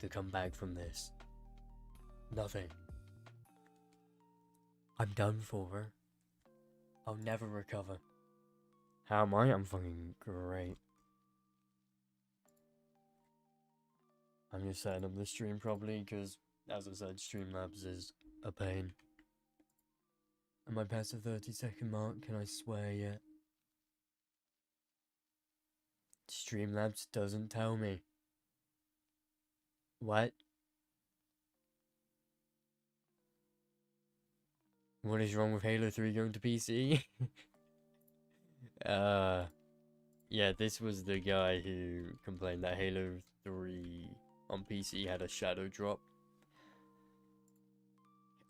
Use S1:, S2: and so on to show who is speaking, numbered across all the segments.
S1: to come back from this. Nothing. I'm done for. I'll never recover. How am I? I'm fucking great. I'm just setting up the stream properly because, as I said, Streamlabs is a pain. Am I past the 30-second mark? Can I swear yet? Streamlabs doesn't tell me. What? What is wrong with Halo 3 going to PC? Yeah, this was the guy who complained that Halo 3 on PC had a shadow drop.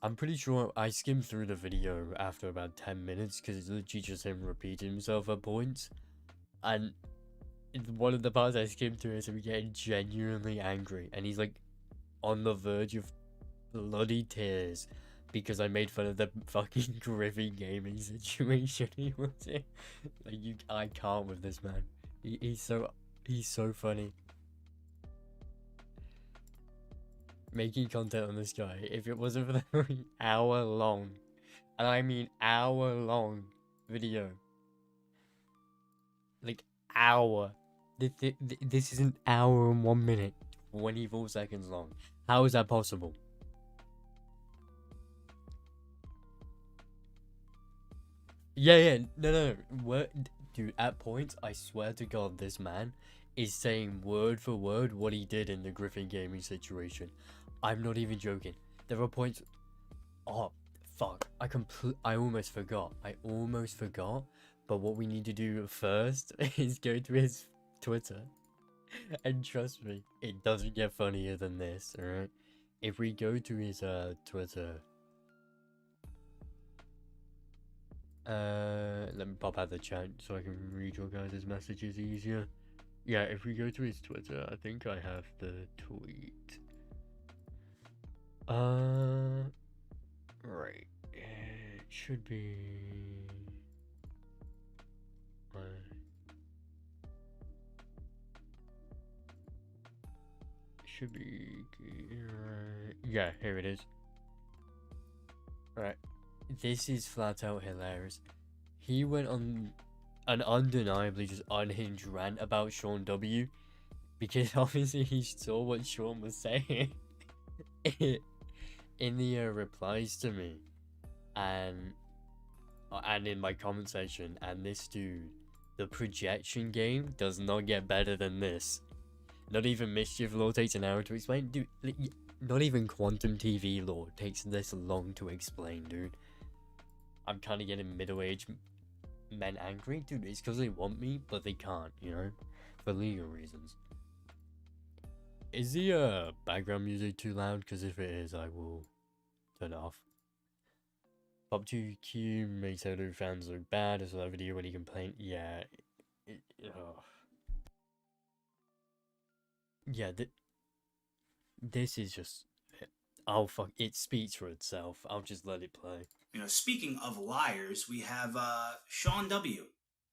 S1: I'm pretty sure I skimmed through the video after about 10 minutes because it's literally just him repeating himself at points. And one of the parts I skimmed through is him getting genuinely angry. And he's like on the verge of bloody tears because I made fun of the fucking Griffin gaming situation he was in. Like, I can't with this man. He's so funny. Making content on this guy, if it wasn't for the hour long, and I mean hour long video, like hour, this is an hour and 1 minute, 24 seconds long. How is that possible? Yeah, no. What, dude, at points, I swear to God, this man is saying word for word what he did in the Griffin gaming situation. I'm not even joking. There are points. Oh, fuck. I almost forgot. But what we need to do first is go to his Twitter. And trust me, it doesn't get funnier than this, alright? If we go to his Twitter. Let me pop out the chat so I can read your guys' messages easier. Yeah, if we go to his Twitter, I think I have the tweet. Right. It should be. Should be. Yeah, here it is. Right. This is flat out hilarious. He went on an undeniably just unhinged rant about Sean W. Because obviously he saw what Sean was saying in the replies to me. And in my comment section. And this dude, the projection game does not get better than this. Not even Mischief Law takes an hour to explain. Dude, not even Quantum TV Law takes this long to explain, dude. I'm kind of getting middle-aged men angry. Dude, it's because they want me, but they can't, you know? For legal reasons. Is the background music too loud? Because if it is, I will turn it off. PopQ2 makes Halo fans look bad. I saw that video when he complained. Yeah. Yeah, this is just... Oh, fuck. It speaks for itself. I'll just let it play.
S2: You know, speaking of liars, we have Sean W.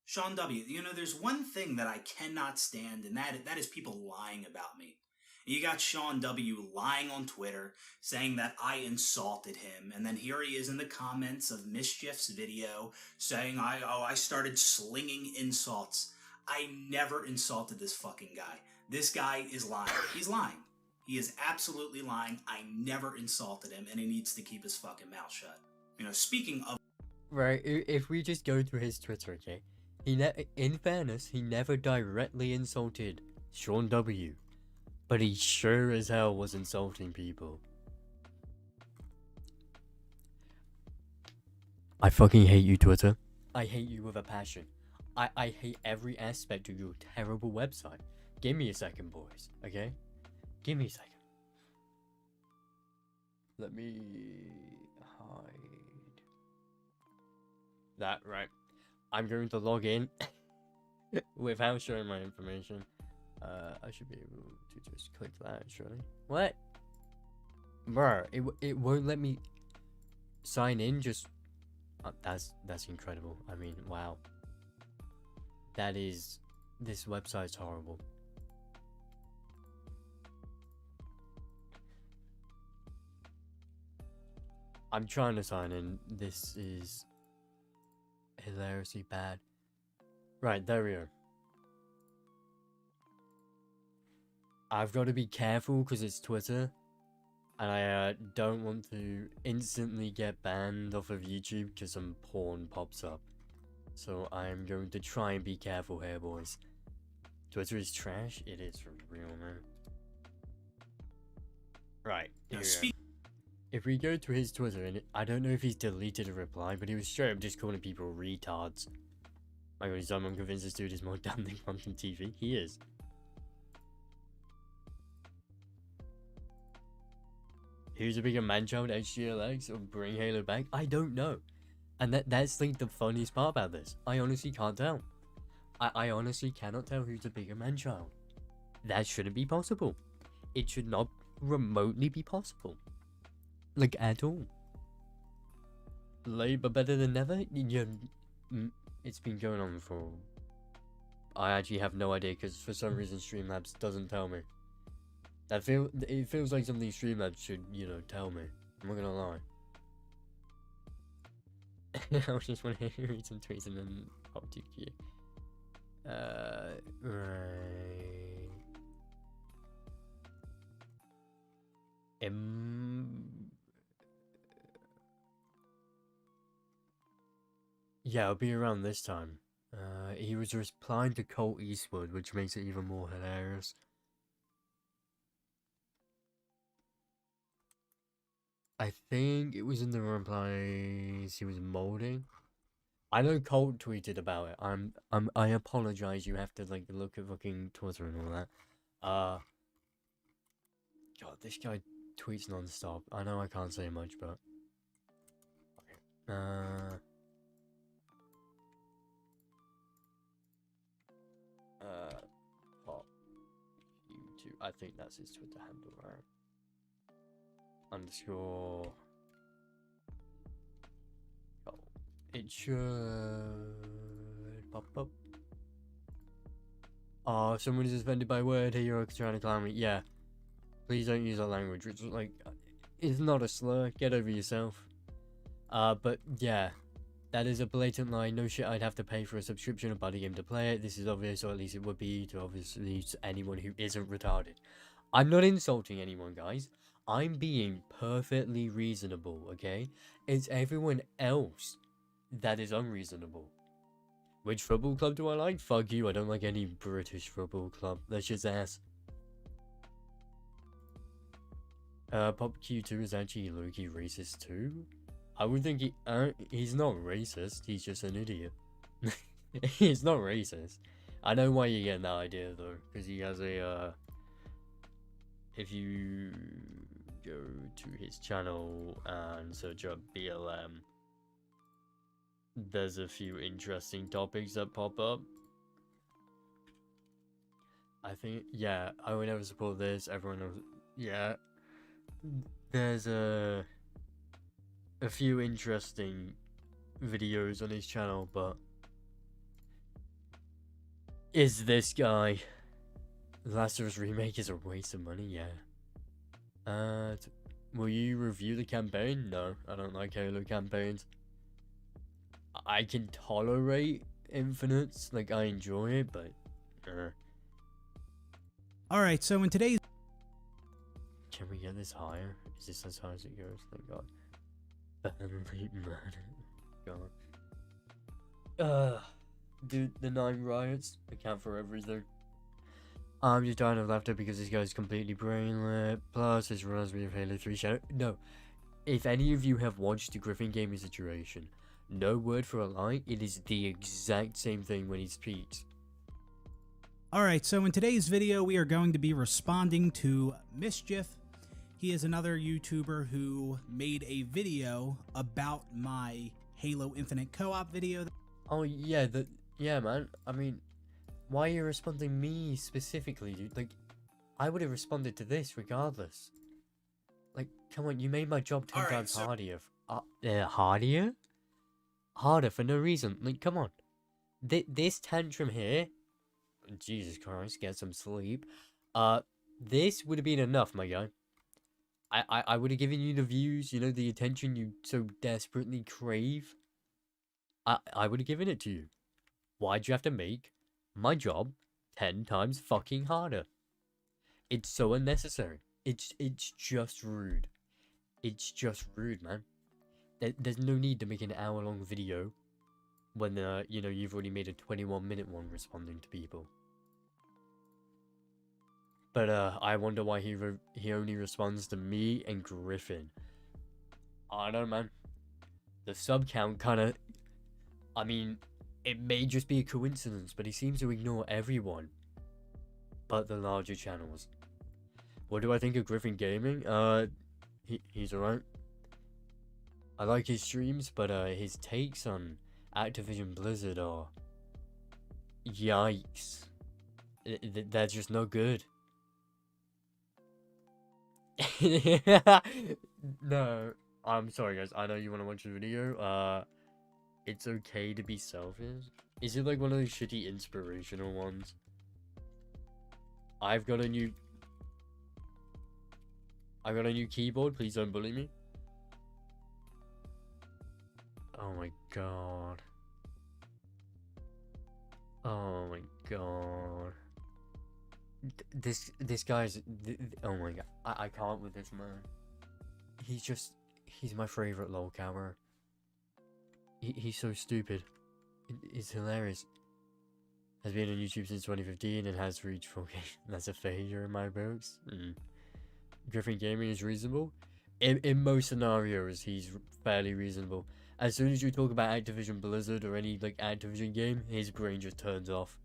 S2: Sean W. You know, there's one thing that I cannot stand, and that is people lying about me. You got Sean W. lying on Twitter, saying that I insulted him, and then here he is in the comments of Mischief's video, saying I started slinging insults. I never insulted this fucking guy. This guy is lying. He's lying. He is absolutely lying. I never insulted him, and he needs to keep his fucking mouth shut. You know, speaking of...
S1: Right, if we just go through his Twitter, okay? In fairness, he never directly insulted Sean W. But he sure as hell was insulting people. I fucking hate you, Twitter. I hate you with a passion. I hate every aspect of your terrible website. Give me a second, boys, okay? Give me a second. Let me hide that, right? I'm going to log in without showing my information. I should be able to just click that, surely. What? Bruh, it won't let me sign in, just... that's incredible. I mean, wow. This website's horrible. I'm trying to sign in. This is hilariously bad. Right, there we go. I've got to be careful because it's Twitter. And I don't want to instantly get banned off of YouTube because some porn pops up. So I'm going to try and be careful here, boys. Twitter is trash? It is for real, man. Right, here we go. If we go to his Twitter, and I don't know if he's deleted a reply, but he was straight up just calling people retards. My god, I'm convinced this dude is more dumb than Quantum TV. He is. Who's a bigger Manchild, HGLX, or bring Halo back? I don't know. And that's like the funniest part about this. I honestly can't tell. I honestly cannot tell who's a bigger Manchild. That shouldn't be possible. It should not remotely be possible. Like, at all. Late but better than never? Yeah, it's been going on for... I actually have no idea, because for some reason Streamlabs doesn't tell me. It feels like something Streamlabs should, you know, tell me. I'm not gonna lie. I was just want to read some tweets and then PopQ2. Right. Yeah, I'll be around this time. He was replying to Colt Eastwood, which makes it even more hilarious. I think it was in the replies he was molding. I know Colt tweeted about it. I apologize. You have to like look at fucking Twitter and all that. God, this guy tweets non-stop. I know I can't say much, but okay. PopQ2. I think that's his Twitter handle, right? Underscore. Oh, it should pop up. Oh, someone is suspended by word. Hey, you're trying to clown me. Yeah. Please don't use that language. It's like, it's not a slur. Get over yourself. But yeah, that is a blatant lie. No shit, I'd have to pay for a subscription of Buddy Game to play it. This is obvious, or at least it would be to obviously anyone who isn't retarded. I'm not insulting anyone, guys. I'm being perfectly reasonable, okay? It's everyone else that is unreasonable. Which football club do I like? Fuck you, I don't like any British football club. That's just ass. PopQ2 is actually low-key racist too? I would think he's not racist, he's just an idiot. He's not racist. I know why you're getting that idea though, because he has a, if you go to his channel and search up BLM, there's a few interesting topics that pop up. I think, yeah, I would never support this, everyone knows, yeah. There's a few interesting videos on his channel, but is this guy? The Last of Us remake is a waste of money, yeah. Will you review the campaign? No, I don't like Halo campaigns. I can tolerate Infinites, like I enjoy it, but
S3: Alright, so in today's...
S1: Can we get this higher? Is this as high as it goes? Thank God. God. Dude, the 9 riots account for everything. I'm just dying of laughter because this guy's completely brainlit. Plus, this reminds me of Halo 3 Shadow. No, if any of you have watched the Griffin Gaming situation, no word for a lie, it is the exact same thing when he speaks.
S3: Alright, so in today's video, we are going to be responding to Mischief. He is another YouTuber who made a video about my Halo Infinite co-op video.
S1: Oh yeah, yeah man, I mean, why are you responding me specifically, dude? Like, I would have responded to this regardless. Like, come on, you made my job 10 times harder. Harder? Harder for no reason. Like, come on. This tantrum here, Jesus Christ, get some sleep. This would have been enough, my guy. I would have given you the views, you know, the attention you so desperately crave. I would have given it to you. Why'd you have to make my job 10 times fucking harder? It's so unnecessary. It's just rude. It's just rude, man. There's no need to make an hour-long video when, you know, you've already made a 21-minute one responding to people. But, I wonder why he only responds to me and Griffin. I don't know, man. The sub count kinda... I mean, it may just be a coincidence, but he seems to ignore everyone. But the larger channels. What do I think of Griffin Gaming? He's alright. I like his streams, but, his takes on Activision Blizzard are... Yikes. They're just no good. No, I'm sorry guys, I know you want to watch the video. It's okay to be selfish. Is it like one of those shitty inspirational ones? I've got a new keyboard, please don't bully me. Oh my god. Oh my god. This guy's... oh my god. I can't with this man. He's my favorite lol camera. He's so stupid. It's hilarious. Has been on YouTube since 2015 and has reached 4K. That's a failure in my books. Griffin Gaming is reasonable. In most scenarios, he's fairly reasonable. As soon as you talk about Activision Blizzard or any like Activision game, his brain just turns off.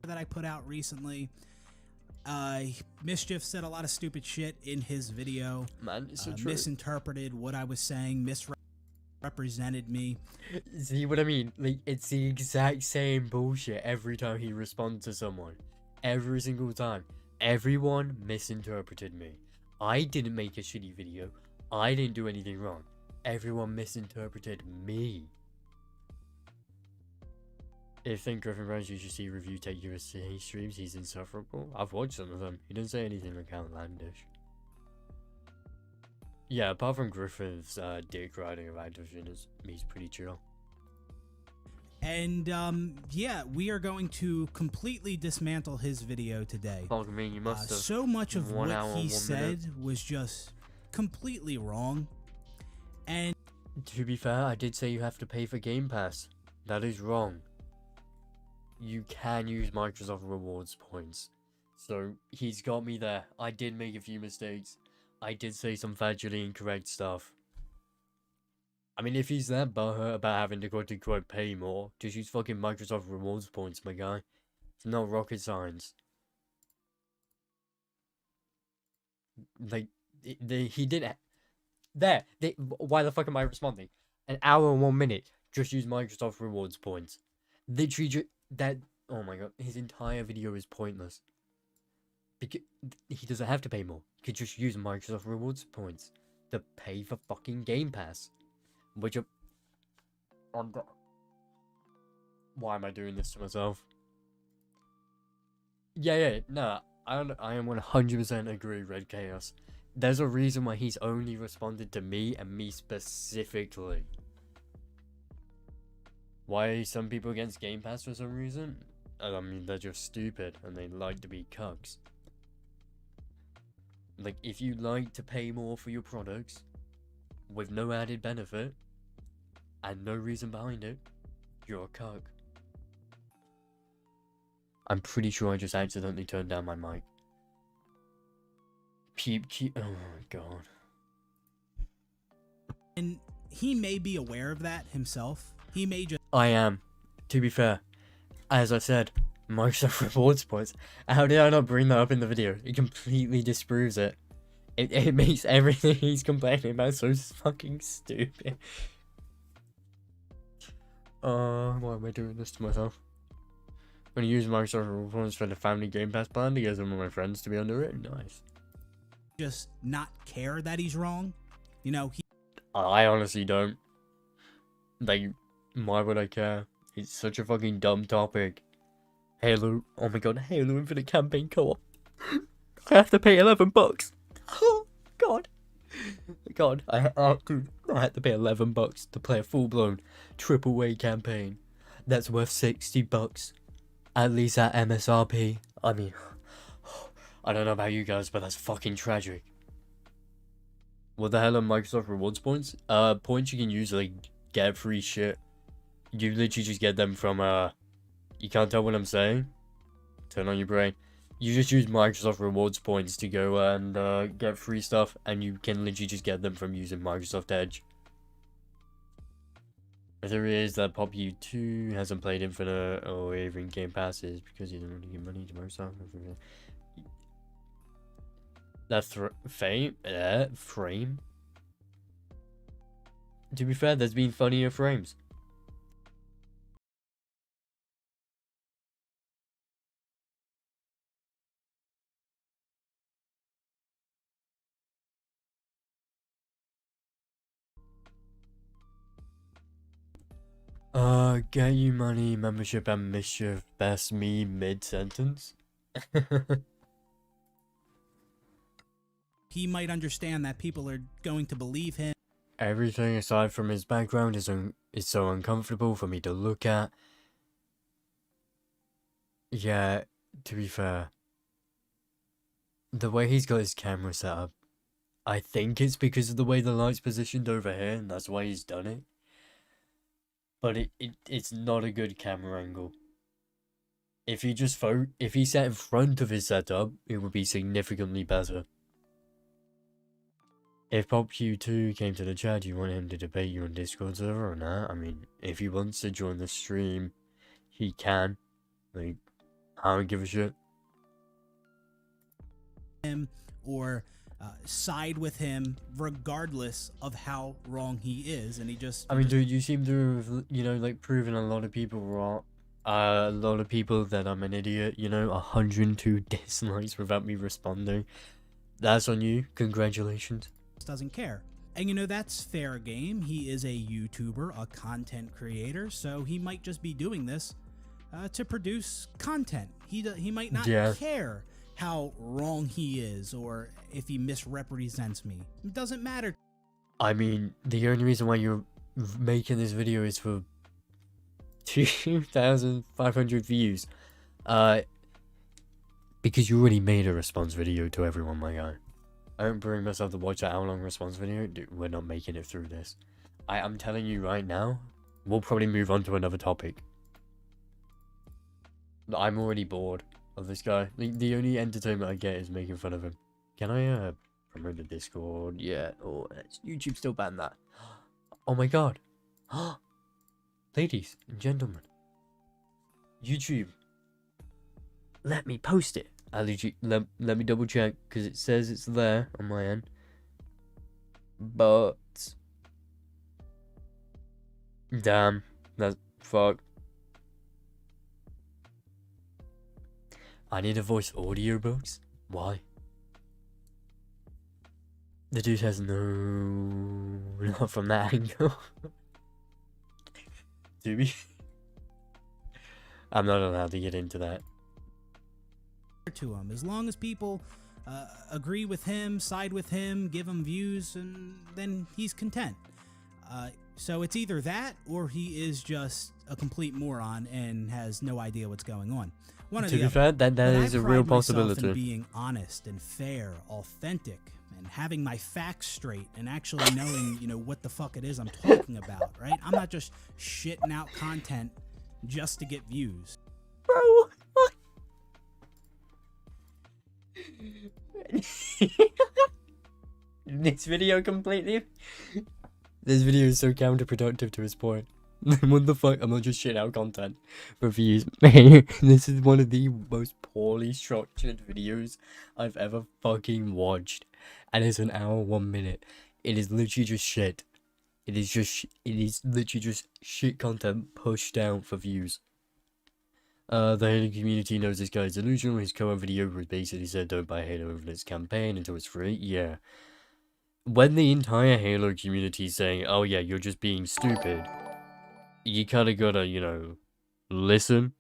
S3: That I put out recently. Mischief said a lot of stupid shit in his video.
S1: Man, it's so true.
S3: Misinterpreted what I was saying, misrepresented me.
S1: See what I mean? Like, it's the exact same bullshit every time he responds to someone. Every single time. Everyone misinterpreted me. I didn't make a shitty video. I didn't do anything wrong. Everyone misinterpreted me. If Think Griffin runs, you should see Review Take USA streams. He's insufferable. I've watched some of them. He doesn't say anything like outlandish. Yeah, apart from Griffin's dick riding of Activision, he's pretty chill.
S3: And yeah, we are going to completely dismantle his video today.
S1: Fuck me, you must have.
S3: So much of what he said was just completely wrong. And
S1: to be fair, I did say you have to pay for Game Pass. That is wrong. You can use Microsoft Rewards points. So, he's got me there. I did make a few mistakes. I did say some factually incorrect stuff. I mean, if he's that butthurt about having to quote-unquote pay more, just use fucking Microsoft Rewards points, my guy. It's not rocket science. Like, he didn't... There! Why the fuck am I responding? An hour and 1 minute. Just use Microsoft Rewards points. Literally just... That... Oh my god. His entire video is pointless. Because he doesn't have to pay more. He could just use Microsoft Rewards points to pay for fucking Game Pass. Which are... Why am I doing this to myself? Yeah, no. I am 100% agree, Red Chaos. There's a reason why he's only responded to me and me specifically. Why are some people against Game Pass for some reason? I mean, they're just stupid and they like to be cucks. Like, if you like to pay more for your products with no added benefit and no reason behind it, you're a cuck. I'm pretty sure I just accidentally turned down my mic. Oh my god.
S3: And he may be aware of that himself. He may just...
S1: I am. To be fair, as I said, Microsoft Rewards points. How did I not bring that up in the video? It completely disproves it. It makes everything he's complaining about so fucking stupid. Why am I doing this to myself? I'm gonna use Microsoft Rewards points for the family Game Pass plan to get some of my friends to be under it. Nice.
S3: Just not care that he's wrong. You know,
S1: I honestly don't. Like, why would I care? It's such a fucking dumb topic. Halo, oh my god, Halo Infinite Campaign Co-op. I have to pay $11. god, I had to pay $11 to play a full-blown AAA campaign. That's worth $60. At least at MSRP. I mean, I don't know about you guys, but that's fucking tragic. What the hell are Microsoft rewards points? Points you can use to, like, get free shit. You literally just get them from, you can't tell what I'm saying? Turn on your brain. You just use Microsoft rewards points to go and get free stuff, and you can literally just get them from using Microsoft Edge. The theory is that PopQ2 hasn't played Infinite or even Game Passes because he didn't really give money to Microsoft. That frame? To be fair, there's been funnier frames. Get you money, membership, and mischief. Best me mid-sentence.
S3: He might understand that people are going to believe him.
S1: Everything aside from his background is so uncomfortable for me to look at. Yeah, to be fair, the way he's got his camera set up, I think it's because of the way the light's positioned over here, and that's why he's done it. But it's not a good camera angle. If he sat in front of his setup, it would be significantly better. If PopQ2 came to the chat, you want him to debate you on Discord server or not? I mean, if he wants to join the stream, he can. Like, I don't give a shit.
S3: Him or side with him regardless of how wrong he is, and he just...
S1: I mean, dude, you seem to have, you know, like, proven a lot of people wrong. A lot of people that I'm an idiot, you know, 102 dislikes without me responding. That's on you. Congratulations.
S3: Doesn't care. And you know, that's fair game. He is a YouTuber, a content creator, so he might just be doing this to produce content. He might not care how wrong he is or if he misrepresents me. It doesn't matter.
S1: I mean, the only reason why you're making this video is for 2,500 views. Because you already made a response video to everyone, my guy. I don't bring myself to watch that hour-long response video. Dude, we're not making it through this. I'm telling you right now, we'll probably move on to another topic. I'm already bored of this guy. The only entertainment I get is making fun of him. Can I promote the Discord? Yeah. Oh, YouTube still banned that. Oh my god. Ladies and gentlemen, YouTube, let me post it. Let me double check because it says it's there on my end, but damn, that's fuck. I need a voice audiobooks. Why? The dude has no, not from that angle. Do we? I'm not allowed to get into that.
S3: To him, as long as people agree with him, side with him, give him views, and then he's content. So it's either that or he is just a complete moron and has no idea what's going on. One of the other.
S1: To be fair, that is a real possibility.
S3: In being honest and fair, authentic, and having my facts straight, and actually knowing, you know, what the fuck it is I'm talking about, right? I'm not just shitting out content just to get views.
S1: Bro, what? This video is so counterproductive to his point. What the fuck? I'm not just shitting out content for views. This is one of the most poorly structured videos I've ever fucking watched. And it's an hour, 1 minute. It is literally just shit. It is literally just shit content pushed down for views. The Halo community knows this guy is delusional. His co-op video was basically said don't buy Halo Infinite's campaign until it's free. Yeah. When the entire Halo community is saying, oh yeah, you're just being stupid, you kinda gotta, you know, listen.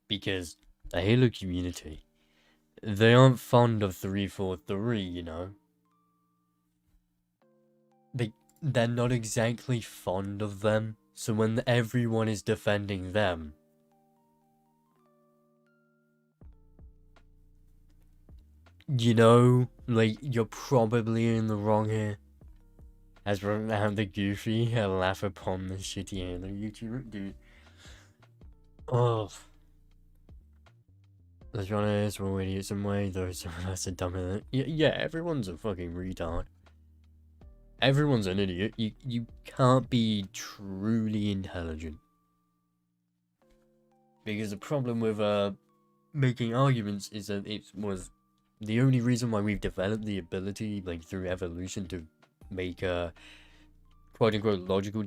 S1: Because the Halo community, they aren't fond of 343, you know. they're not exactly fond of them. So when everyone is defending them, you know, like, you're probably in the wrong here. As for now, the goofy, I laugh upon the shitty Halo YouTuber, dude. Oh. Let's be honest, we're all idiots in way, though some of us are dumber than... Yeah, everyone's a fucking retard. Everyone's an idiot. You can't be truly intelligent. Because the problem with making arguments is that it was the only reason why we've developed the ability, like, through evolution to make quote-unquote logical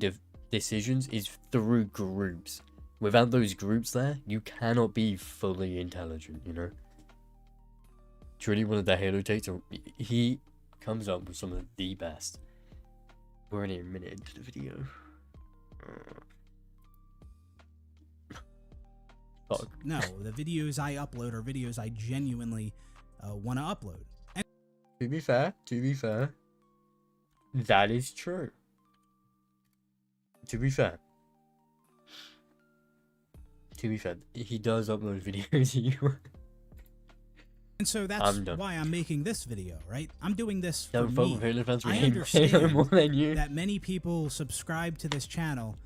S1: decisions is through groups. Without those groups there, you cannot be fully intelligent, you know? Truly one of the Halo takes, he comes up with some of the best. We're only a minute into the video. Fuck.
S3: No, the videos I upload are videos I genuinely want to upload. And
S1: To be fair, that is true. To be fair, he does upload videos.
S3: And so that's why I'm making this video, right? I'm doing this for me. I understand
S1: more than you.
S3: that many people subscribe to this channel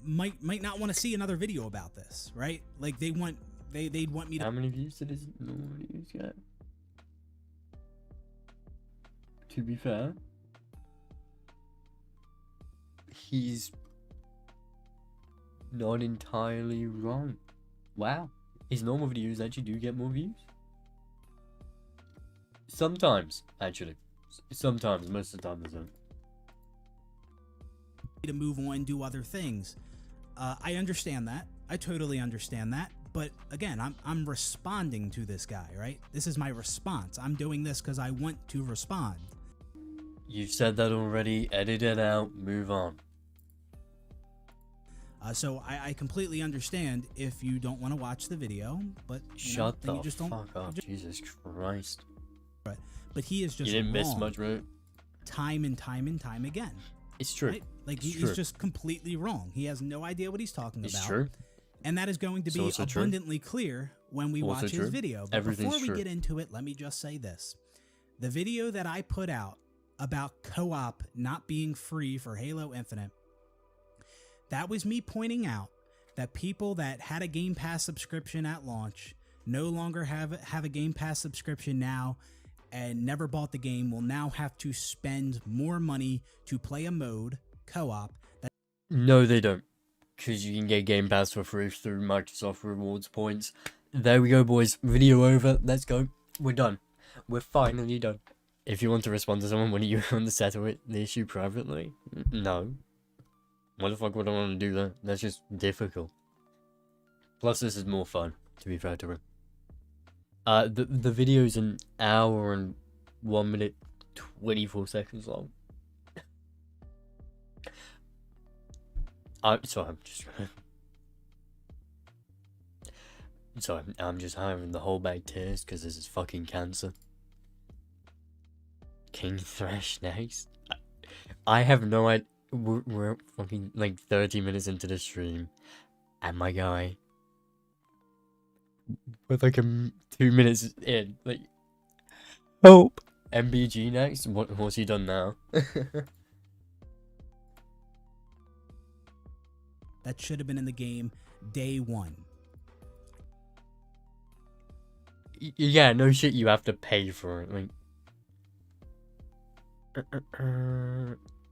S3: might not want to see another video about this, right? Like they'd want me to.
S1: How many views did his normal videos get? To be fair, he's not entirely wrong. Wow, his normal videos actually do get more views. Sometimes, actually. Sometimes, most of the time they don't.
S3: To move on, do other things. I understand that. I totally understand that. But again, I'm responding to this guy, right? This is my response. I'm doing this because I want to respond.
S1: You've said that already. Edit it out. Move on.
S3: So I completely understand if you don't want to watch the video, but
S1: Shut the
S3: you just
S1: fuck up, Jesus Christ.
S3: But he is just
S1: You didn't miss
S3: wrong
S1: much, right?
S3: time and time and time again.
S1: It's true.
S3: Right? Like
S1: It's
S3: he's
S1: true.
S3: just completely wrong. He has no idea what he's talking
S1: It's
S3: about.
S1: true.
S3: And that is going to
S1: It's
S3: be
S1: also true.
S3: abundantly clear when we
S1: Also
S3: watch
S1: true.
S3: his video. But
S1: Everything's
S3: before we
S1: true.
S3: get into it, let me just say this. The video that I put out about co-op not being free for Halo Infinite, that was me pointing out that people that had a Game Pass subscription at launch no longer have a Game Pass subscription now and never bought the game will now have to spend more money to play a mode, co-op.
S1: No, they don't. Because you can get Game Pass for free through Microsoft Rewards points. There we go, boys. Video over. Let's go. We're done. We're finally done. If you want to respond to someone, when you want to settle the issue privately? No. Why the fuck would I want to do that? That's just difficult. Plus, this is more fun, to be fair to him. The video's an hour and 1 minute 24 seconds long. I'm just having the whole bag tears because this is fucking cancer. King Thrash next. I have no idea. We're fucking like 30 minutes into the stream, and my guy, with like 2 minutes in, like, help. MBG next. What's he done now?
S3: That should have been in the game day one.
S1: Yeah, no shit. You have to pay for it. Like,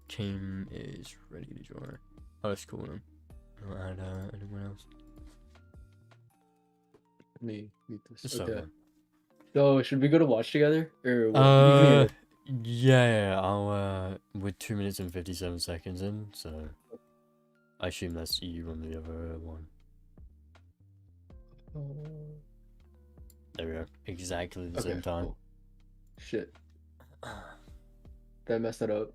S1: team is ready to join. Oh, that's cool. I'll add anyone else.
S4: Let me mute this.
S1: So,
S4: Okay. So should we go to watch together or what?
S1: yeah. I'll we're 2 minutes and 57 seconds in, so I assume that's you on the other one. There we go. Exactly the same time.
S4: Cool. Shit. Did I mess that up?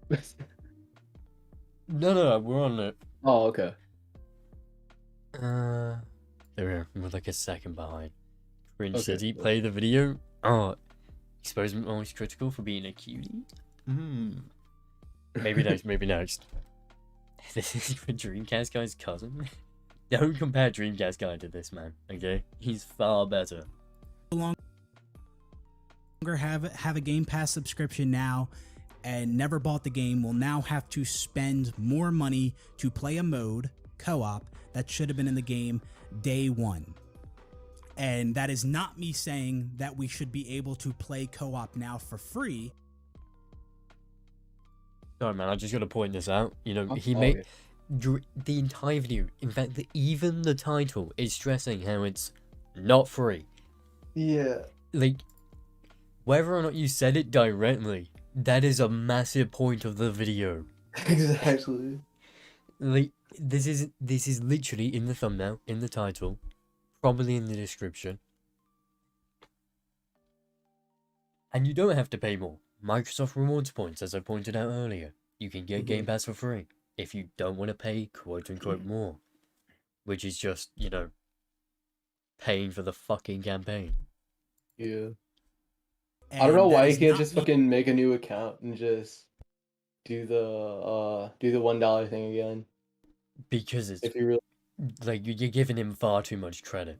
S1: No, we're on it.
S4: Oh, okay.
S1: There we go. We're like a second behind. Cringe
S4: Okay,
S1: City,
S4: cool.
S1: play the video. Oh, exposement always critical for being a cutie. Maybe next, maybe next. This is for Dreamcast Guy's cousin? Don't compare Dreamcast Guy to this man, okay? He's far better.
S3: Longer have a Game Pass subscription now and never bought the game will now have to spend more money to play a mode, co-op, that should have been in the game day one. And that is not me saying that we should be able to play co-op now for free.
S1: Sorry man, I just gotta point this out. You know, he
S4: Oh,
S1: made the entire video, in fact, even the title is stressing how it's not free.
S4: Yeah.
S1: Like, whether or not you said it directly, that is a massive point of the video.
S4: Exactly.
S1: Like, this is literally in the thumbnail, in the title, probably in the description. And you don't have to pay more. Microsoft rewards points, as I pointed out earlier. You can get Game Pass for free if you don't want to pay quote-unquote more. Which is just, you know, paying for the fucking campaign.
S4: Yeah.
S3: And
S4: I don't know
S3: that
S4: why
S3: is
S4: you can't
S3: not
S4: just
S3: me-
S4: fucking make a new account and just do the $1 thing again.
S1: Because it's,
S4: If you really
S1: like, you're giving him far too much credit.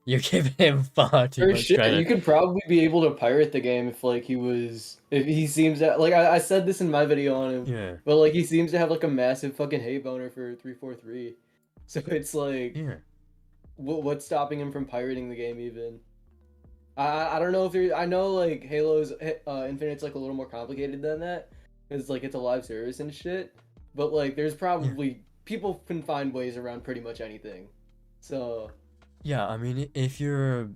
S1: You're giving him far too
S4: For
S1: much
S4: shit,
S1: credit.
S4: you could probably be able to pirate the game if like if he seems to like I said this in my video on him.
S1: Yeah.
S4: But like he seems to have like a massive fucking hate boner for 343. So it's like
S1: Yeah.
S4: what's stopping him from pirating the game even? I don't know if there I know like Halo's Infinite's like a little more complicated than that cuz like it's a live service and shit. But like there's probably people can find ways around pretty much anything. So
S1: Yeah, I mean, if you're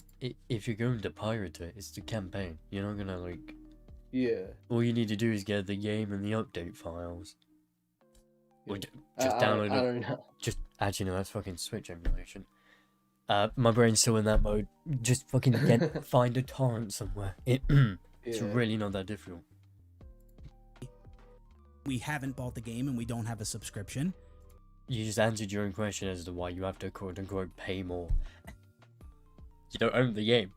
S1: going to pirate it, it's the campaign. You're not gonna like.
S4: yeah.
S1: All you need to do is get the game and the update files. Or just
S4: I
S1: download
S4: I
S1: it.
S4: don't know.
S1: Just actually no, that's fucking Switch emulation. My brain's still in that mode. Just fucking find a torrent somewhere. It's
S4: Yeah.
S1: really not that difficult.
S3: we haven't bought the game and we don't have a subscription.
S1: You just answered your own question as to why you have to quote unquote pay more. You don't own the game.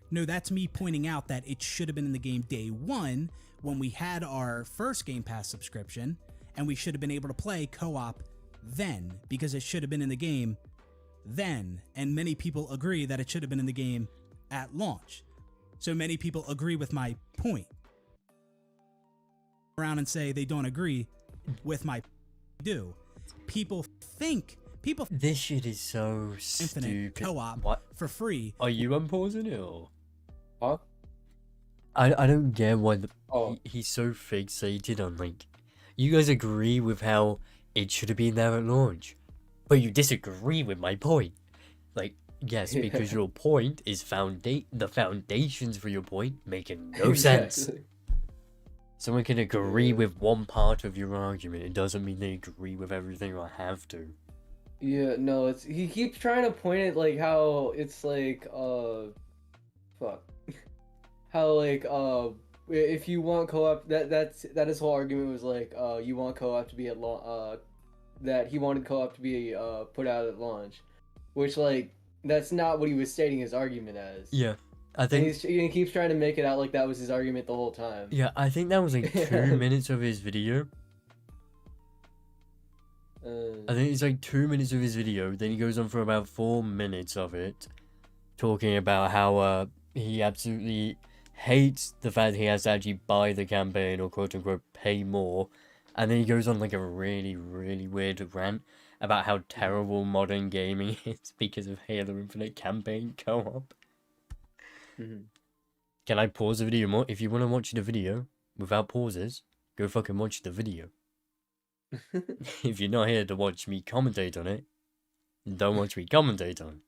S3: No, that's me pointing out that it should have been in the game day one when we had our first Game Pass subscription, and we should have been able to play co-op then, because it should have been in the game then, and many people agree that it should have been in the game at launch. So many people agree with my point. Around and say they don't agree with my do. People think
S1: This shit is so
S3: Infinite
S1: stupid.
S3: co-op
S1: What?
S3: for free.
S1: Are you unpausing it or?
S4: Huh?
S1: I don't get why
S4: Oh.
S1: he's so fixated on like. You guys agree with how it should have been there at launch, but you disagree with my point. Like, yes, because your point is the foundations for your point making no sense.
S4: Exactly.
S1: Someone can agree with one part of your argument. It doesn't mean they agree with everything or have to.
S4: Yeah, no, it's he keeps trying to point it like how it's like fuck. How like if you want co-op that his whole argument was like you want co-op to be at that he wanted co-op to be put out at launch. Which like that's not what he was stating his argument as.
S1: Yeah, I
S4: And
S1: think.
S4: he keeps trying to make it out like that was his argument the whole time.
S1: Yeah, I think that was like 2 minutes of his video. I think it's like 2 minutes of his video. Then he goes on for about 4 minutes of it, talking about how he absolutely hates the fact he has to actually buy the campaign or quote unquote pay more. And then he goes on like a really, really weird rant about how terrible modern gaming is because of Halo Infinite campaign co-op.
S4: Mhm.
S1: Can I pause the video more? If you want to watch the video without pauses, go fucking watch the video. If you're not here to watch me commentate on it, don't watch me commentate on it.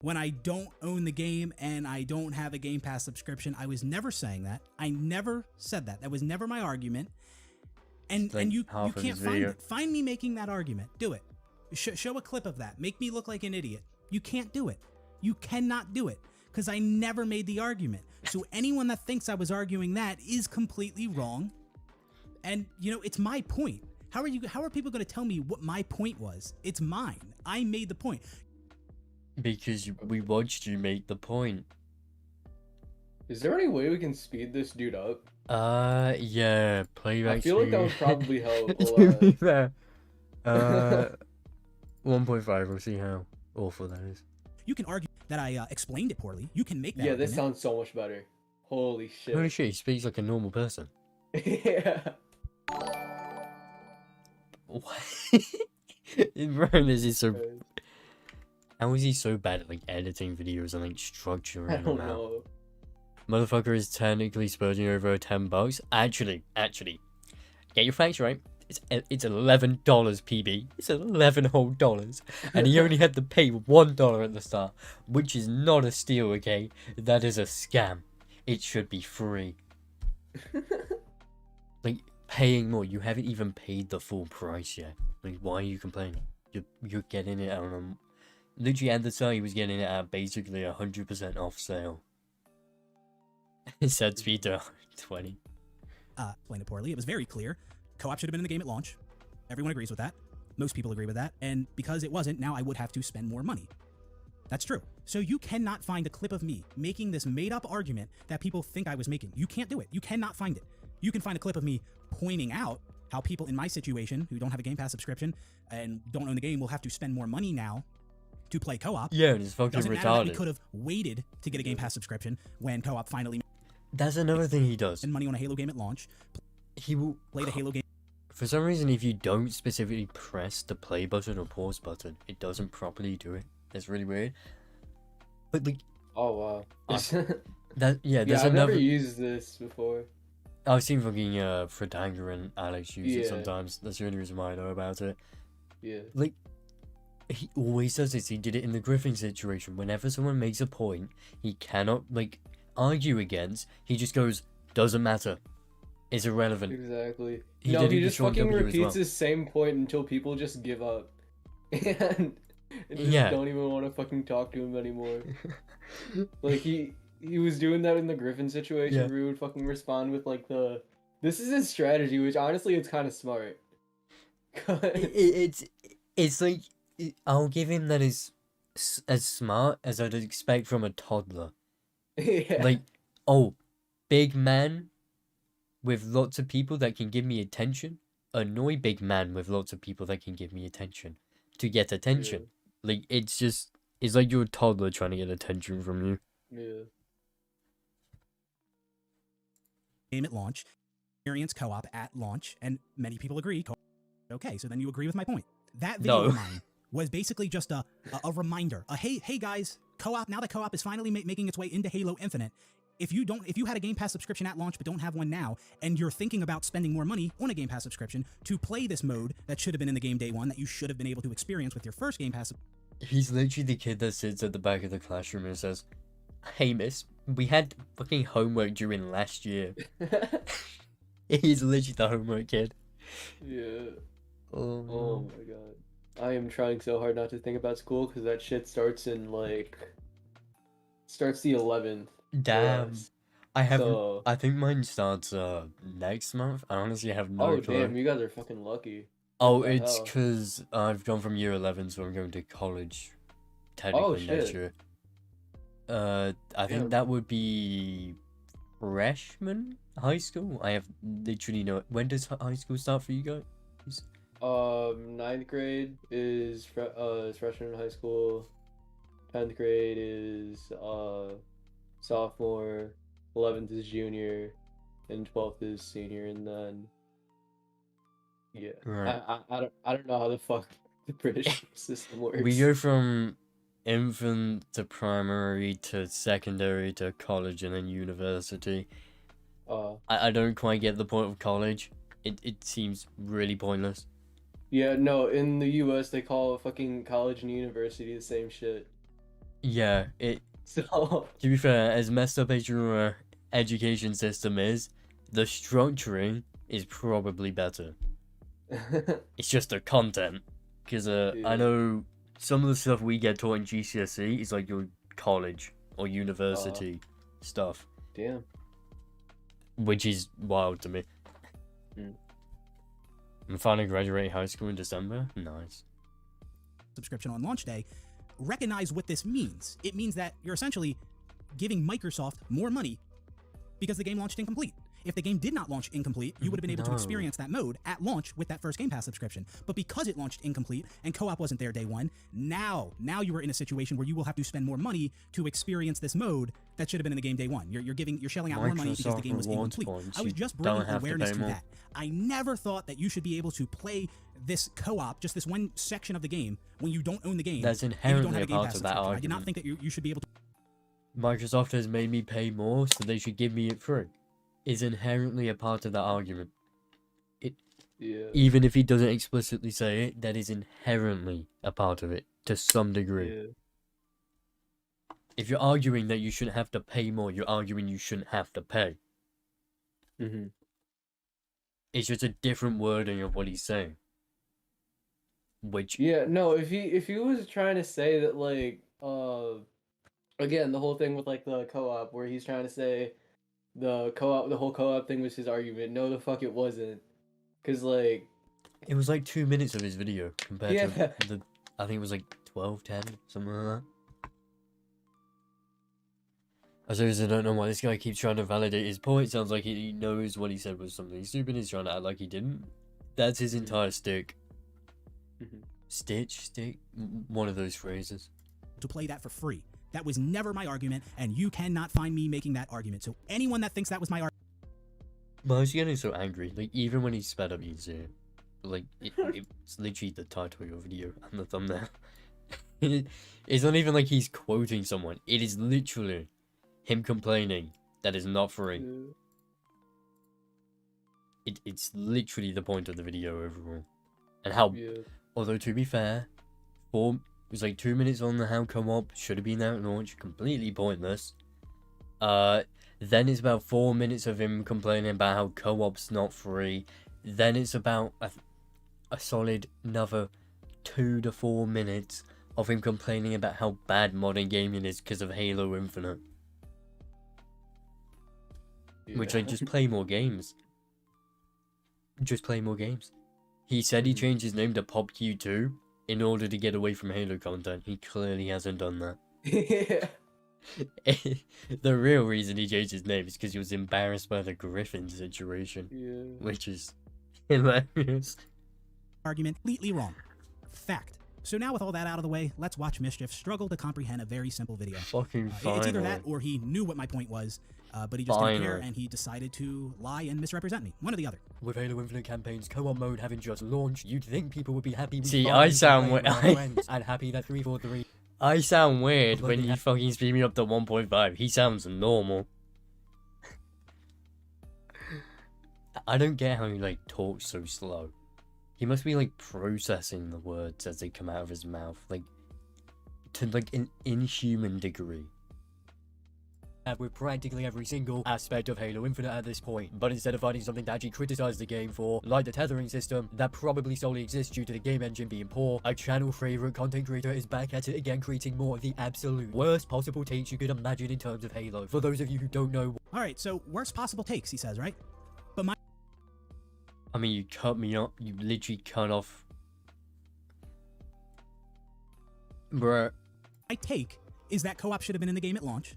S3: When I don't own the game and I don't have a Game Pass subscription, I was never saying that. I never said that. That was never my argument. And
S1: Like
S3: and you
S1: half of
S3: can't
S1: his video.
S3: find me making that argument. Do it. Show a clip of that. Make me look like an idiot. You can't do it. You cannot do it because I never made the argument. So anyone that thinks I was arguing that is completely wrong. And you know, it's my point. How are people going to tell me what my point was? It's mine. I made the point.
S1: Because we watched you make the point.
S4: Is there any way we can speed this dude up?
S1: Yeah, playback
S4: I feel like that
S1: speed.
S4: would probably help a
S1: To be
S4: lot.
S1: fair, 1.5. We'll see how awful that is.
S3: You can argue that I explained it poorly. You can make that
S4: Yeah, this
S3: argument.
S4: sounds so much better. Holy shit.
S1: Holy shit, he speaks like a normal person.
S4: Yeah.
S1: What? Bro, this is so. How is he so bad at like editing videos and like structuring
S4: I
S1: them
S4: don't
S1: out?
S4: know.
S1: Motherfucker is technically spurting over $10. Actually, get your facts right. It's $11 PB. It's $11 whole dollars, and he only had to pay $1 at the start, which is not a steal. Okay, that is a scam. It should be free. Like paying more. You haven't even paid the full price yet. Like why are you complaining? You're getting it out on. Literally at the time he was getting it at basically 100% off sale. It said speed to 20.
S3: Explained it poorly. It was very clear. Co-op should have been in the game at launch. Everyone agrees with that. Most people agree with that. And because it wasn't, now I would have to spend more money. That's true. So you cannot find a clip of me making this made-up argument that people think I was making. You can't do it. You cannot find it. You can find a clip of me pointing out how people in my situation who don't have a Game Pass subscription and don't own the game will have to spend more money now to play co-op.
S1: Yeah, it's fucking
S3: Doesn't matter that we
S1: retarded.
S3: could have waited to get a Game Pass subscription when co-op finally
S1: That's another thing he does.
S3: spend money on a Halo game at launch.
S1: He will.
S3: Play the Halo game.
S1: For some reason, if you don't specifically press the play button or pause button, it doesn't properly do it. It's really weird. But like
S4: Oh wow.
S1: that, yeah. There's
S4: Yeah, I've
S1: another.
S4: never used this before.
S1: I've seen fucking Fredanga and Alex use it
S4: Yeah.
S1: sometimes. That's the only reason why I know about it.
S4: Yeah.
S1: Like, he always does this. He did it in the Griffin situation. Whenever someone makes a point he cannot like argue against, he just goes, "Doesn't matter. It's irrelevant."
S4: Exactly.
S1: He
S4: No,
S1: did it
S4: he
S1: with
S4: just
S1: Sean
S4: fucking
S1: W as
S4: repeats
S1: well.
S4: his same point until people just give up. And just
S1: Yeah.
S4: don't even want to fucking talk to him anymore. Like he was doing that in the Griffin situation
S1: Yeah.
S4: where he would fucking respond with like this is his strategy, which honestly it's kind of smart.
S1: It's like I'll give him that is as smart as I'd expect from a toddler.
S4: Yeah.
S1: Like, oh, big man with lots of people that can give me attention. Annoy big man with lots of people that can give me attention to get attention. Like it's like you're a toddler trying to get attention from you.
S4: Yeah.
S3: Game at launch, experience co-op at launch, and many people agree. Okay, so then you agree with my point. That video
S1: No.
S3: of mine was basically just a reminder. Hey guys, co-op. Now that co-op is finally making its way into Halo Infinite, if you had a Game Pass subscription at launch but don't have one now, and you're thinking about spending more money on a Game Pass subscription to play this mode that should have been in the game day one, that you should have been able to experience with your first Game Pass.
S1: He's literally the kid that sits at the back of the classroom and says, "Hey miss, we had fucking homework during last year." He's literally the homework kid.
S4: Yeah.
S1: Oh,
S4: Oh my god. I am trying so hard not to think about school because that shit starts the 11th.
S1: damn.
S4: Yes.
S1: I have.
S4: So-
S1: I think mine starts next month. I honestly have no
S4: Oh
S1: clue.
S4: damn, you guys are fucking lucky.
S1: Oh,
S4: the
S1: it's
S4: hell?
S1: because I've gone from year 11, so I'm going to college technically next
S4: shit.
S1: year. I think
S4: Damn.
S1: that would be freshman high school. I have literally no. When does high school start for you guys?
S4: 9th grade is freshman in high school. 10th grade is sophomore. 11th is junior, and 12th is senior, and then yeah.
S1: Right.
S4: I don't know how the fuck the British system works.
S1: We go from infant to primary to secondary to college and then university. I don't quite get the point of college. It seems really pointless.
S4: Yeah, no, in the US they call fucking college and university the same shit.
S1: Yeah,
S4: So
S1: to be fair, as messed up as your education system is, the structuring is probably better. It's just the content. Because
S4: Yeah.
S1: I know some of the stuff we get taught in GCSE is like your college or university stuff,
S4: damn.
S1: which is wild to me.
S4: Mm.
S1: I'm finally graduating high school in December. Nice.
S3: Subscription on launch day, recognize what this means. It means that you're essentially giving Microsoft more money because the game launched incomplete. If the game did not launch incomplete, you would have been able to
S1: No.
S3: experience that mode at launch with that first Game Pass subscription. But because it launched incomplete and co-op wasn't there day one, now you are in a situation where you will have to spend more money to experience this mode that should have been in the game day one. You're shelling out more money because the game was
S1: Rewards
S3: incomplete.
S1: points,
S3: I was
S1: you
S3: just
S1: don't
S3: bringing
S1: have to
S3: awareness
S1: pay
S3: to
S1: more.
S3: that. I never thought that you should be able to play this co-op, just this one section of the game, when you don't own the game.
S1: That's
S3: and you don't
S1: inherently
S3: have
S1: a
S3: a Game
S1: part
S3: Pass
S1: of that
S3: subscription. I did not
S1: argument.
S3: think that you should be able to.
S1: Microsoft has made me pay more, so they should give me it free. Is inherently a part of that argument.
S4: Yeah.
S1: Even if he doesn't explicitly say it, that is inherently a part of it, to some degree.
S4: Yeah.
S1: If you're arguing that you shouldn't have to pay more, you're arguing you shouldn't have to pay.
S4: Mm-hmm.
S1: It's just a different wording of what he's saying. Which,
S4: Yeah, no, if he was trying to say that, like, again, the whole thing with, like, the co-op, where he's trying to say the whole co-op thing was his argument. No, the fuck it wasn't. Because, like...
S1: it was like 2 minutes of his video compared
S4: Yeah.
S1: to the, I think it was like 12, 10, something like that. I seriously don't know why this guy keeps trying to validate his point. It sounds like he knows what he said was something stupid. He's trying to act like he didn't. That's his entire stick.
S4: Mhm.
S1: Stick? One of those phrases.
S3: to play that for free. That was never my argument, and you cannot find me making that argument. So anyone that thinks that was my argument,
S1: But I was getting so angry. Like, even when he sped up, you can see it. Like, it's literally the title of your video and the thumbnail. It's not even like he's quoting someone. It is literally him complaining that is not free. It's literally the point of the video overall. And how,
S4: Yeah.
S1: although to be fair, it was like 2 minutes on the how co-op should have been there at launch, completely pointless. Then it's about 4 minutes of him complaining about how co-op's not free. Then it's about a solid another 2 to 4 minutes of him complaining about how bad modern gaming is because of Halo Infinite. Which, like, just play more games. Just play more games. He said he changed his name to PopQ2 in order to get away from Halo content. He clearly hasn't done that.
S4: Yeah.
S1: The real reason he changed his name is because he was embarrassed by the Griffin situation,
S4: Yeah.
S1: which is hilarious.
S3: completely wrong. Fact. So now with all that out of the way, let's watch Mischief struggle to comprehend a very simple video.
S1: Fucking
S3: It's either
S1: final.
S3: that or he knew what my point was, but he just didn't care
S1: Finally.
S3: and he decided to lie and misrepresent me. One or the other.
S1: With Halo Infinite campaigns co-op mode having just launched, you'd think people would be happy with
S5: See,
S1: fun
S5: I
S1: and
S5: sound
S1: playing with
S5: wi-
S1: their friends, and happy that 343.
S5: I sound weird when
S1: Bloody
S5: you
S1: hell.
S5: fucking speed me up to 1.5. He sounds normal.
S1: I don't get how he, like, talks so slow. He must be, like, processing the words as they come out of his mouth, like, to, like, an inhuman degree. With practically every single aspect of Halo Infinite at this point, but instead of finding something to actually criticize the game for, like the tethering system, that probably solely exists due to the game engine being poor, a channel favorite content creator is back at it again, creating more of the absolute worst possible takes you could imagine in terms of Halo. For those of you who don't know,
S3: All right, so worst possible takes, he says, right? But my
S1: I mean, you cut me off, you literally cut off. Bruh.
S3: take is that co-op should have been in the game at launch.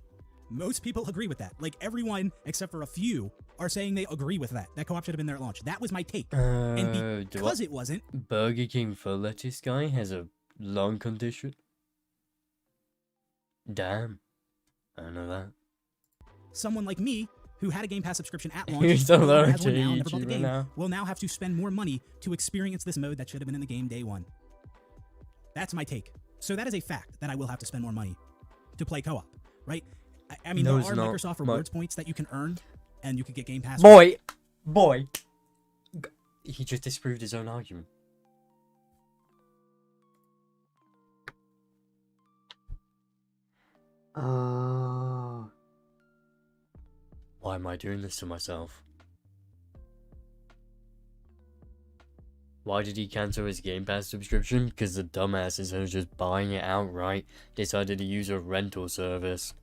S3: Most people agree with that. Like everyone, except for a few, are saying they agree with that. That co-op should have been there at launch. That was my take. And
S1: Do
S3: because it wasn't,
S1: Burger King full lettuce guy has a lung condition? Damn. I don't know that.
S3: someone like me, who had a Game Pass subscription at launch,
S5: He's a
S3: no longer has one
S5: large
S3: now, never bought the
S5: YouTuber
S3: game,
S5: now.
S3: will now have to spend more money to experience this mode that should have been in the game day one. That's my take. So that is a fact that I will have to spend more money to play co-op, right? I mean,
S1: No,
S3: there
S1: it's
S3: are
S1: not.
S3: Microsoft rewards points that you can earn, and you could get Game Pass.
S5: Boy!
S1: He just disproved his own argument. Why am I doing this to myself? Why did he cancel his Game Pass subscription? Because the dumbass, instead of just buying it outright, decided to use a rental service.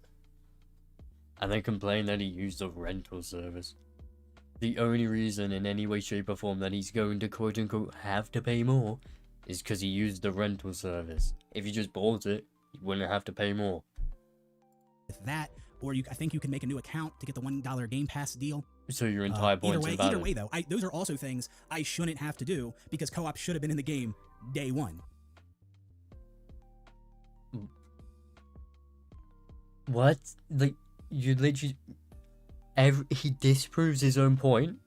S1: And then complained that he used a rental service. The only reason in any way, shape or form that he's going to quote unquote have to pay more is because he used the rental service. If he just bought it, he wouldn't have to pay more.
S3: With that, or I think you can make a new account to get the $1 Game Pass deal.
S1: So your entire point's
S3: Either
S1: invalid.
S3: way, though, those are also things I shouldn't have to do because co-op should have been in the game day one.
S1: What? Like, you literally... he disproves his own point.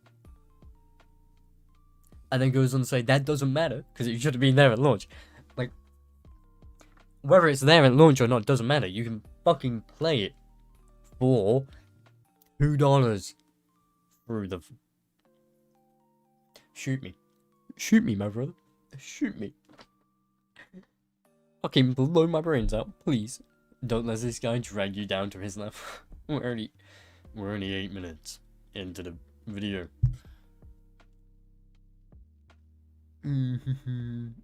S1: And then goes on to say, that doesn't matter, because it should have been there at launch. Like, whether it's there at launch or not doesn't matter. You can fucking play it for $2 through the... Shoot me. Shoot me, my brother. Shoot me. Fucking blow my brains out, please. Don't let this guy drag you down to his level. We're only 8 minutes into the video.
S3: And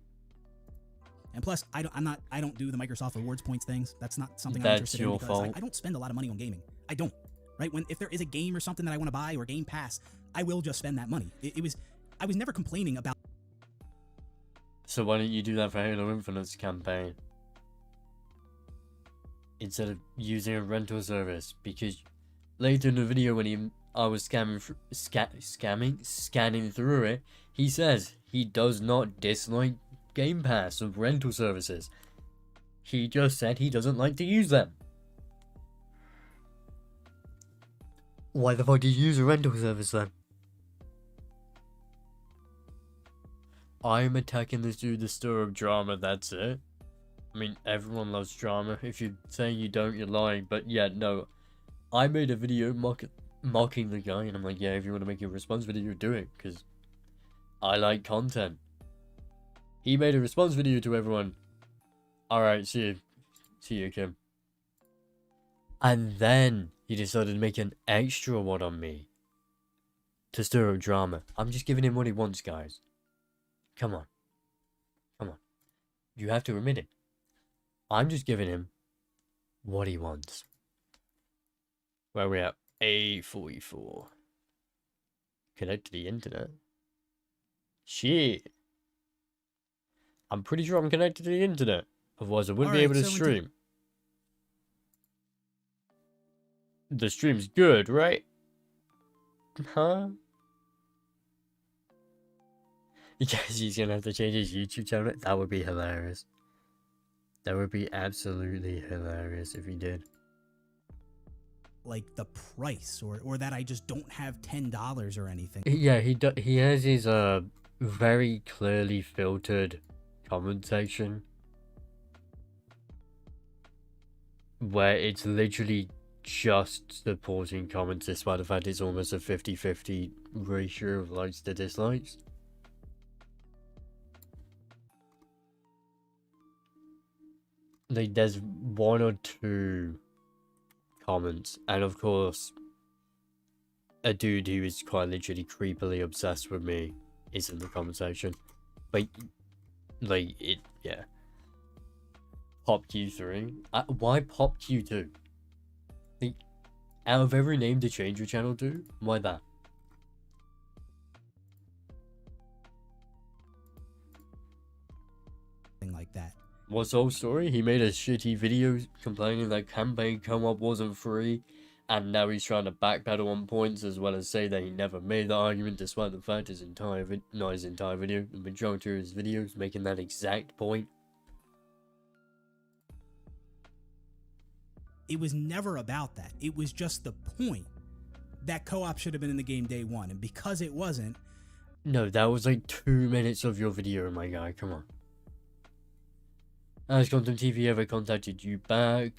S3: plus, I don't do the Microsoft rewards points things. That's not something I'm
S1: That's
S3: interested in
S1: your
S3: because
S1: fault.
S3: I don't spend a lot of money on gaming. I don't. Right? If there is a game or something that I want to buy or Game Pass, I will just spend that money. I was never complaining about.
S1: So why don't you do that for Halo Infinite's campaign? Instead of using a rental service, because later in the video when I was scanning through it, he says he does not dislike Game Pass or rental services. He just said he doesn't like to use them. Why the fuck do you use a rental service then? I'm attacking this dude to stir up drama, that's it. I mean, everyone loves drama. If you're saying you don't, you're lying. But yeah, no. I made a video mocking the guy, and I'm like, yeah, if you want to make a response video, do it, because I like content. He made a response video to everyone. Alright, see you, Kim. And then he decided to make an extra one on me to stir up drama. I'm just giving him what he wants, guys. Come on. Come on. You have to admit it. I'm just giving him what he wants. Where are we at? A44. Connect to the internet. Shit. I'm pretty sure I'm connected to the internet. Otherwise I wouldn't be able to stream. The stream's good, right? Huh? Because he's gonna have to change his YouTube channel. That would be hilarious. That would be absolutely hilarious if he did.
S3: Like the price, or that I just don't have $10 or anything.
S1: Yeah, he has his very clearly filtered comment section where it's literally just supporting comments, despite the fact it's almost a 50-50 ratio of likes to dislikes. Like, there's one or two comments, and of course, a dude who is quite literally creepily obsessed with me is in the comment section. But, like, yeah. PopQ3. Why PopQ2? Like, out of every name to change your channel to, why that?
S3: Thing like that.
S1: What's the whole story? He made a shitty video complaining that campaign co-op wasn't free, and now he's trying to backpedal on points as well as say that he never made the argument, despite the fact not his entire video, the majority of his videos making that exact point.
S3: It was never about that. It was just the point that co-op should have been in the game day one, and because it wasn't.
S1: No, that was like 2 minutes of your video, my guy. Come on. Has Quantum TV ever contacted you back?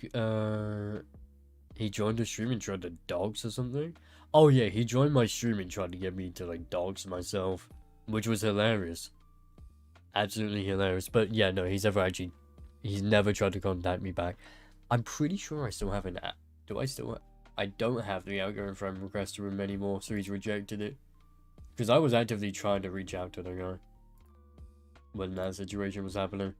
S1: He joined the stream and tried to dox or something? Oh yeah, he joined my stream and tried to get me to like dox myself, which was hilarious. Absolutely hilarious. But yeah, no, he's never tried to contact me back. I'm pretty sure I still have an app. I don't have the outgoing friend request to him anymore, so he's rejected it. Because I was actively trying to reach out to the guy when that situation was happening.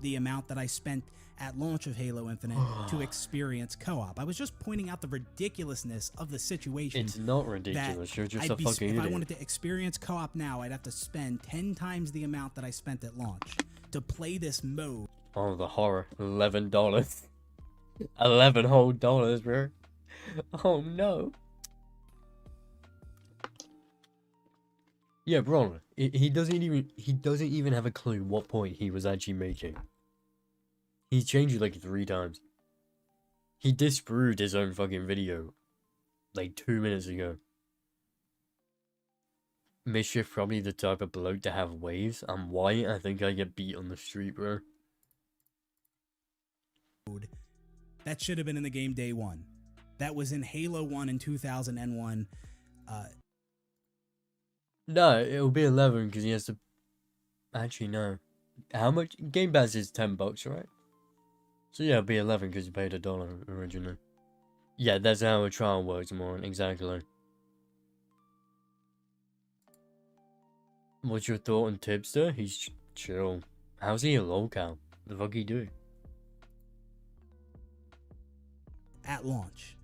S3: The amount that I spent at launch of Halo Infinite to experience co-op. I was just pointing out the ridiculousness of the situation.
S1: It's not ridiculous. You're just a fucking
S3: If
S1: idiot.
S3: I wanted to experience co-op now, I'd have to spend 10 times the amount that I spent at launch. to play this mode.
S5: Oh, the horror. $11. 11 whole dollars, bro. Oh no. Yeah, bro. He doesn't even have a clue what point he was actually making. He's changed it like 3 times. He disproved his own fucking video like 2 minutes ago. Mischief probably the type of bloke to have waves. I'm white. I think I get beat on the street, bro.
S3: That should have been in the game day one. That was in Halo 1 in 2001.
S5: No, it'll be 11 because he has to. Actually, no. How much? Game Pass is $10, right? So yeah, it'll be 11 because you paid $1 originally. Yeah, that's how a trial works, more exactly. What's your thought on Tipster? He's chill. How's he a lolcow? The fuck he do?
S3: At launch.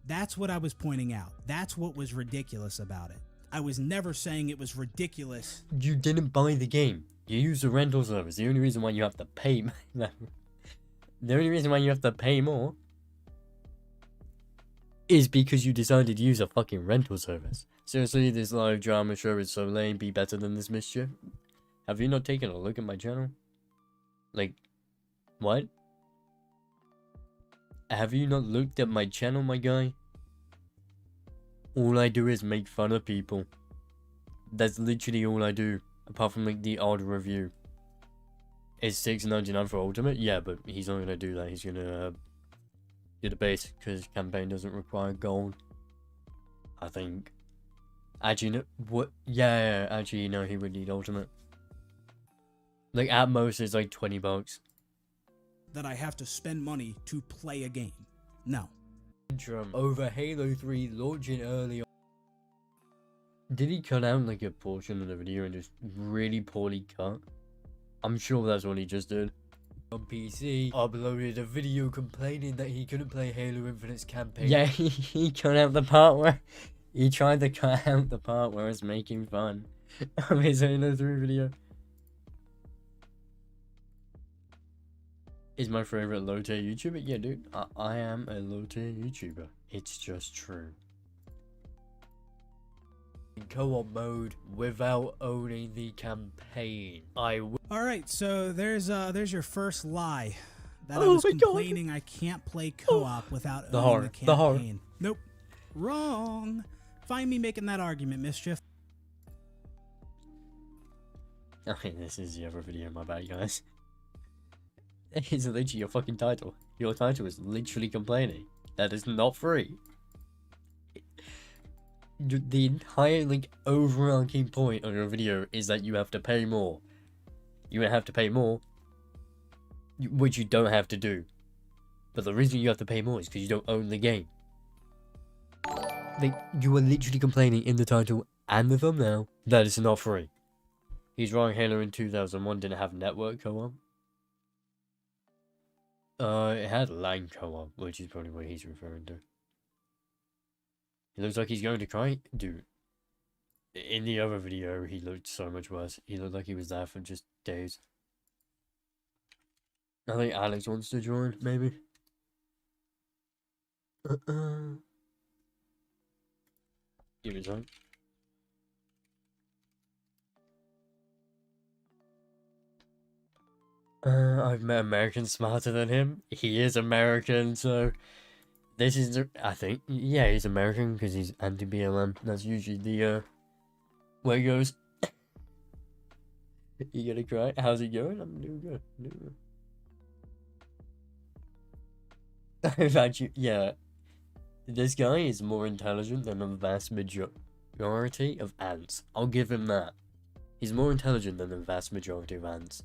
S3: That's what I was pointing out. That's what was ridiculous about it. I was never saying it was ridiculous.
S5: You didn't buy the game. You used the rental service. The only reason why you have to pay... the only reason why you have to pay more... is because you decided to use a fucking rental service. Seriously, this live drama show is so lame. Be better than this, Mischief. Have you not taken a look at my channel? Like... what? Have you not looked at my channel, my guy? All I do is make fun of people. That's literally all I do. Apart from like the odd review. Is $6.99 for Ultimate? Yeah, but he's not gonna do that. He's gonna do the base because campaign doesn't require gold. I think. Actually, no. What? Yeah. Actually, no. He would need Ultimate. Like at most, it's like $20.
S3: That I have to spend money to play a game. No.
S5: Over Halo 3 launching early on. Did he cut out like a portion of the video and just really poorly cut? I'm sure that's what he just did. On PC, uploaded a video complaining that he couldn't play Halo Infinite's campaign. Yeah, he cut out the part where... he tried to cut out the part where it's making fun of his Halo 3 video. Is my favorite low-tier YouTuber? Yeah, dude. I am a low-tier YouTuber. It's just true. In co-op mode without owning the campaign.
S3: Alright, so there's your first lie. That I
S5: Oh
S3: was
S5: my God.
S3: complaining I can't play co-op without
S5: The
S3: owning
S5: horror,
S3: the campaign.
S5: the horror.
S3: Nope. Wrong. Find me making that argument, Mischief.
S5: Okay, this is the other video, my bad, guys. It's literally your fucking title. Your title is literally complaining. That is not free. The entire, like, overarching point of your video is that you have to pay more. You have to pay more, which you don't have to do. But the reason you have to pay more is because you don't own the game. Like, you are literally complaining in the title and the thumbnail that it's not free. He's wrong. Halo in 2001 didn't have network co-op. It had LAN co-op, which is probably what he's referring to. He looks like he's going to cry. Dude, in the other video, he looked so much worse. He looked like he was there for just days. I think Alex wants to join, maybe. Give me time. I've met Americans smarter than him. He is American, so this is, I think, yeah, he's American because he's anti-BLM. That's usually the, where it goes. You gonna cry? How's it going? I'm doing good. In fact, yeah, this guy is more intelligent than the vast majority of ants. I'll give him that. He's more intelligent than the vast majority of ants.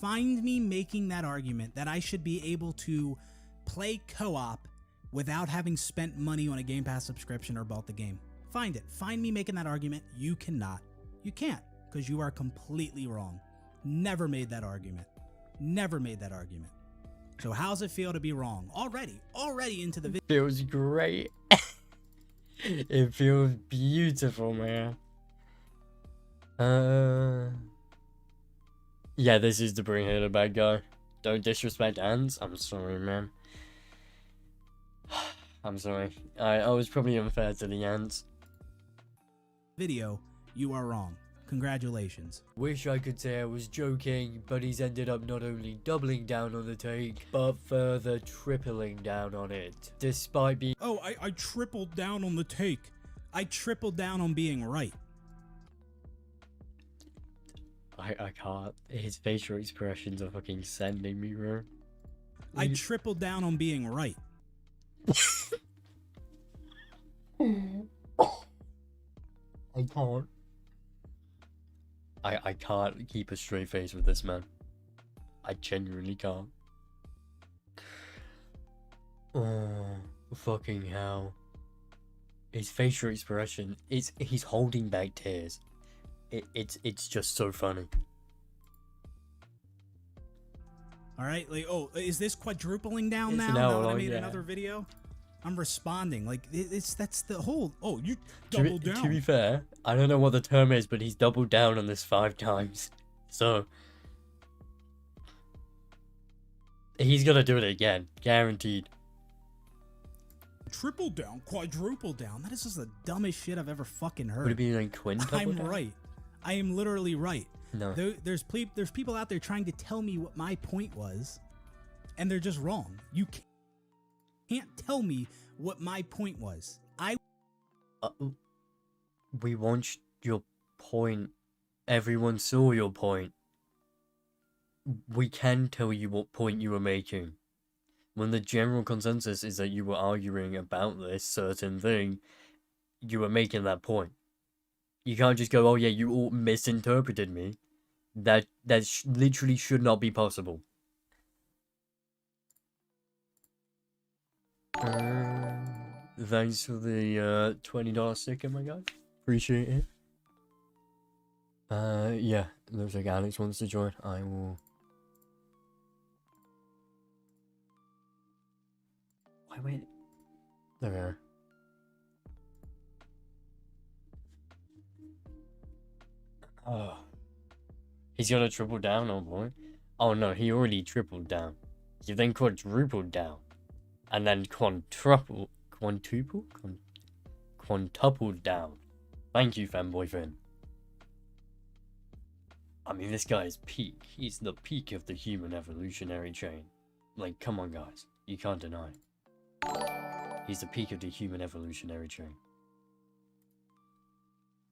S3: Find me making that argument that I should be able to play co-op without having spent money on a Game Pass subscription or bought the game. Find it. Find me making that argument. You cannot. You can't, because you are completely wrong. Never made that argument. Never made that argument. So how's it feel to be wrong? Already into the video.
S5: Feels great. It feels beautiful, man.
S1: Yeah, this is the bring Halo bad guy. Don't disrespect ants. I'm sorry, man. I'm sorry. I was probably unfair to the ants.
S3: Video, you are wrong. Congratulations.
S1: Wish I could say I was joking, but he's ended up not only doubling down on the take, but further tripling down on it. Despite being—
S3: Oh, I tripled down on the take. I tripled down on being right.
S1: I can't. His facial expressions are fucking sending me, bro.
S3: I tripled down on being right.
S1: I can't. I can't keep a straight face with this man. I genuinely can't. Oh, fucking hell. His facial expression is— he's holding back tears. It's just so funny.
S3: All right, like, oh, is this quadrupling down
S1: It's
S3: now?
S1: an
S3: Now
S1: hour
S3: that I
S1: long,
S3: made
S1: yeah.
S3: another video, I'm responding. Like, that's the whole. Oh, you
S1: To
S3: doubled down.
S1: be fair, I don't know what the term is, but he's doubled down on this 5 times. So he's gonna do it again, guaranteed.
S3: Triple down, quadruple down. That is just the dumbest shit I've ever fucking heard.
S1: Would it be like quintuple
S3: I'm
S1: down?
S3: right. I am literally right.
S1: No.
S3: There's people out there trying to tell me what my point was, and they're just wrong. You can't tell me what my point was.
S1: We want your point. Everyone saw your point. We can tell you what point you were making. When the general consensus is that you were arguing about this certain thing, you were making that point. You can't just go, oh yeah, you all misinterpreted me. That literally should not be possible. Thanks for the $20 sticker, my guy. Appreciate it. Yeah, looks like Alex wants to join. I will. Wait. There we are. Oh. He's gonna triple down, oh boy. Oh no, he already tripled down. He then quadrupled down. And then quintupled down. Thank you, fanboy Finn. I mean, this guy is peak. He's the peak of the human evolutionary chain. Like, come on, guys. You can't deny it. He's the peak of the human evolutionary chain.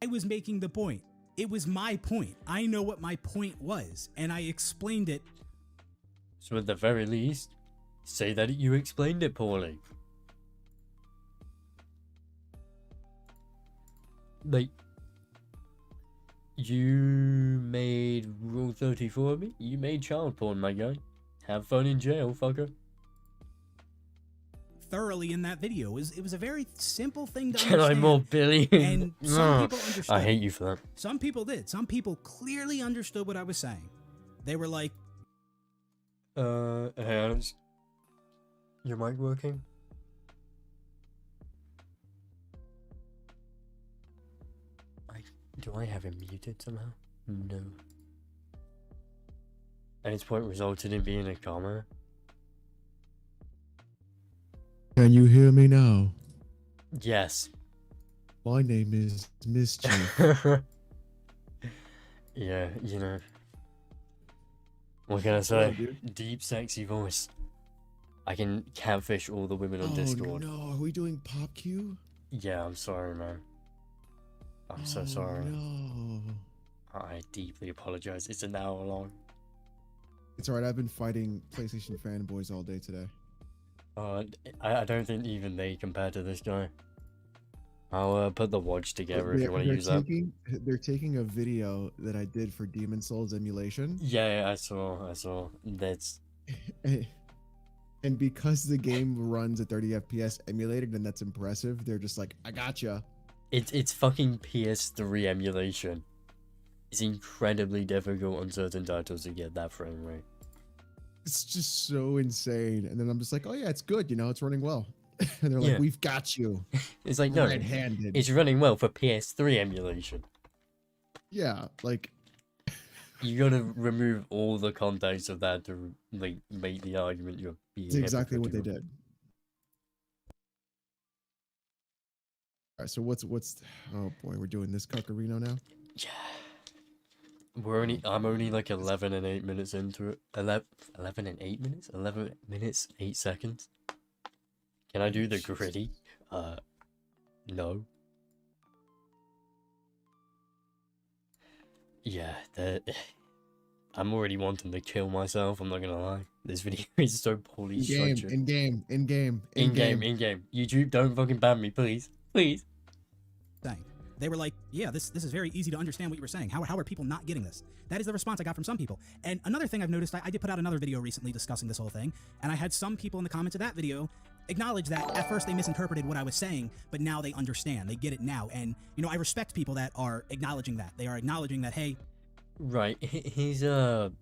S3: I was making the point. It was my point. I know what my point was, and I explained it.
S1: So at the very least, say that you explained it poorly. Like, you made Rule 34 of me? You made child porn, my guy. Have fun in jail, fucker.
S3: Thoroughly in that video. It was a very simple thing to
S1: Can I
S3: understand.
S1: more billion?
S3: And some people understood.
S1: I hate you for that.
S3: Some people did. Some people clearly understood what I was saying. They were like,
S1: Hey Alex. Your mic working? Do I have him muted somehow? No. And his point resulted in being a comma?
S6: Can you hear me now?
S1: Yes.
S6: My name is Mischief.
S1: Yeah, you know. What can I
S6: Hello,
S1: say?
S6: dude.
S1: Deep, sexy voice. I can catfish all the women on Discord.
S6: No, are we doing PopQ?
S1: Yeah, I'm sorry, man. I'm so sorry.
S6: No.
S1: I deeply apologize. It's an hour long.
S6: It's alright, I've been fighting PlayStation fanboys all day today.
S1: I don't think even they compare to this guy. I'll put the watch together if you want to use that.
S6: They're taking a video that I did for Demon Souls emulation.
S1: Yeah, I saw. That's...
S6: And because the game runs at 30 FPS emulated, and that's impressive, they're just like, I gotcha.
S1: It's fucking PS3 emulation. It's incredibly difficult on certain titles to get that frame rate.
S6: It's just so insane. And then I'm just like, oh yeah, it's good, you know, it's running well. And they're like,
S1: Yeah.
S6: we've got you.
S1: It's like, no,
S6: Red-handed.
S1: it's running well for PS3 emulation.
S6: Yeah, like
S1: You gotta remove all the context of that to like make the argument you're being
S6: it's exactly what they
S1: hypocritical.
S6: did. All right, so what's oh boy, we're doing this Cuckarino now.
S1: Yeah. I'm only like 11 and 8 minutes into it. 11 and 8 minutes? 11 minutes, 8 seconds? Can I do the gritty? No. Yeah, I'm already wanting to kill myself, I'm not gonna lie. This video is so poorly structured.
S6: In game.
S1: In-game. YouTube, don't fucking ban me, please. Please.
S3: Thing. They were like, yeah, this is very easy to understand what you were saying. How are people not getting this? That is the response I got from some people. And another thing I've noticed, I did put out another video recently discussing this whole thing, and I had some people in the comments of that video acknowledge that at first they misinterpreted what I was saying, but now they understand. They get it now. And, you know, I respect people that are acknowledging that. They are acknowledging that, hey...
S1: Right, his his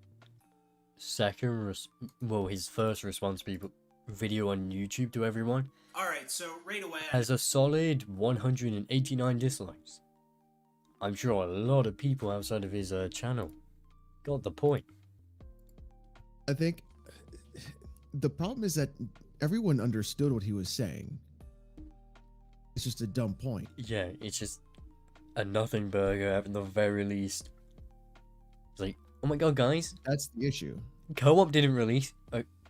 S1: first response video on YouTube to everyone
S2: Alright, so right away...
S1: has a solid 189 dislikes. I'm sure a lot of people outside of his channel got the point.
S6: I think the problem is that everyone understood what he was saying. It's just a dumb point.
S1: Yeah, it's just a nothing burger at the very least. It's like, oh my god, guys,
S6: That's the issue.
S1: Co-op didn't release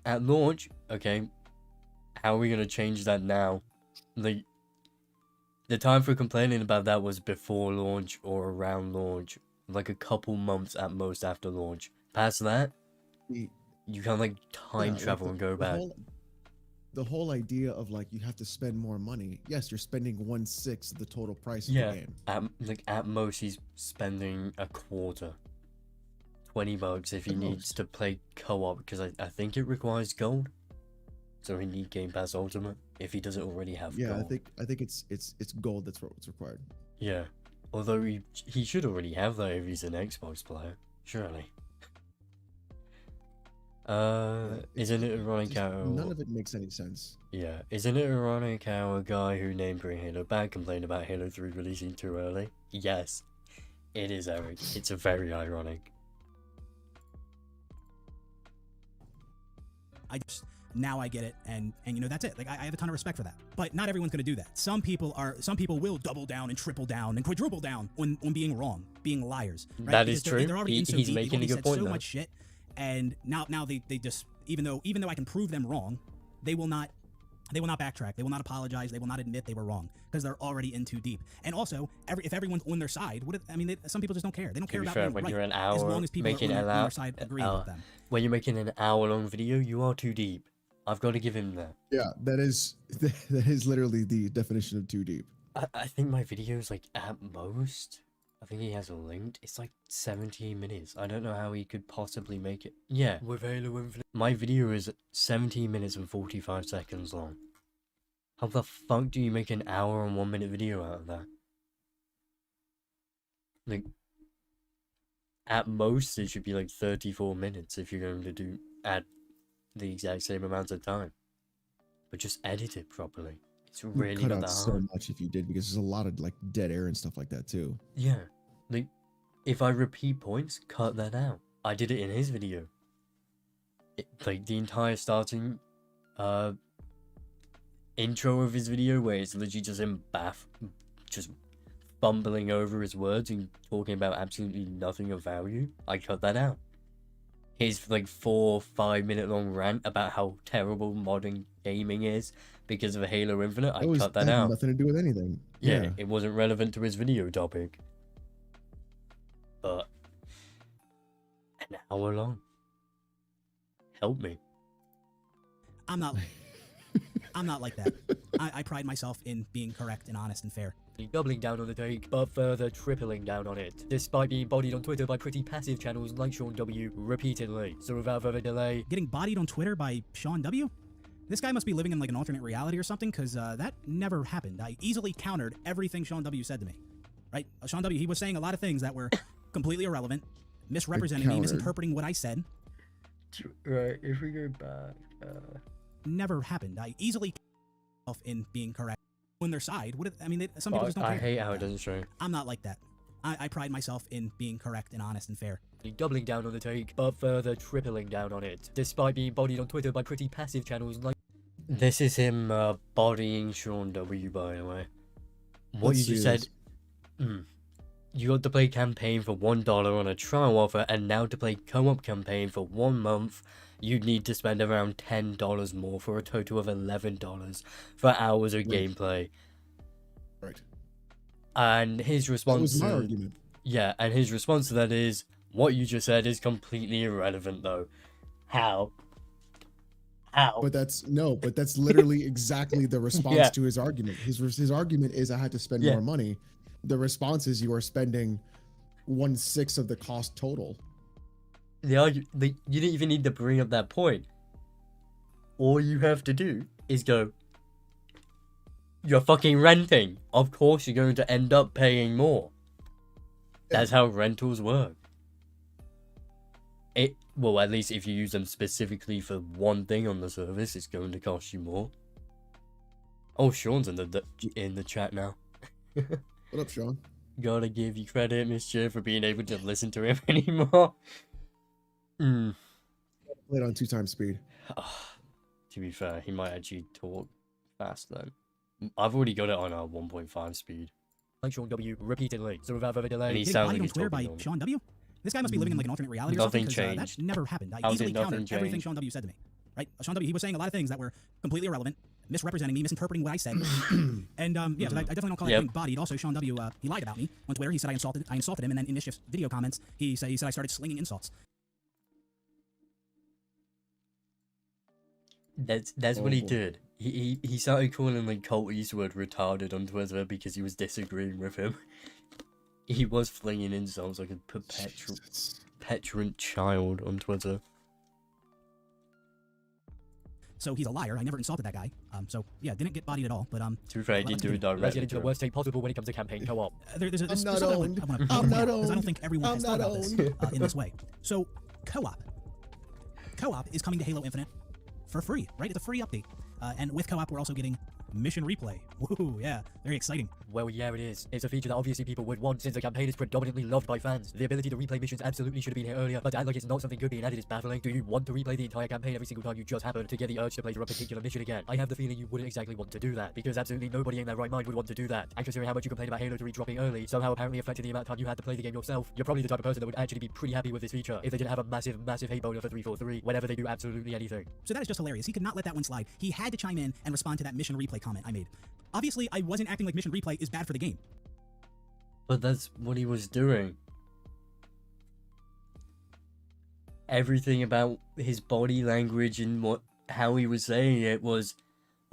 S1: at launch. Okay, how are we gonna change that now? Like, the time for complaining about that was before launch or around launch, like a couple months at most after launch. Past that,
S6: The-
S1: you can like time
S6: yeah,
S1: travel
S6: like
S1: and go back.
S6: The whole idea of like you have to spend more money. Yes, you're spending 1/6 of the total price of
S1: Yeah,
S6: the game.
S1: at most he's spending a quarter. $20 if he
S6: At
S1: needs
S6: most.
S1: to play co-op, because I think it requires gold. So he need Game Pass Ultimate if he doesn't already have
S6: Yeah,
S1: gold.
S6: I think it's gold that's what's required.
S1: Yeah. Although he should already have that if he's an Xbox player, surely. Isn't it ironic
S6: Just
S1: how...
S6: none of it makes any sense.
S1: Yeah, isn't it ironic how a guy who named Bring Halo Back complained about Halo 3 releasing too early? Yes, it is, Eric. It's very ironic.
S3: Now I get it, and you know, that's it. Like, I have a ton of respect for that. But not everyone's gonna do that. Some people will double down and triple down and quadruple down on being wrong, being liars. Right?
S1: That
S3: Because
S1: is true.
S3: They're already in so
S1: He's
S3: deep, they've
S1: making a
S3: already
S1: good
S3: said
S1: point
S3: so
S1: there.
S3: much shit, and now they just, even though I can prove them wrong, they will not backtrack. They will not apologize. They will not admit they were wrong because they're already in too deep. And also, if everyone's on their side, some people just don't care. They don't care
S1: To be
S3: about
S1: fair,
S3: being
S1: when
S3: right,
S1: you're an
S3: as
S1: hour
S3: long as people
S1: making
S3: are on
S1: an
S3: their side agreeing with them.
S1: when you're making an hour-long video, you are too deep. I've got to give him that.
S6: Yeah, that is literally the definition of too deep.
S1: I think my video is like at most, I think he has a linked, it's like 17 minutes. I don't know how he could possibly make it. Yeah, with Halo Infinite. My video is 17 minutes and 45 seconds long. How the fuck do you make an hour and 1 minute video out of that? Like, at most it should be like 34 minutes if you're going to add the exact same amount of time. But just edit it properly. It's really
S6: Cut
S1: not
S6: out
S1: that
S6: so
S1: hard.
S6: much if you did, because there's a lot of like dead air and stuff like that too.
S1: Yeah, like, if I repeat points, cut that out. I did it in his video. Like, the entire starting, intro of his video, where it's literally just him just bumbling over his words and talking about absolutely nothing of value, I cut that out. His, like, 4-5 minute long rant about how terrible modern gaming is because of Halo Infinite, I cut that
S6: had
S1: out.
S6: nothing to do with anything.
S1: Yeah, it wasn't relevant to his video topic. But an hour long. Help me.
S3: I'm not like that. I pride myself in being correct and honest and fair.
S1: Doubling down on the take, but further tripling down on it, despite being bodied on Twitter by pretty passive channels like Sean W. repeatedly. So without further delay,
S3: Getting bodied on Twitter by Sean W? This guy must be living in like an alternate reality or something, because that never happened. I easily countered everything Sean W said to me. Right? Sean W, he was saying a lot of things that were completely irrelevant, misrepresenting me,
S6: countered.
S3: misinterpreting what I said.
S1: right, if we go back,
S3: Never happened. I easily myself in being correct on their side. Some people just don't
S1: I
S3: care.
S1: hate how it doesn't show.
S3: I'm not like that. I pride myself in being correct and honest and fair.
S5: Doubling down on the take, but further tripling down on it, despite being bodied on Twitter by pretty passive channels like... This is him bodying Sean W, by the way. What
S6: Let's
S5: you just
S6: see
S5: said... You got to play campaign for $1 on a trial offer, and now to play co-op campaign for 1 month, you'd need to spend around $10 more for a total of $11 for hours of gameplay.
S6: Right.
S5: And his response
S6: That was my
S5: to...
S6: argument.
S5: Yeah, and his response to that is, what you just said is completely irrelevant, though. How? How?
S6: But that's literally exactly the response
S5: Yeah.
S6: to his argument. His argument is I had to spend
S5: Yeah.
S6: more money. The response is you are spending 1/6 of the cost total.
S5: You didn't even need to bring up that point. All you have to do is go, you're fucking renting. Of course you're going to end up paying more. That's how rentals work. Well, at least if you use them specifically for one thing on the service, it's going to cost you more. Oh, Sean's in the chat now.
S6: What up, Sean?
S5: Gotta give you credit, Mischief, for being able to listen to him anymore.
S6: Played on 2x speed.
S5: To be fair, he might actually talk fast then. I've already got it on 1.5 speed. Like Sean W repeatedly, so without further delay. And he
S3: Getting
S5: sounds
S3: bodied
S5: like
S3: on
S5: he's
S3: Twitter by
S5: talking normal.
S3: Sean W? This guy must be living in like an alternate reality or
S5: Nothing
S3: something, 'cause,
S5: changed.
S3: that never happened. I
S5: How's it
S3: easily
S5: nothing
S3: countered everything
S5: changed?
S3: Sean W said to me. Right? Sean W, he was saying a lot of things that were completely irrelevant, misrepresenting me, misinterpreting what I said. And yeah, so I definitely don't call that being bodied. Also, Sean W, he lied about me on Twitter. He said I insulted him, and then in Mischief's video comments, he said I started slinging insults.
S5: That's what he did. He started calling like Colt Eastwood retarded on Twitter because he was disagreeing with him. He was flinging insults like a petulant child on Twitter.
S3: So he's a liar. I never insulted that guy. So yeah, didn't get bodied at all. But
S5: To be fair, he didn't do it directly.
S7: Let's get into the worst take possible when it comes to campaign co-op.
S3: There's
S6: I'm
S3: this
S6: not
S3: other
S6: owned.
S3: one I want to
S6: I'm
S3: point
S6: not
S3: out, because I don't
S6: owned.
S3: think everyone
S6: I'm
S3: has thought
S6: not
S3: about this
S6: owned.
S3: in this way. So co-op is coming to Halo Infinite for free, right? It's a free update. And with co-op, we're also getting mission replay. Woohoo, yeah, very exciting.
S7: Well, yeah, it is. It's a feature that obviously people would want since the campaign is predominantly loved by fans. The ability to replay missions absolutely should have been here earlier, but to act like it's not something good being added is baffling. Do you want to replay the entire campaign every single time you just happen to get the urge to play through a particular mission again? I have the feeling you wouldn't exactly want to do that, because absolutely nobody in their right mind would want to do that. And considering how much you complain about Halo 3 dropping early, somehow apparently affecting the amount of time you had to play the game yourself, you're probably the type of person that would actually be pretty happy with this feature if they didn't have a massive hate boner for 343 whenever they do absolutely anything.
S3: So that is just hilarious. He could not let that one slide. He had to chime in and respond to that mission replay comment I made. Obviously, I wasn't acting like mission replay is bad for the game.
S5: But that's what he was doing. Everything about his body language and how he was saying it was,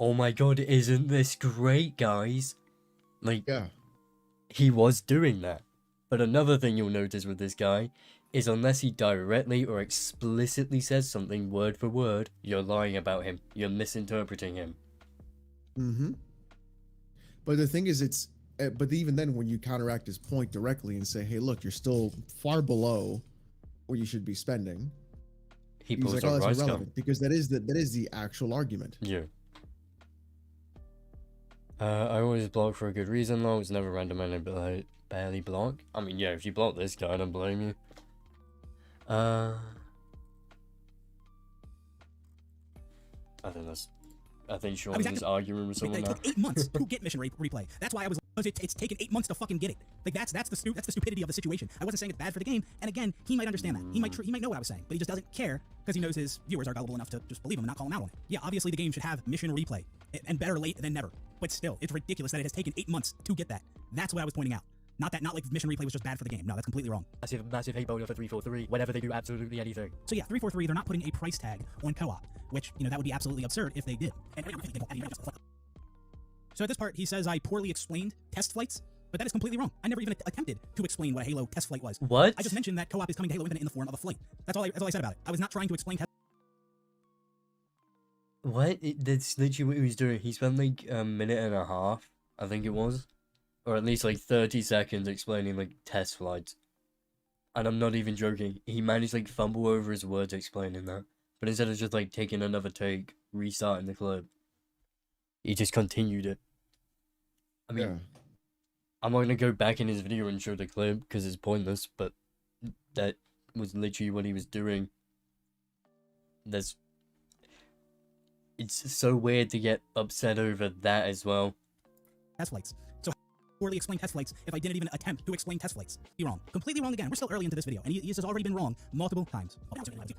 S5: oh my god, isn't this great, guys? Like,
S6: Yeah.
S5: he was doing that. But another thing you'll notice with this guy is unless he directly or explicitly says something word for word, you're lying about him. You're misinterpreting him.
S6: Mm-hmm. But the thing is, but even then, when you counteract his point directly and say, hey, look, you're still far below what you should be spending,
S5: He
S6: he's
S5: pulls
S6: like,
S5: a
S6: oh, that's
S5: rice gun.
S6: irrelevant, because that is the actual argument.
S5: Yeah. I always block for a good reason, though. It's never random and I barely block. I mean, yeah, if you block this guy, I don't blame you. I think Sean's just arguing with someone
S3: It
S5: now.
S3: took 8 months to get mission replay. That's why I was. It's taken 8 months to fucking get it. Like that's the stupidity of the situation. I wasn't saying it's bad for the game. And again, he might understand that. He might know what I was saying, but he just doesn't care because he knows his viewers are gullible enough to just believe him and not call him out on it. Yeah, obviously the game should have mission replay, and better late than never. But still, it's ridiculous that it has taken 8 months to get that. That's what I was pointing out. Not like mission replay was just bad for the game. No, that's completely wrong.
S7: Massive hate boner for 343 whenever they do absolutely anything.
S3: So yeah, 343, they're not putting a price tag on co-op, which, that would be absolutely absurd if they did. So at this part, he says I poorly explained test flights, but that is completely wrong. I never even attempted to explain what a Halo test flight was.
S5: What?
S3: I just mentioned that co-op is coming to Halo Infinite in the form of a flight. That's all I said about it. I was not trying to explain test.
S5: What? That's literally what he was doing. He spent like a minute and a half, I think it was. Or at least like 30 seconds explaining like test flights. And I'm not even joking. He managed to like fumble over his words explaining that. But instead of just like taking another take, restarting the clip, he just continued it. I mean,
S1: I'm not gonna go back in his video and show the clip because it's pointless, but that was literally what he was doing. It's so weird to get upset over that as well.
S3: test flights. So poorly explain test flights if I didn't even attempt to explain test flights? Be wrong. Completely wrong again. We're still early into this video, and this has already been wrong multiple times.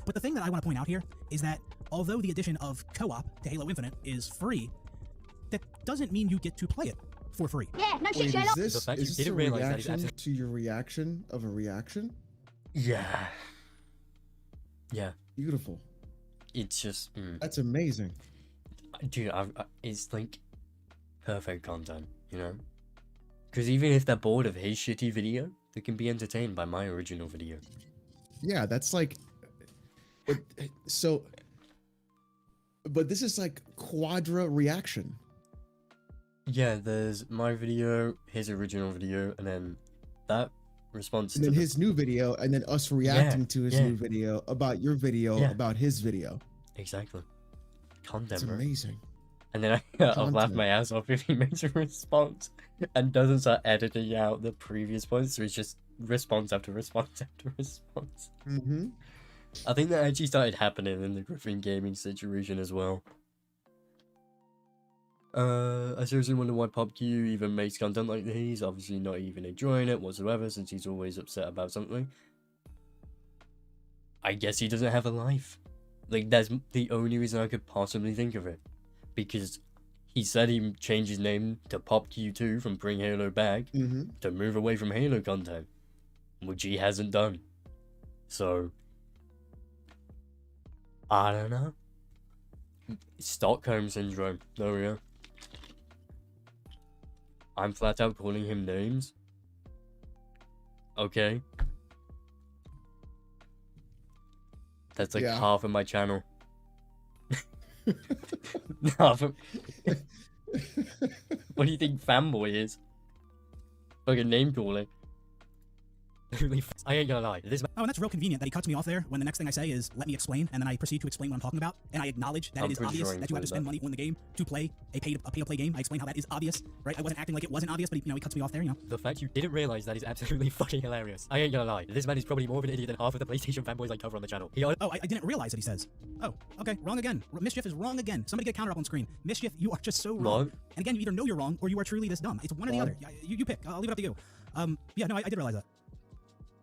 S3: But the thing that I want to point out here is that although the addition of co-op to Halo Infinite is free, that doesn't mean you get to play it for free.
S6: Wait, is
S7: The
S6: this,
S7: fact you
S6: is this a
S7: didn't realize that is
S6: reaction to your reaction of a reaction?
S1: Yeah. Yeah.
S6: Beautiful.
S1: It's just,
S6: That's amazing.
S1: dude, it's like perfect content, you know? Because even if they're bored of his shitty video, they can be entertained by my original video.
S6: Yeah, that's like, but this is like quadra reaction.
S1: Yeah, there's my video, his original video, and then that response
S6: And
S1: to
S6: then his new video, and then us reacting to his
S1: yeah.
S6: new video about your video
S1: Yeah.
S6: about his video.
S1: Exactly.
S6: It's
S1: Content, bro.
S6: amazing.
S1: And then I'll laugh
S6: Content.
S1: my ass off if he makes a response and doesn't start editing out the previous points, so it's just response after response after response.
S6: Mm-hmm.
S1: I think that actually started happening in the Griffin Gaming situation as well. I seriously wonder why PopQ even makes content like this. He's obviously not even enjoying it whatsoever since he's always upset about something. I guess he doesn't have a life. Like, that's the only reason I could possibly think of it. Because he said he changed his name to PopQ2 from Bring Halo Back
S6: Mm-hmm.
S1: to move away from Halo content, which he hasn't done. So, I don't know. Stockholm Syndrome. There we go. I'm flat out calling him names. Okay. That's like
S6: Yeah.
S1: half of my channel. Half of... What do you think fanboy is? Fucking name calling.
S7: I ain't gonna lie. This
S3: Oh, and that's real convenient that he cuts me off there when the next thing I say is, let me explain, and then I proceed to explain what I'm talking about, and I acknowledge that
S1: I'm
S3: it is
S1: pretty
S3: obvious
S1: sure I
S3: that you have to
S1: included
S3: spend
S1: that.
S3: money on the game to play a pay-to-play game. I explain how that is obvious, right? I wasn't acting like it wasn't obvious, but he cuts me off there,
S7: The fact you didn't realize that is absolutely fucking hilarious. I ain't gonna lie. This man is probably more of an idiot than half of the PlayStation fanboys I cover on the channel. He
S3: Oh, I didn't realize that he says. Oh, okay, wrong again. Mischief is wrong again. Somebody get a counter up on screen. Mischief, you are just so wrong.
S1: What?
S3: And again, you either know you're wrong or you are truly this dumb. It's one or the
S6: What?
S3: other. You pick. I'll leave it up to you. Yeah, no, I did realize that.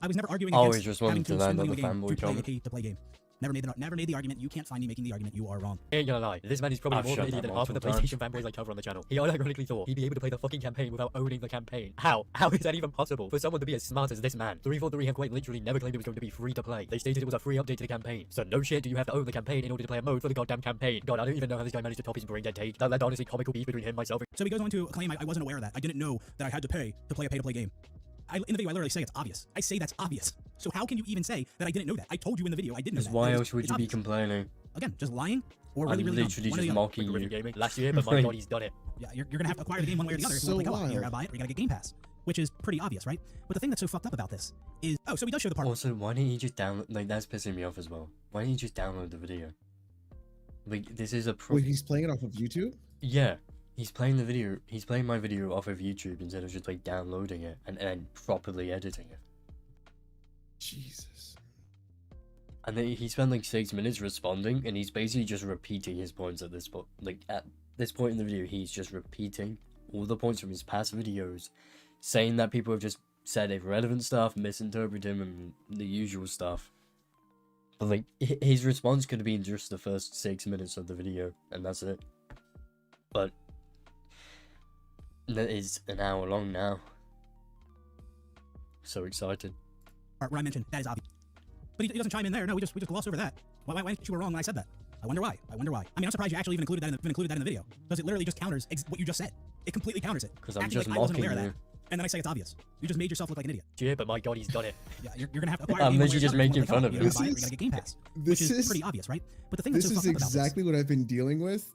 S3: I was never arguing
S1: Always
S3: against
S1: responding
S3: having
S1: to
S3: to
S1: that
S3: spend
S1: on
S3: money
S1: the
S3: on a game
S1: fanboy
S3: to play a
S1: comment.
S3: pay-to-play game. Never made the argument. You can't find me making the argument. You are wrong.
S7: ain't gonna lie. This man is probably
S1: I've
S7: more of an
S1: shut
S7: idiot
S1: that
S7: than half of the
S1: multiple
S7: PlayStation fanboys I cover on the channel. He unironically thought he'd be able to play the fucking campaign without owning the campaign. How? How is that even possible? For someone to be as smart as this man. 343 have quite literally never claimed it was going to be free to play. They stated it was a free update to the campaign. So no shit do you have to own the campaign in order to play a mode for the goddamn campaign. God, I don't even know how this guy managed to top his brain dead take. That led to honestly comical beef between him, myself,
S3: So he goes on to claim I wasn't aware of that. I didn't know that I had to pay to play a pay-to-play game. In the video, I literally say it's obvious. I say that's obvious. So how can you even say that I didn't know that? I told you in the video I didn't know
S1: Because
S3: that.
S1: why
S3: That
S1: else would
S3: it's
S1: you be
S3: obvious.
S1: complaining?
S3: Again, just lying or
S1: I'm
S3: really, really dumb.
S1: literally
S3: One or
S1: just
S3: the other.
S1: mocking
S7: Griffin
S1: you.
S7: Gaming last year, but my god, he's done it.
S3: Yeah, you're gonna have to acquire the game one way or the other if you want to play co-op. You're gonna buy it or you gotta get Game Pass, which is pretty obvious, right? But the thing that's so fucked up about this is, so he does show the part.
S1: Also, why didn't you just download? Like, that's pissing me off as well. Why didn't you just download the video? Like, this is a
S6: Wait, he's playing it off of YouTube?
S1: Yeah, he's playing the video. He's playing my video off of YouTube instead of just like downloading it and properly editing it.
S6: Jesus.
S1: And then he spent like 6 minutes responding, and he's basically just repeating his points at this point. Like, at this point in the video, he's just repeating all the points from his past videos, saying that people have just said irrelevant stuff, misinterpreted him, and the usual stuff. But like, his response could have been just the first 6 minutes of the video, and that's it. But that is an hour long now. So excited.
S3: Part where I mentioned that is obvious. But he doesn't chime in there. No, we just gloss over that. Why didn't you were wrong when I said that? I wonder why. I mean, I'm surprised you actually even included that in the video, because it literally just counters what you just said. It completely counters it.
S1: Because I'm
S3: Acting
S1: just
S3: like I wasn't
S1: mocking
S3: aware of
S1: you.
S3: that, and then I say it's obvious. You just made yourself look like an idiot.
S7: Yeah, but my god, he's done it.
S3: Yeah, you're gonna have to acquire.
S1: I'm
S3: the game one way
S1: literally
S3: or
S1: just
S3: the other.
S1: making fun of
S3: You
S1: him.
S3: gotta buy it or you gotta get Game Pass, which
S6: This
S3: is
S6: is
S3: pretty obvious, right? But the thing that's
S6: this
S3: so
S6: is
S3: fucked up about
S6: exactly what I've been dealing with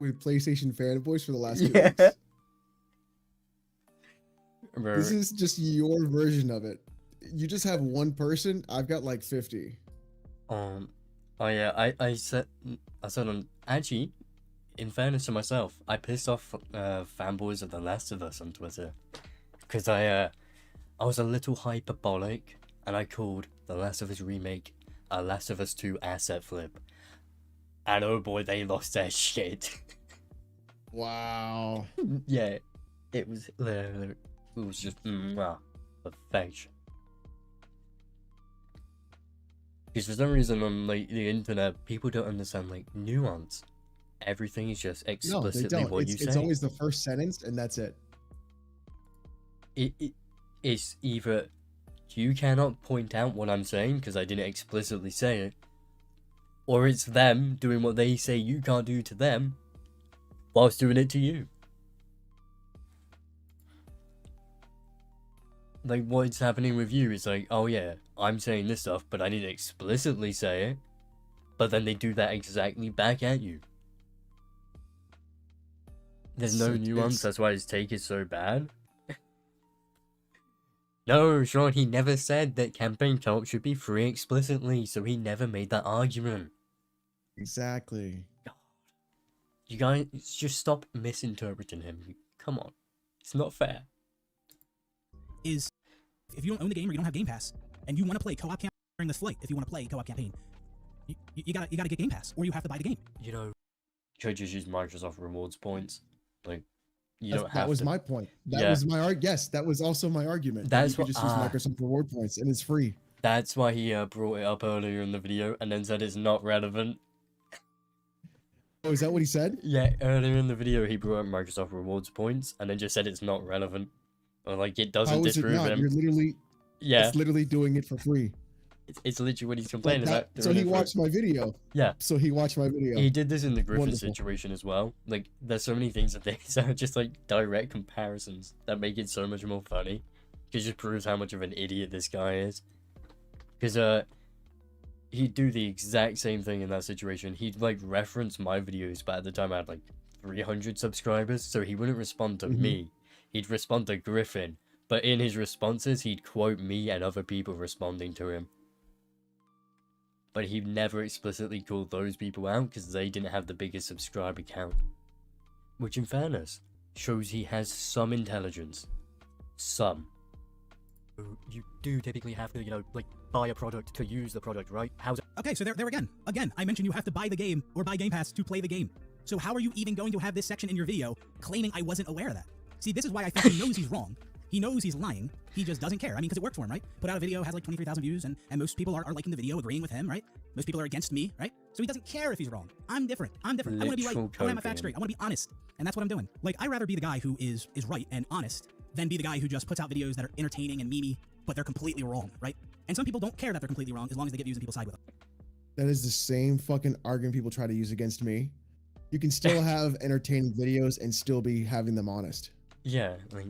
S6: PlayStation fanboys for the last 2
S1: Yeah.
S6: weeks.
S1: Bro,
S6: This is just your version of it. You just have one person. I've got like 50.
S1: oh yeah, I said on, actually, in fairness to myself, I pissed off fanboys of The Last of Us on Twitter.
S5: because I was a little hyperbolic, and I called The Last of Us Remake a Last of Us 2 asset flip. And oh boy, they lost their shit.
S6: Wow.
S5: Yeah, it was just perfection. Because for some reason on like the internet, people don't understand like nuance. Everything is just
S6: No, they
S5: explicitly
S6: don't.
S5: what you
S6: It's
S5: say.
S6: always the first sentence, and that's it.
S5: It's either you cannot point out what I'm saying because I didn't explicitly say it, or it's them doing what they say you can't do to them, whilst doing it to you. Like, what's happening with you is like, oh yeah, I'm saying this stuff, but I didn't explicitly say it, but then they do that exactly back at you. There's no nuance, that's why his take is so bad. No, Sean, he never said that campaign co-op should be free explicitly, so he never made that argument.
S6: Exactly.
S5: You guys, just stop misinterpreting him. Come on. It's not fair.
S3: Is if you don't own the game or you don't have Game Pass and you want to play co-op campaign during this flight, if you want to play co-op campaign, you gotta get Game Pass or you have to buy the game.
S5: You know, could just use Microsoft rewards points. Like, you don't have
S6: that was
S5: to.
S6: my point. That was my yes, that was also my argument.
S5: That's
S6: you could just use Microsoft reward points and it's free.
S5: That's why he brought it up earlier in the video and then said it's not relevant.
S6: Oh, is that what he said?
S5: Yeah, earlier in the video he brought up Microsoft rewards points and then just said it's not relevant. Or like it doesn't
S6: How is it
S5: disprove
S6: not?
S5: him.
S6: You're literally it's literally doing it for free.
S5: It's literally what he's complaining about.
S6: So he watched my video.
S5: Yeah.
S6: So he watched my video.
S5: He did this in the Griffin
S6: Wonderful.
S5: situation as well. Like, there's so many things that they are just like direct comparisons that make it so much more funny. It just proves how much of an idiot this guy is. Because he'd do the exact same thing in that situation. He'd like reference my videos, but at the time I had like 300 subscribers, so he wouldn't respond to me. He'd respond to Griffin, but in his responses he'd quote me and other people responding to him. But he never explicitly called those people out because they didn't have the biggest subscriber count. Which, in fairness, shows he has some intelligence. Some.
S7: You do typically have to, you know, like, buy a product to use the product, right? How's it?
S3: Okay, so there again, I mentioned you have to buy the game or buy Game Pass to play the game. So how are you even going to have this section in your video claiming I wasn't aware of that? See, this is why I think he knows he's wrong. He knows he's lying. He just doesn't care. I mean, because it worked for him, right? Put out a video, has like 23,000 views, and most people are liking the video, agreeing with him, right? Most people are against me, right? So he doesn't care if he's wrong. I'm different. I want to be right. I want to have my facts straight. I want to be honest. And that's what I'm doing. Like, I'd rather be the guy who is right and honest than be the guy who just puts out videos that are entertaining and memey, but they're completely wrong, right? And some people don't care that they're completely wrong as long as they get views and people side with them.
S6: That is the same fucking argument people try to use against me. You can still have entertaining videos and still be having them honest.
S5: Yeah, like,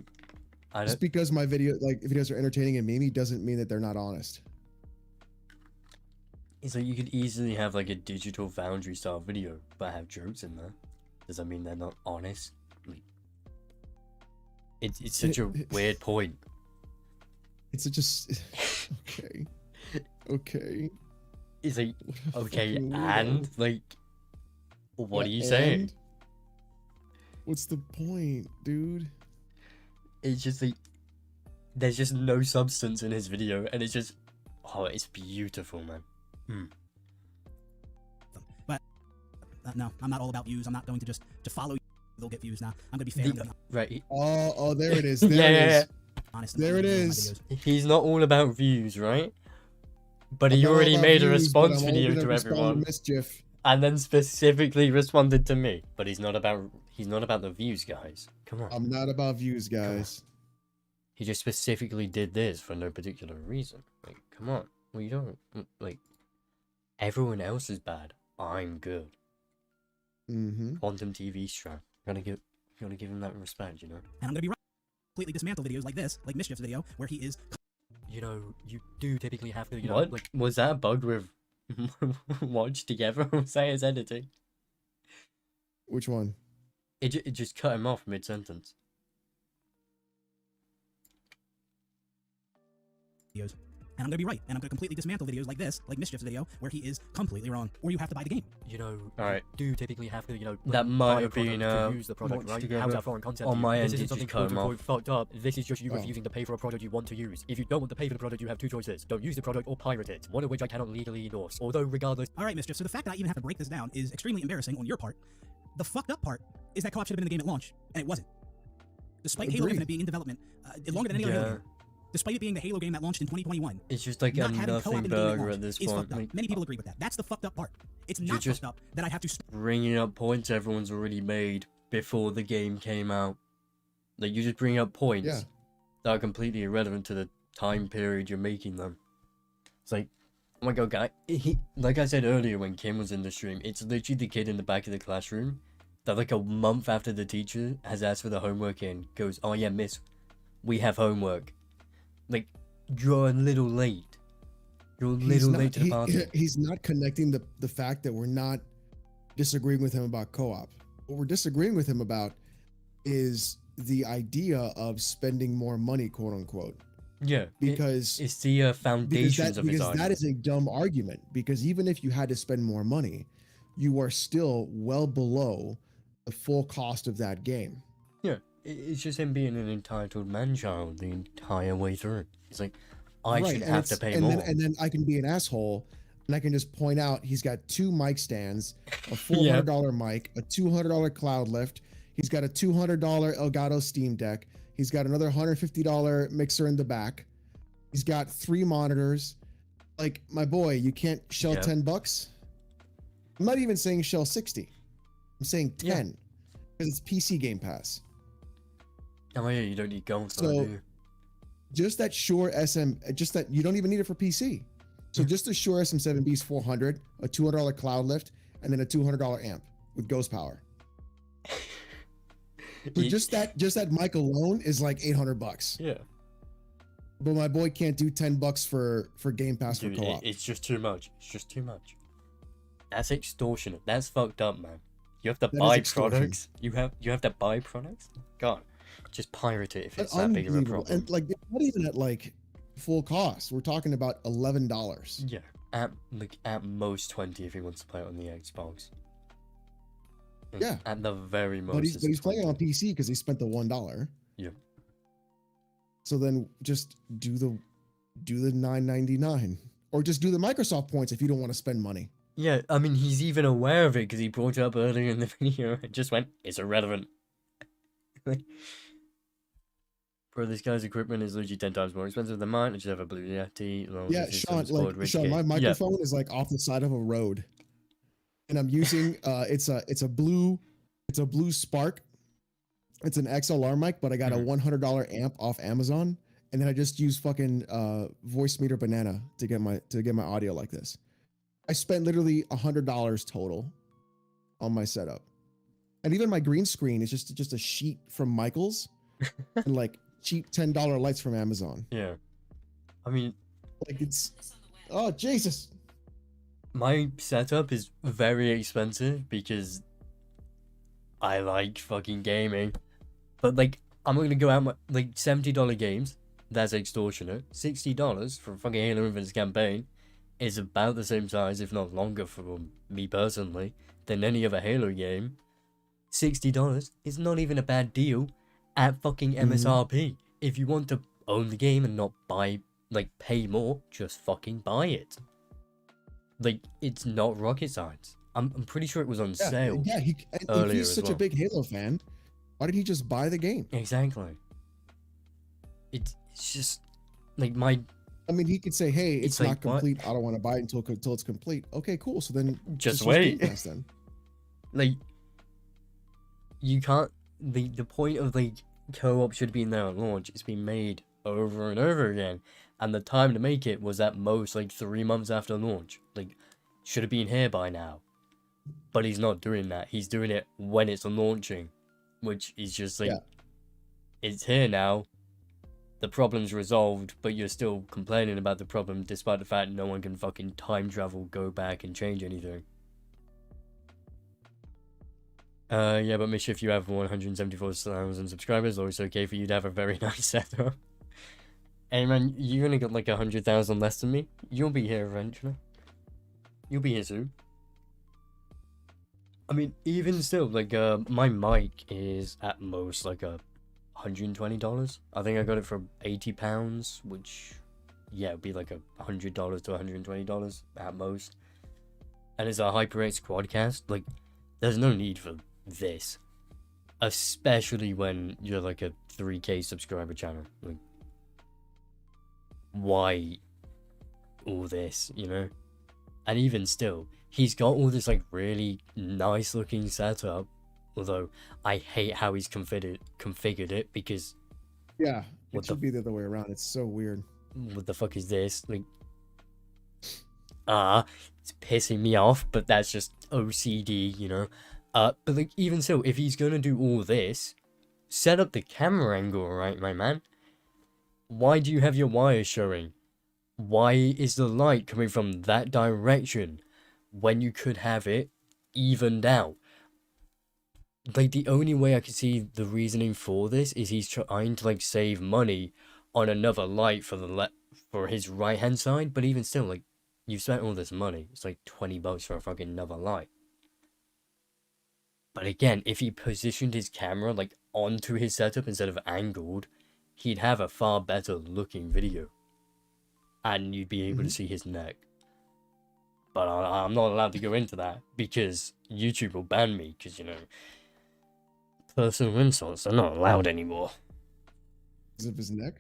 S6: just because my videos are entertaining and memey doesn't mean that they're not honest.
S5: It's like you could easily have like a digital Foundry style video, but have jokes in there. Does that mean they're not honest? Like, it's such a weird point.
S6: It's just okay.
S5: It's like, okay, and like, what are you saying?
S6: What's the point, dude?
S5: It's just like, there's just no substance in his video, and it's just, oh, it's beautiful, man.
S3: But no, I'm not all about views. I'm not going to just to follow you. They'll get views now. I'm gonna be fair.
S5: Right.
S6: Oh, there it is. There it is.
S3: Honest.
S6: There it is.
S5: He's not all about views, right? But he already made a response video to everyone,
S6: Mischief.
S5: and then specifically responded to me. But he's not about the views, guys. Come on.
S6: I'm not about views, guys.
S5: He just specifically did this for no particular reason. Like, come on. Well, you don't like. Everyone else is bad. I'm good. Quantum TV strap. Gotta give him that respect, you know.
S3: And I'm gonna be right. Completely dismantle videos like this, like Mischief's video, where he is.
S7: You know, you do typically have to, you know,
S5: What?
S7: like,
S5: Was that a bug with Watch together? Or was that his editing?
S6: Which one?
S5: It just cut him off
S3: Videos. and I'm gonna be right, and I'm gonna completely dismantle videos like this, like Mischief's video, where he is completely wrong, or you have to buy the game.
S7: You know,
S1: Alright.
S7: you do typically have to, you know,
S1: That
S7: buy
S1: might
S7: a
S1: have been,
S7: product to use the product,
S1: watched
S7: right?
S1: together.
S7: How's that foreign concept?
S1: On
S7: to you?
S1: my
S7: This
S1: end,
S7: isn't
S1: it
S7: something
S1: just cut 'em
S7: quote-unquote fucked up. This is just you
S6: Oh.
S7: refusing to pay for a product you want to use. If you don't want to pay for the product, you have two choices. Don't use the product or pirate it, one of which I cannot legally endorse. Although, regardless...
S3: All right, Mischief, so the fact that I even have to break this down is extremely embarrassing on your part. The fucked up part is that co-op should have been in the game at launch, and it wasn't. Despite Halo
S6: Agreed.
S3: Infinite being in development longer than any other Halo
S1: Yeah.
S3: game. Despite it being the Halo game that launched in 2021.
S1: It's just like
S3: Not
S1: a
S3: having co-op
S1: nothing
S3: in the game at
S1: burger
S3: launch
S1: at this
S3: is
S1: point.
S3: fucked up.
S1: Like,
S3: Many people agree with that. That's the fucked up part. It's
S1: You're
S3: not
S1: just-
S3: fucked up that I have to...
S1: bringing up points everyone's already made before the game came out. Like, you just bring up points
S6: Yeah.
S1: that are completely irrelevant to the time period you're making them. It's like, oh my god, guy. Like I said earlier when Kim was in the stream, it's literally the kid in the back of the classroom that, like, a month after the teacher has asked for the homework in, goes, oh yeah, miss, we have homework. Like, you're a little late. You're a little late to the party.
S6: He's not connecting the fact that we're not disagreeing with him about co-op. What we're disagreeing with him about is the idea of spending more money, quote unquote.
S1: Yeah,
S6: Because
S1: it's the foundations of his
S6: because that
S1: argument.
S6: is a dumb argument. Because even if you had to spend more money, you are still well below the full cost of that game.
S1: Yeah, it's just him being an entitled man-child the entire way through. It's like, I should
S6: and
S1: have to
S6: it's-
S1: pay
S6: and
S1: more.
S6: then I can be an asshole and I can just point out he's got 2 mic stands, a
S1: Yeah.
S6: $400 mic, a $200 cloud lift. He's got a $200 Elgato Steam Deck. He's got another $150 mixer in the back. He's got 3 monitors. Like, my boy, you can't shell
S1: Yeah.
S6: $10. I'm not even saying shell 60. I'm saying 10 because it's PC Game Pass.
S1: Oh yeah, you don't need gold,
S6: So-
S1: do you?
S6: Just that Shure just that you don't even need it for PC. So just the Shure SM7B's 400, a $200 cloud lift, and then a $200 amp with ghost power. So
S1: Ye-
S6: just that mic alone is like $800.
S1: Yeah.
S6: But my boy can't do $10 for Game Pass
S1: Dude,
S6: for co-op.
S1: it's just too much. It's just too much. That's extortionate. That's fucked up, man. You have to
S6: That is
S1: buy
S6: extortion.
S1: products. You have to buy products. God, just pirate it if
S6: That's
S1: it's that big of a
S6: unbelievable.
S1: problem.
S6: And like it's not even at like full cost. We're talking about $11.
S1: Yeah, at most 20 if he wants to play it on the Xbox. And
S6: Yeah.
S1: At the very most.
S6: But he's
S1: it's
S6: playing it
S1: 20.
S6: on PC because he spent the $1.
S1: Yeah.
S6: So then just do the $9.99 or just do the Microsoft points if you don't want to spend money.
S1: Yeah, I mean, he's even aware of it because he brought it up earlier in the video. It just went, it's irrelevant. Bro, this guy's equipment is literally 10 times more expensive than mine. I just have a Blue Yeti.
S6: Yeah, Sean, my microphone is like off the side of a road, and I'm using it's a blue Spark. It's an XLR mic, but I got a $100 amp off Amazon, and then I just use fucking Voice Meter Banana to get my audio like this. I spent literally $100 total on my setup, and even my green screen is just a sheet from Michaels and like cheap $10 lights from Amazon.
S1: Yeah. I mean,
S6: Like it's oh Jesus.
S1: my setup is very expensive because I like fucking gaming. But like, I'm gonna go out like $70 games. That's extortionate. $60 for fucking Halo Infinite's campaign is about the same size, if not longer, for me personally, than any other Halo game. $60 is not even a bad deal at fucking MSRP. If you want to own the game and not buy, like, pay more, just fucking buy it. Like, it's not rocket science. I'm pretty sure it was on sale.
S6: Yeah, if
S1: earlier
S6: he's
S1: as
S6: such
S1: well.
S6: a big Halo fan, why did he just buy the game?
S1: Exactly. It's just like my
S6: I mean, he could say, "Hey, it's
S1: like,
S6: not
S1: what?
S6: complete. I don't want to buy it until it's complete." Okay, cool. So then
S1: Just
S6: use
S1: wait.
S6: Game Pass then.
S1: like you can't the point of like co-op should be in there at launch. It's been made over and over again, and the time to make it was at most like 3 months after launch. Like, should have been here by now, but he's not doing that. He's doing it when it's launching, which is just like,
S6: Yeah.
S1: it's here now. The problem's resolved, but you're still complaining about the problem despite the fact no one can fucking time travel, go back and change anything. Yeah, but Mischief, you have 174,000 subscribers, so it's okay for you to have a very nice setup.
S5: Hey man, you're gonna get like 100,000 less than me. You'll be here eventually. You'll be here soon. I mean, even still, like, my mic is at most like $120. I think I got it for £80, which, yeah, it'd be like $100 to $120 at most. And it's a HyperX Quadcast. Like, there's no need for this, especially when you're like a 3K subscriber channel. Like, why all this, you know? And even still, he's got all this like really nice looking setup, although I hate how he's configured it, because
S6: Yeah, it should be the other way around. It's so weird.
S5: what the fuck is this? Like, it's pissing me off, but that's just OCD, you know? But like, even so, if he's gonna do all this, set up the camera angle, right, my man? Why do you have your wires showing? Why is the light coming from that direction when you could have it evened out? Like, the only way I could see the reasoning for this is he's trying to like save money on another light for for his right hand side, but even still, like, you've spent all this money. It's like $20 for a fucking another light. But again, if he positioned his camera like onto his setup instead of angled, he'd have a far better looking video. And you'd be able to see his neck. But I'm not allowed to go into that because YouTube will ban me, because, you know, personal insults are not allowed anymore.
S6: Is it his neck?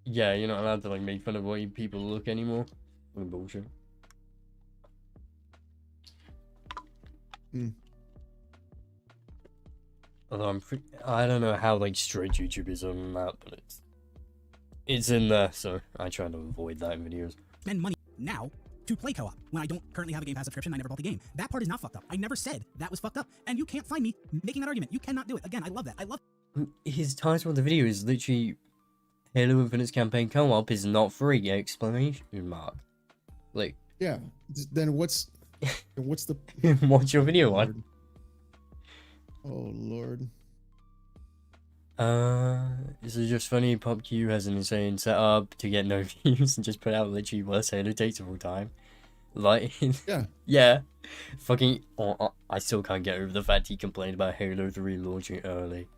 S5: Yeah, you're not allowed to like make fun of the way people look anymore. What bullshit. Although I don't know how like strict YouTube is on that, but it's in there, so I try to avoid that in videos.
S3: Spend money now to play co-op when I don't currently have a Game Pass subscription. I never bought the game. That part is not fucked up. I never said that was fucked up, and you can't find me making that argument. You cannot do it. Again, I love that. I love
S5: his title of the video is literally Halo Infinite's campaign co-op is not free! Exclamation mark. Like,
S6: yeah. Then what's the
S5: what's your video on?
S6: Oh Lord.
S5: This is just funny. PopQ has an insane setup to get no views and just put out literally worst Halo takes of all time. Like,
S6: yeah.
S5: Yeah. Fucking, I still can't get over the fact he complained about Halo 3 launching early.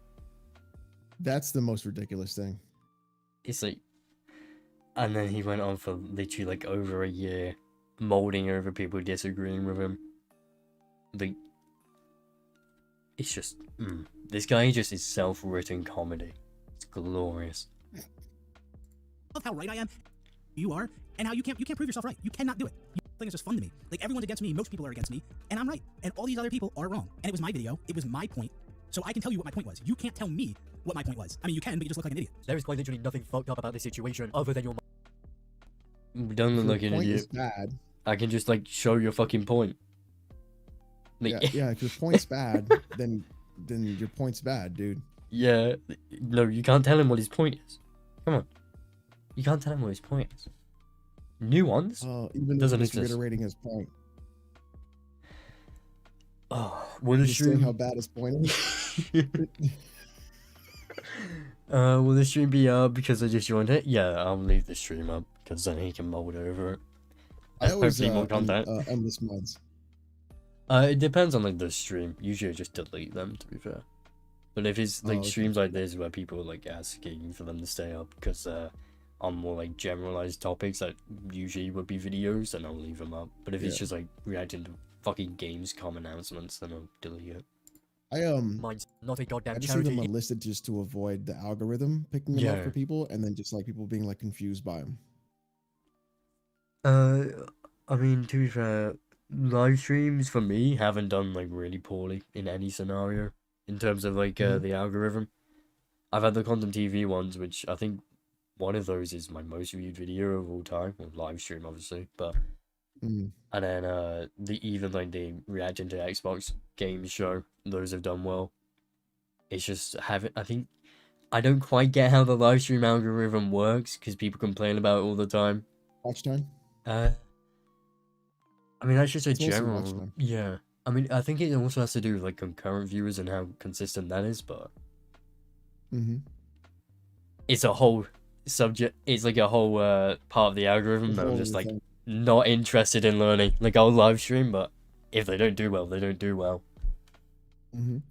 S6: That's the most ridiculous thing.
S5: It's like, and then he went on for literally like over a year, molding over people disagreeing with him. Like, it's just, this guy just is self-written comedy. It's glorious.
S3: how right I am, you are, and how you can't prove yourself right. You cannot do it. You think it's just fun to me. Like, everyone's against me, most people are against me, and I'm right. And all these other people are wrong. And it was my video, it was my point, so I can tell you what my point was. You can't tell me what my point was. I mean, you can, but you just look like an idiot.
S7: There is quite literally nothing fucked up about this situation other than your
S5: Don't look like an idiot.
S6: Is bad.
S5: I can just like show your fucking point. Like,
S6: yeah, if your point's bad, then your point's bad, dude.
S5: Yeah, no, you can't tell him what his point is. Come on, you can't tell him what his point is. Nuance
S6: even
S5: doesn't
S6: just
S5: exist.
S6: reiterating his point.
S5: Oh, will the stream?
S6: How bad his point is.
S5: Will the stream be up because I just joined it? Yeah, I'll leave the stream up because then he can mold over it.
S6: I always
S5: more content.
S6: endless mods.
S5: It depends on like the stream. Usually I just delete them, to be fair. But if it's like streams like this where people are like asking for them to stay up because on more like generalized topics that usually would be videos, then I'll leave them up. But if it's just like reacting to fucking Gamescom announcements, then I'll delete it.
S7: Mine's not a goddamn
S6: I just
S7: charity.
S6: leave them unlisted just to avoid the algorithm picking them up for people, and then just like people being like confused by them.
S5: I mean, to be fair, live streams for me haven't done like really poorly in any scenario in terms of like the algorithm. I've had the Quantum TV ones, which I think one of those is my most viewed video of all time, well, live stream obviously, but and then the reacting to Xbox games show, those have done well. It's just I don't quite get how the live stream algorithm works because people complain about it all the time.
S6: Watch time.
S5: I mean, that's just a general. Yeah. I mean, I think it also has to do with like concurrent viewers and how consistent that is, but it's a whole
S1: subject. It's like a whole part of the algorithm that I'm just like
S6: Thing.
S1: not interested in learning. Like I'll live stream, but if they don't do well, they don't do well.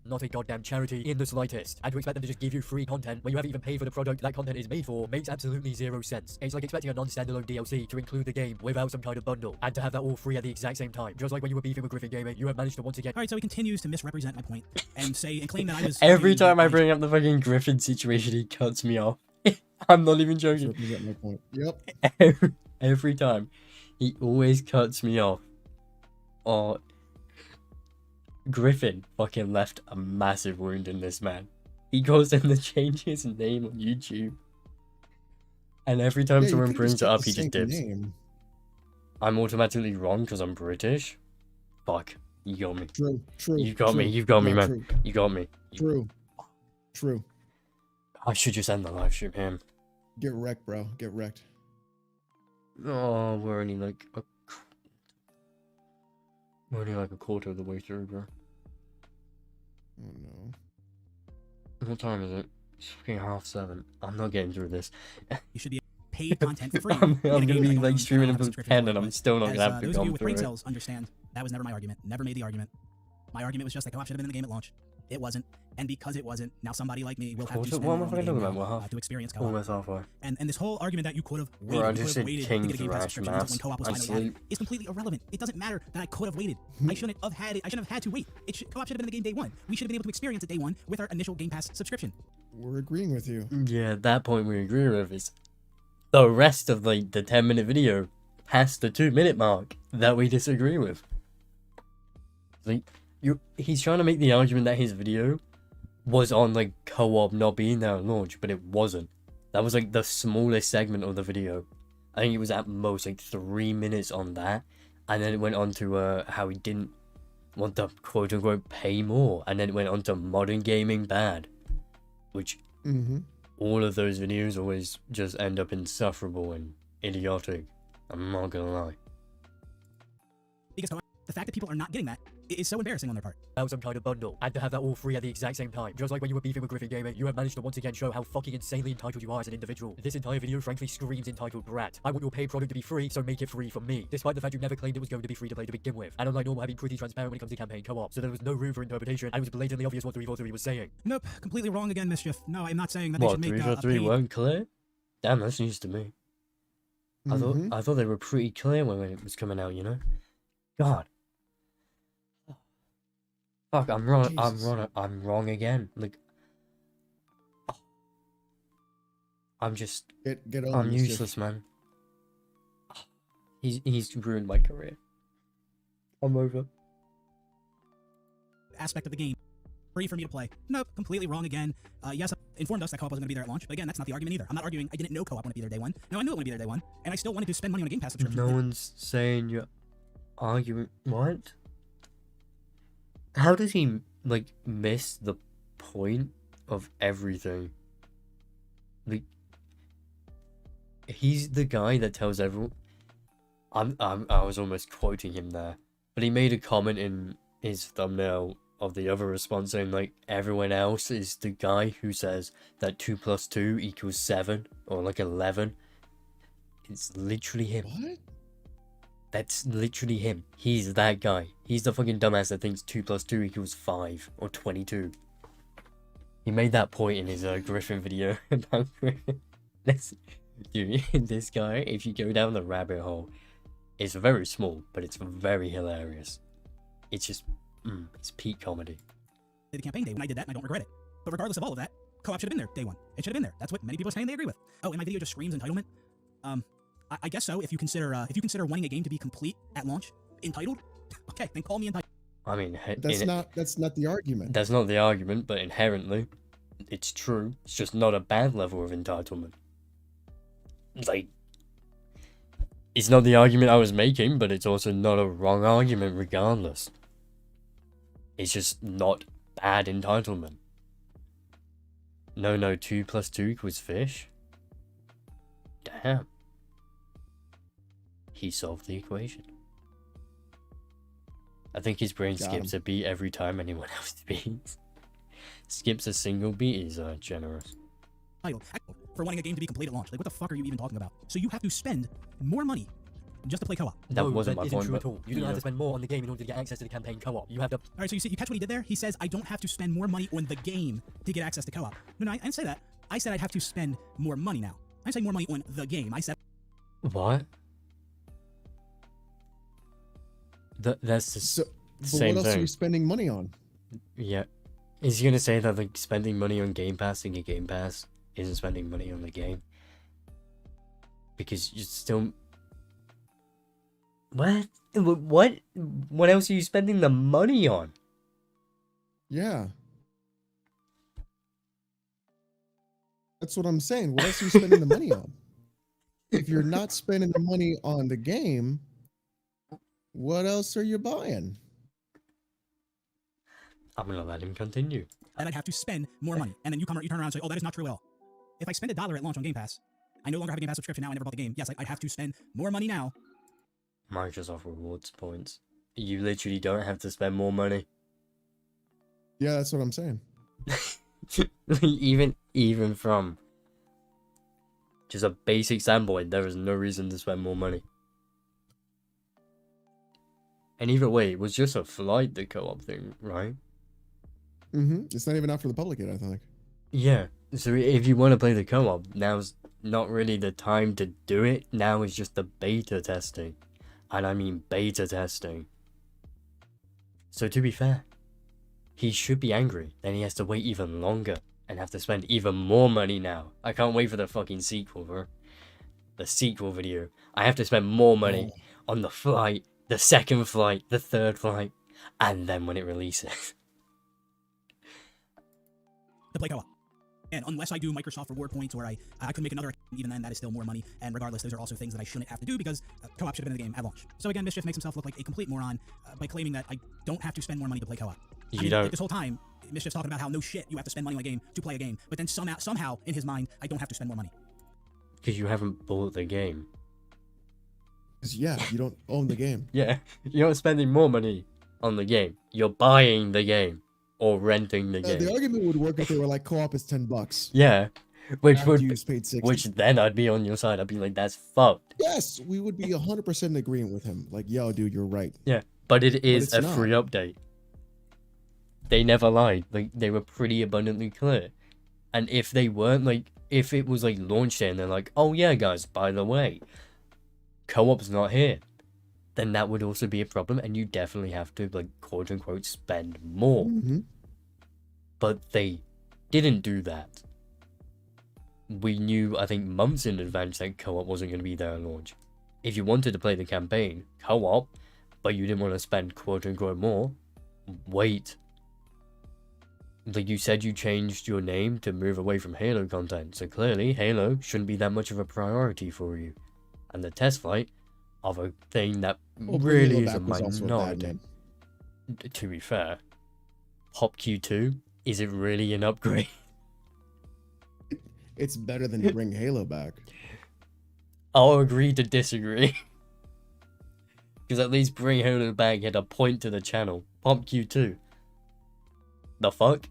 S7: Not a goddamn charity in the slightest. And to expect them to just give you free content when you haven't even paid for the product that content is made for makes absolutely zero sense. It's like expecting a non-standalone DLC to include the game without some kind of bundle, and to have that all free at the exact same time. Just like when you were beefing with Griffin Gaming, you have managed to once again—
S3: Alright, so he continues to misrepresent my point and claim that I was...
S1: Every
S3: doing
S1: time I
S3: the-
S1: bring up the fucking Griffin situation, he cuts me off. I'm not even joking.
S6: Represent my point. Yep.
S1: Every time, he always cuts me off. Or Griffin fucking left a massive wound in this man. He goes in to change his name on YouTube, and every time
S6: Yeah, you
S1: someone
S6: could've
S1: brings
S6: just
S1: it
S6: kept
S1: up,
S6: the
S1: he just
S6: same
S1: dips.
S6: name.
S1: I'm automatically wrong because I'm British. Fuck, you got me.
S6: True. True.
S1: You got me.
S6: true.
S1: You got me,
S6: No,
S1: man.
S6: True.
S1: You got me.
S6: True. True.
S1: I should just end the live stream, him.
S6: Get wrecked, bro. Get wrecked.
S1: Oh, we're only like a quarter of the way through, bro.
S6: Oh no.
S1: What time is it? It's fucking 7:30. I'm not getting through this.
S3: You should be paid content for free.
S1: I'm
S3: in a
S1: gonna
S3: game
S1: be
S3: that I
S1: like
S3: don't
S1: streaming
S3: have a
S1: until
S3: subscription
S1: 10
S3: for,
S1: and I'm
S3: but
S1: still not
S3: as,
S1: gonna have to
S3: those of
S1: go
S3: you with
S1: through
S3: brain
S1: it.
S3: cells understand, that was never my argument. Never made the argument. My argument was just that co-op should have been in the game at launch. It wasn't, and because it wasn't, now somebody like me will have to spend
S1: What am
S3: more
S1: I
S3: on the
S1: fucking
S3: game
S1: talking about?
S3: now,
S1: We're half.
S3: to experience co-op.
S1: Almost halfway.
S3: And this whole argument that you could have
S1: Bro, I
S3: waited,
S1: just
S3: you
S1: said
S3: could have waited
S1: King
S3: to get a Game Pass
S1: Thrash
S3: subscription until when
S1: Mass.
S3: co-op was
S1: I
S3: finally added
S1: sleep.
S3: is completely irrelevant. It doesn't matter that I could have waited. I shouldn't have had it. I shouldn't have had to wait. Co-op should have been in the game day one. We should have been able to experience it day one with our initial Game Pass subscription.
S6: We're agreeing with you.
S1: Yeah, at that point we agree with is the rest of like the 10-minute video past the 2-minute mark that we disagree with. Like he's trying to make the argument that his video was on like co-op not being there at launch, but it wasn't. That was like the smallest segment of the video. I think it was at most like 3 minutes on that, and then it went on to how he didn't want to quote unquote pay more, and then it went on to modern gaming bad, which all of those videos always just end up insufferable and idiotic. I'm not gonna lie.
S3: Because the fact that people are not getting that is so embarrassing on their part.
S7: without some kind of bundle, and to have that all free at the exact same time. Just like when you were beefing with Griffin Gaming, you have managed to once again show how fucking insanely entitled you are as an individual. This entire video frankly screams entitled brat. I want your paid product to be free, so make it free for me, despite the fact you never claimed it was going to be free to play to begin with. And unlike normal, I've been pretty transparent when it comes to campaign co-op, so there was no room for interpretation, and it was blatantly obvious what 343 was saying.
S3: Nope, completely wrong again, Mischief. No, I'm not saying that they
S1: What,
S3: should make
S1: 343
S3: a paid...
S1: weren't clear? Damn, that's news to me. I thought they were pretty clear when it was coming out, you know? God. Fuck, I'm wrong.
S6: Jesus.
S1: I'm wrong again. Like, I'm just.
S6: Get on.
S1: I'm
S6: Mischief.
S1: useless, man. He's ruined my career. I'm over.
S3: aspect of the game free for me to play. Nope, completely wrong again. Yes, informed us that co-op wasn't going to be there at launch, but again, that's not the argument either. I'm not arguing I didn't know co-op wouldn't be there day one. No, I knew it wouldn't be there day one, and I still wanted to spend money on a Game Pass subscription.
S1: No one's saying you're arguing. What? How does he like miss the point of everything? Like, he's the guy that tells everyone. I was almost quoting him there, but he made a comment in his thumbnail of the other response saying like everyone else is the guy who says that 2 + 2 = 7 or like 11. It's literally him.
S6: What?
S1: That's literally him. He's that guy. He's the fucking dumbass that thinks 2 + 2 = 5 or 22. He made that point in his Griffin video about Griffin. Dude, this guy, if you go down the rabbit hole, it's very small, but it's very hilarious. It's just, it's peak comedy.
S3: The campaign day when I did that, and I don't regret it. But regardless of all of that, co-op should have been there day one. It should have been there. That's what many people are saying they agree with. Oh, and my video just screams entitlement. I guess so. If you consider wanting a game to be complete at launch entitled, okay, then call me entitled.
S1: I mean,
S6: That's not the argument.
S1: that's not the argument, but inherently, it's true. It's just not a bad level of entitlement. Like, it's not the argument I was making, but it's also not a wrong argument regardless. It's just not bad entitlement. No, 2 + 2 = fish? Damn. He solved the equation. I think his brain
S6: Got
S1: skips a beat every time anyone else beats. Skips a single beat is generous.
S3: for wanting a game to be complete at launch. Like, what the fuck are you even talking about? So you have to spend more money just to play co-op.
S7: No,
S5: wasn't
S7: that
S5: my
S7: isn't
S5: point,
S7: true
S5: but-
S7: at all. You don't have to spend more on the game in order to get access to the campaign co-op. You have to.
S3: All right, so you catch what he did there? He says, I don't have to spend more money on the game to get access to co-op. No, I didn't say that. I said I'd have to spend more money now. I didn't say more money on the game. I said...
S5: What? That's the
S6: So, but
S5: same
S6: what else are
S5: thing.
S6: you spending money on?
S5: Yeah. Is he gonna say that like spending money on Game Pass and get Game Pass isn't spending money on the game? Because you still... What? What else are you spending the money on?
S6: Yeah. That's what I'm saying. What else are you spending the money on? If you're not spending the money on the game, what else are you buying?
S5: I'm gonna let him continue.
S3: that I'd have to spend more money. And then you turn around and say, oh, that is not true at all. If I spend $1 at launch on Game Pass, I no longer have a Game Pass subscription now, I never bought the game. Yes, I'd have to spend more money now.
S5: Microsoft rewards points. You literally don't have to spend more money.
S6: Yeah, that's what I'm saying.
S5: even from just a basic standpoint, there is no reason to spend more money. And either way, it was just a flight, the co-op thing, right?
S6: Mm-hmm. It's not even out for the public yet, I think.
S5: Yeah. So if you want to play the co-op, now's not really the time to do it. Now is just the beta testing. And I mean beta testing. So to be fair, he should be angry. Then he has to wait even longer and have to spend even more money now. I can't wait for the fucking sequel, bro. The sequel video. I have to spend more money on the flight, the second flight, the third flight, and then when it releases.
S3: To play co-op. And unless I do Microsoft reward points where I could make another account, even then that is still more money. And regardless, those are also things that I shouldn't have to do because co-op should have been in the game at launch. So again, Mischief makes himself look like a complete moron by claiming that I don't have to spend more money to play co-op.
S5: You don't.
S3: Like this whole time, Mischief's talking about how no shit, you have to spend money on a game to play a game. But then somehow in his mind, I don't have to spend more money.
S5: Because you haven't bought the game.
S6: 'Cause, yeah, you don't own the game.
S5: Yeah, you're not spending more money on the game. You're buying the game or renting the game.
S6: The argument would work if they were like co-op is $10.
S5: Yeah, which
S6: After
S5: would
S6: you just paid 60.
S5: which then I'd be on your side. I'd be like, that's fucked.
S6: Yes, we would be 100% in agreement with him. Like, yo, dude, you're right.
S5: Yeah, but it is
S6: it's
S5: a
S6: not.
S5: free update. They never lied. Like they were pretty abundantly clear. And if they weren't, like, if it was like launch day and they're like, oh yeah, guys, by the way, co-op's not here, then that would also be a problem, and you definitely have to, like, quote unquote, spend more.
S6: Mm-hmm.
S5: But they didn't do that. We knew, I think, months in advance that co-op wasn't going to be there at launch. If you wanted to play the campaign, co-op, but you didn't want to spend quote-unquote more, wait. Like you said, you changed your name to move away from Halo content, so clearly Halo shouldn't be that much of a priority for you. And the test flight of a thing that really is a minority. To be fair, PopQ2, is it really an upgrade?
S6: It's better than bring Halo back.
S5: I'll agree to disagree. Because at least bring Halo back had a point to the channel. PopQ2. The fuck?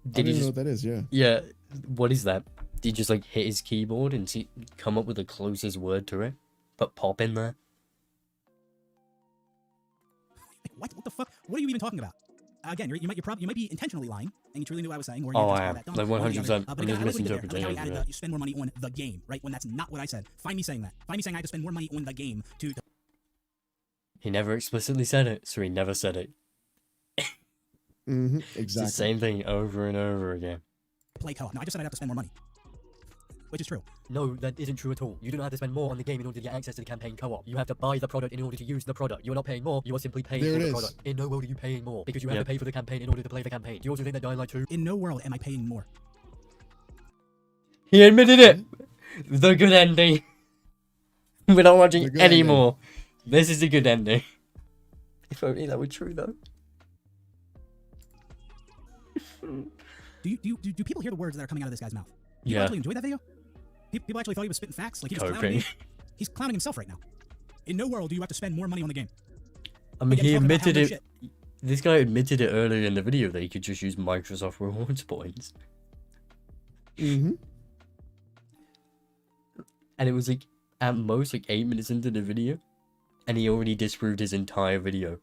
S6: I didn't know what that is, yeah.
S5: Yeah, what is that? Did he just like hit his keyboard and come up with the closest word to it? Put pop in there?
S3: Like, what the fuck? What are you even talking about? Again, you might be intentionally lying, and you truly knew what I was saying, or you
S5: Oh,
S3: just
S5: I
S3: call
S5: am.
S3: that dumb,
S5: Like
S3: or the other.
S5: 100%.
S3: But
S5: I'm
S3: again,
S5: just
S3: I like what he did there. I like how he
S5: misinterpreting
S3: added
S5: it.
S3: you spend more money on the game, right? When that's not what I said. Find me saying that. Find me saying I had to spend more money on the game to
S5: He never explicitly said it, so he never said it.
S6: Mm-hmm.
S5: It's
S6: Exactly.
S5: the same thing over and over again.
S3: play co-op. No, I just said I'd have to spend more money, which is true.
S7: No, that isn't true at all. You do not have to spend more on the game in order to get access to the campaign co-op. You have to buy the product in order to use the product. You are not paying more, you are simply paying
S6: There
S7: for
S6: it
S7: the
S6: is.
S7: product. In no world are you paying more, because you have
S5: Yep.
S7: to pay for the campaign in order to play the campaign. Do you also think that Dying Light 2?
S3: In no world am I paying more.
S5: He admitted it! The good ending. We're not watching
S6: The good
S5: anymore. This is the good ending. If only that were true, though.
S3: Do people hear the words that are coming out of this guy's mouth? People
S5: Yeah.
S3: actually enjoyed that video? People actually thought he was spitting facts? Like he was clowning
S5: Coping.
S3: me? He's clowning himself right now. In no world do you have to spend more money on the game.
S5: I mean,
S3: But yet
S5: he
S3: he's talking about how
S5: admitted
S3: no
S5: it.
S3: shit.
S5: This guy admitted it earlier in the video that he could just use Microsoft rewards points.
S6: Mm-hmm.
S1: And it was like, at most, like 8 minutes into the video, and he already disproved his entire video.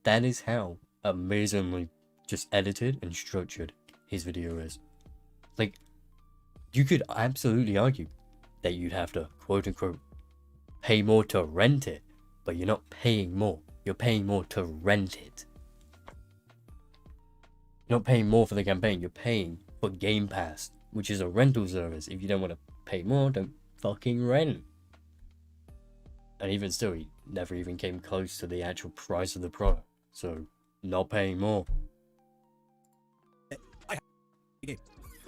S1: That is how amazingly just edited and structured his video is. Like, you could absolutely argue that you'd have to, quote unquote, pay more to rent it, but you're not paying more. You're paying more to rent it. You're not paying more for the campaign, you're paying for Game Pass, which is a rental service. If you don't want to pay more, don't fucking rent. And even still, he never even came close to the actual price of the product. So, not paying more.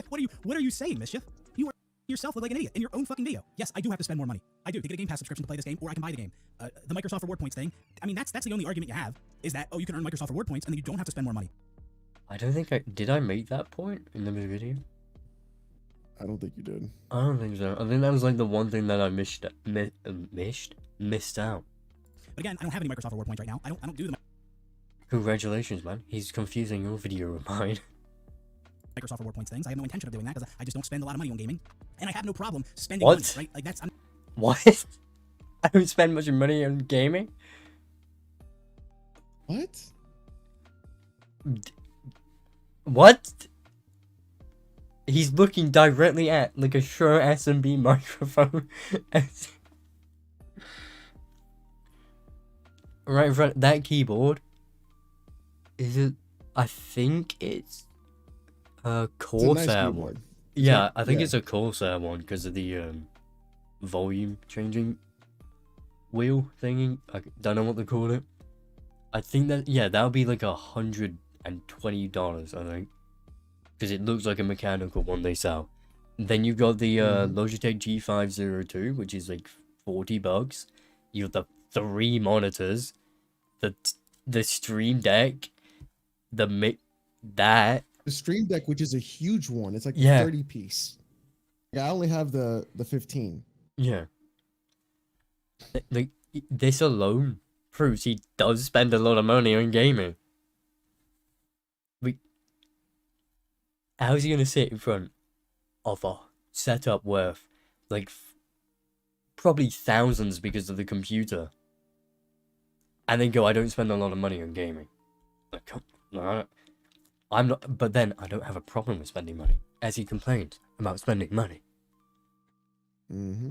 S3: What are you saying, Mischief? You are yourself look like an idiot in your own fucking video. Yes, I do have to spend more money. I do to get a Game Pass subscription to play this game, or I can buy the game. The Microsoft Reward Points thing. I mean, that's the only argument you have is that you can earn Microsoft Reward Points and then you don't have to spend more money.
S1: I don't think did I make that point in the video?
S6: I don't think you did.
S1: I don't think so. I think that was like the one thing that I missed out.
S3: But again, I don't have any Microsoft Reward Points right now. I don't do them.
S1: Congratulations, man. He's confusing your video with mine.
S3: Microsoft Reward Points things. I have no intention of doing that because I just don't spend a lot of money on gaming, and I have no problem spending
S1: What?
S3: money. Right? Like that's.
S1: What? I don't spend much money on gaming.
S6: What?
S1: What? He's looking directly at like a Shure SMB microphone. Right in front. That keyboard. Is it? I think it's a Corsair
S6: nice
S1: one.
S6: keyboard.
S1: Yeah, I think
S6: yeah.
S1: it's a Corsair one because of the volume changing wheel thingy. I don't know what they call it. I think that that'll be like $120, I think, because it looks like a mechanical one they sell. Then you've got the Logitech G502, which is like $40. You have the 3 monitors, the Stream Deck, the
S6: Stream Deck, which is a huge one. It's like a 30 piece. I only have the 15.
S1: Yeah. Like, this alone proves he does spend a lot of money on gaming. How's he gonna sit in front of a setup worth like probably thousands because of the computer, and then go, I don't spend a lot of money on gaming? Like, no, I'm not. But then I don't have a problem with spending money, as he complains about spending money.
S6: Mm-hmm.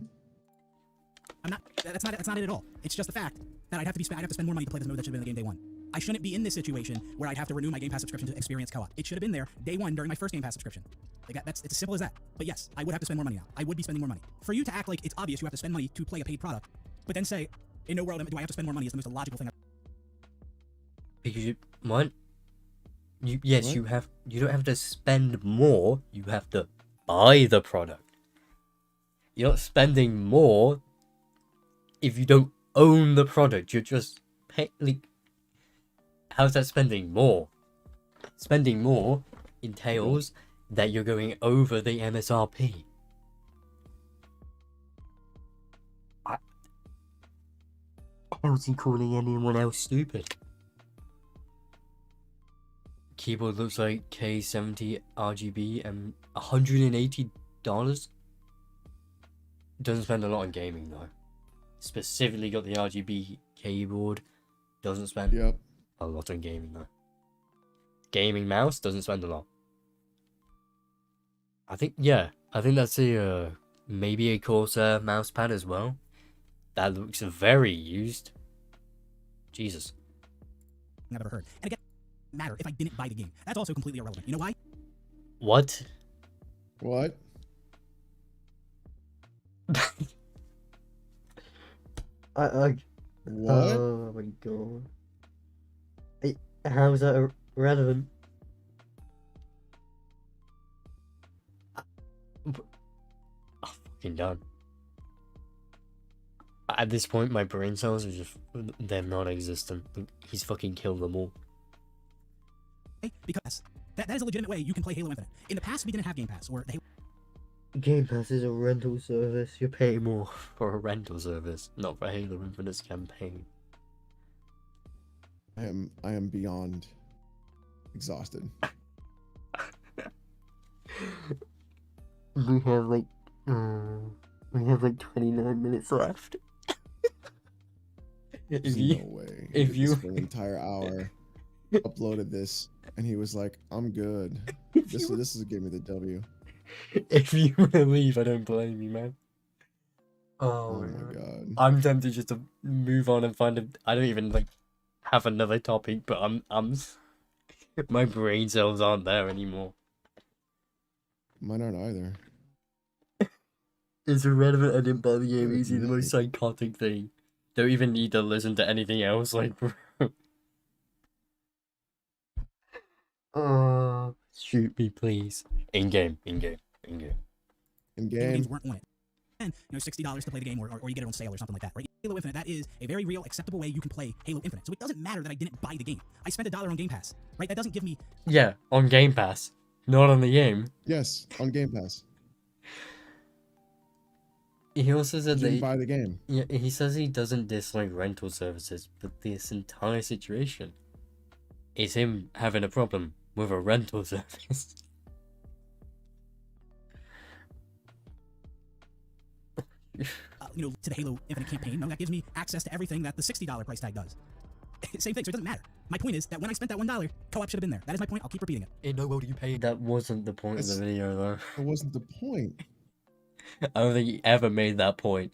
S3: That's not it at all. It's just the fact that I'd have to spend more money to play this mode that should have been in the game day one. I shouldn't be in this situation where I'd have to renew my Game Pass subscription to experience co-op. It should have been there day one during my first Game Pass subscription. Like it's as simple as that. But yes, I would have to spend more money now. I would be spending more money. For you to act like it's obvious you have to spend money to play a paid product, but then say, in no world do I have to spend more money is the most illogical thing.
S1: Because you don't have to spend more, you have to buy the product. You're not spending more if you don't own the product. You're just how's that spending more? Spending more entails that you're going over the MSRP. How's he calling anyone else stupid? Keyboard looks like K70 RGB and $180. Doesn't spend a lot on gaming though. Specifically got the RGB keyboard. Doesn't spend a lot on gaming though. Gaming mouse doesn't spend a lot. I think that's a maybe a Corsair mouse pad as well. That looks very used. Jesus.
S3: I've ever heard. And again, matter if I didn't buy the game. That's also completely irrelevant. You know why?
S1: What?
S6: What?
S5: What? Oh my god. How is that relevant?
S1: I'm fucking done. At this point, my brain cells are just, they're non-existent. He's fucking killed them all.
S3: Because that is a legitimate way you can play Halo Infinite. In the past, we didn't have Game Pass, or the Halo...
S5: Game Pass is a rental service. You're paying more.
S1: For a rental service, not for Halo Infinite's campaign.
S6: I am beyond exhausted.
S5: We have like We have like 29 minutes left.
S6: There's no way.
S5: if
S6: Did
S5: you-
S6: this for an entire hour, uploaded this, and he was like, "I'm good. This is give me the W."
S5: If you want to leave, I don't blame you, man.
S6: Oh my god.
S5: I'm tempted just to move on and find a. I don't even like have another topic, but I'm. My brain cells aren't there anymore.
S6: Mine aren't either.
S5: It's irrelevant. I didn't buy the game.
S6: Good
S5: Easy, the most psychotic thing. Don't even need to listen to anything else. Like, shoot me, please. In game.
S6: In
S3: Video
S6: game.
S3: games weren't on it. And $60 to play the game, or you get it on sale or something like that, right? Halo Infinite, that is a very real, acceptable way you can play Halo Infinite. So it doesn't matter that I didn't buy the game. I spent $1 on Game Pass, right? That doesn't give me.
S5: Yeah, on Game Pass, not on the game.
S6: Yes, on Game Pass.
S5: He also said that
S6: Didn't buy the game.
S5: yeah, he says he doesn't dislike rental services, but this entire situation is him having a problem with a rental service.
S3: To the Halo Infinite campaign. No, that gives me access to everything that the $60 price tag does. Same thing, so it doesn't matter. My point is that when I spent that $1, co-op should have been there. That is my point. I'll keep repeating it.
S7: In no world do you pay.
S5: That wasn't the point of the video, though.
S6: That wasn't the point.
S5: I don't think he ever made that point.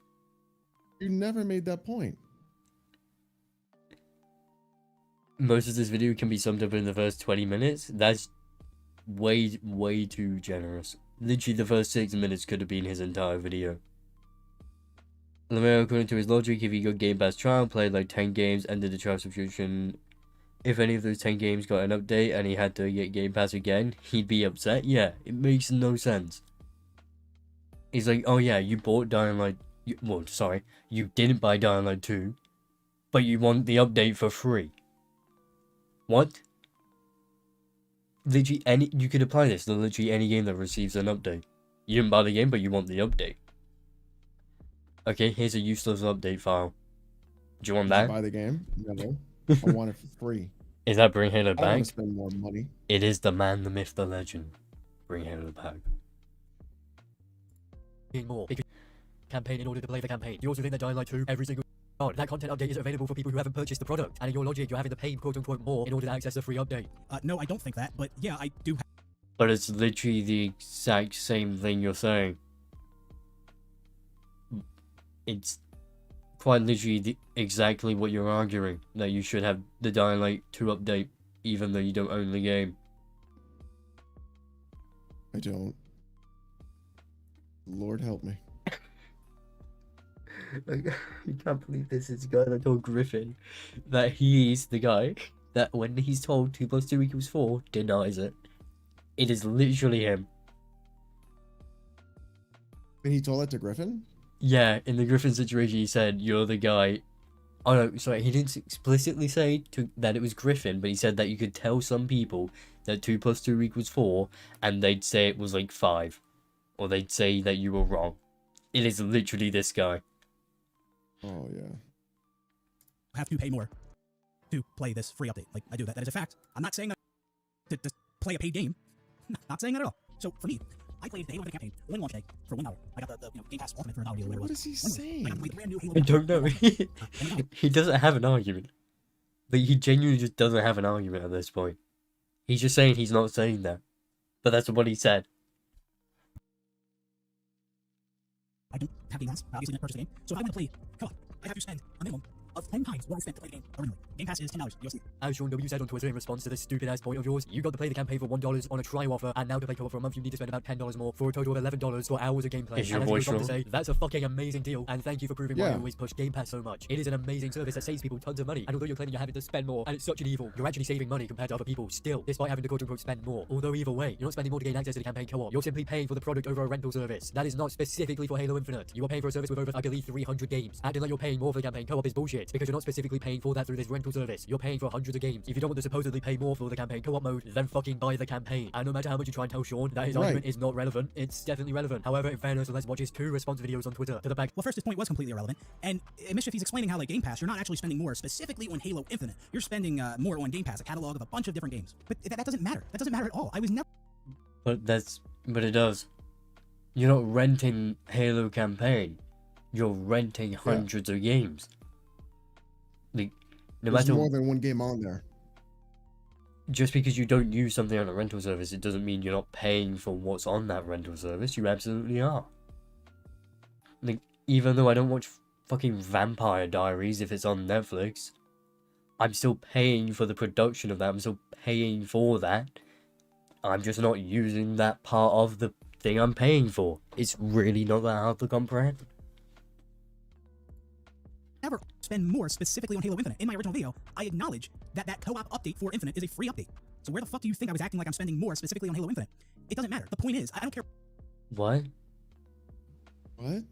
S6: You never made that point.
S5: Most of this video can be summed up in the first 20 minutes. That's way too generous. Literally, the first 6 minutes could have been his entire video. Lemire, according to his logic, if he got Game Pass trial, played like 10 games, ended the trial subscription, if any of those 10 games got an update and he had to get Game Pass again, he'd be upset? Yeah, it makes no sense. He's like, oh yeah, you bought Dying Light, you didn't buy Dying Light 2, but you want the update for free. What? Literally you could apply this to literally any game that receives an update. You didn't buy the game, but you want the update. Okay, here's a useless update file. Do you want
S6: Did you
S5: that?
S6: buy the game? No. I want it for free.
S5: Is that Bring Halo
S6: I don't want
S5: back?
S6: to spend more money.
S5: It is the man, the myth, the legend. Bring Halo back.
S7: More. Because campaign in order to play the campaign. You also think that Dying Light 2 every single that content update is available for people who haven't purchased the product, and in your logic you're having to pay quote unquote more in order to access the free update.
S3: No, I don't think that, but yeah, I do.
S5: But it's literally the exact same thing you're saying. It's quite literally exactly what you're arguing, that you should have the Dying Light 2 update even though you don't own the game.
S6: I don't. Lord help me.
S5: I can't believe this is the guy that told Griffin that he's the guy that when he's told 2 + 2 = 4, denies it. It is literally him.
S6: And he told that to Griffin?
S5: Yeah, in the Griffin situation, he said, you're the guy. Oh no, sorry, he didn't explicitly say that it was Griffin, but he said that you could tell some people that 2 + 2 = 4, and they'd say it was like 5. Or they'd say that you were wrong. It is literally this guy.
S6: Oh, yeah.
S3: Have to pay more to play this free update. Like, I do that. That is a fact. I'm not saying that to play a paid game. Not saying that at all. So, for me, I played the Halo Infinite campaign on launch day for $1. I got the Game Pass Ultimate for $1 or whatever it was.
S6: What is he
S3: I got to play
S6: saying?
S3: the brand new Halo
S5: I don't know.
S3: $1.
S5: He doesn't have an argument. Like, he genuinely just doesn't have an argument at this point. He's just saying he's not saying that. But that's what he said.
S3: I don't have Game Pass. Obviously, didn't purchase the game. So if I want to play co-op, I have to spend a minimum of 10 times what I spent to play the game originally. Game Pass is $10 USD.
S7: As Sean W said on Twitter in response to this stupid ass point of yours, you got to play the campaign for $1 on a trial offer, and now to play co-op for a month you need to spend about $10 more for a total of $11 for hours of gameplay.
S5: Is your
S7: and as he
S5: voice
S7: goes on to
S5: wrong?
S7: say, that's a fucking amazing deal, and thank you for proving why
S6: Yeah.
S7: you always push Game Pass so much. It is an amazing service that saves people tons of money, and although you're claiming you're having to spend more, and it's such an evil, you're actually saving money compared to other people still, despite having to quote unquote spend more. Although either way, you're not spending more to gain access to the campaign co-op, you're simply paying for the product over a rental service. That is not specifically for Halo Infinite. You are paying for a service with over, I believe, 300 games. Acting like you're paying more for the campaign co-op is bullshit, because you're not specifically paying for that through this rental service. You're paying for hundreds of games. If you don't want to supposedly pay more for the campaign co-op mode, then fucking buy the campaign. And no matter how much you try and tell Sean that his
S6: Right.
S7: argument is not relevant, it's definitely relevant. However, in fairness, let's watch his 2 response videos on Twitter to the back.
S3: Well, first, his point was completely irrelevant. And Mischief, he's explaining how, like, Game Pass, you're not actually spending more specifically on Halo Infinite. You're spending more on Game Pass, a catalog of a bunch of different games. But that doesn't matter. That doesn't matter at all. I was never...
S5: But it does. You're not renting Halo campaign. You're renting hundreds of games. Like, no
S6: There's
S5: matter
S6: more than one game on there.
S5: just because you don't use something on a rental service, it doesn't mean you're not paying for what's on that rental service. You absolutely are. Like, even though I don't watch fucking Vampire Diaries if it's on Netflix, I'm still paying for the production of that. I'm still paying for that. I'm just not using that part of the thing I'm paying for. It's really not that hard to comprehend.
S3: Ever spend more specifically on Halo Infinite. In my original video, I acknowledge that that co-op update for Infinite is a free update. So where the fuck do you think I was acting like I'm spending more specifically on Halo Infinite? It doesn't matter. The point is, I don't care.
S5: What?
S6: What?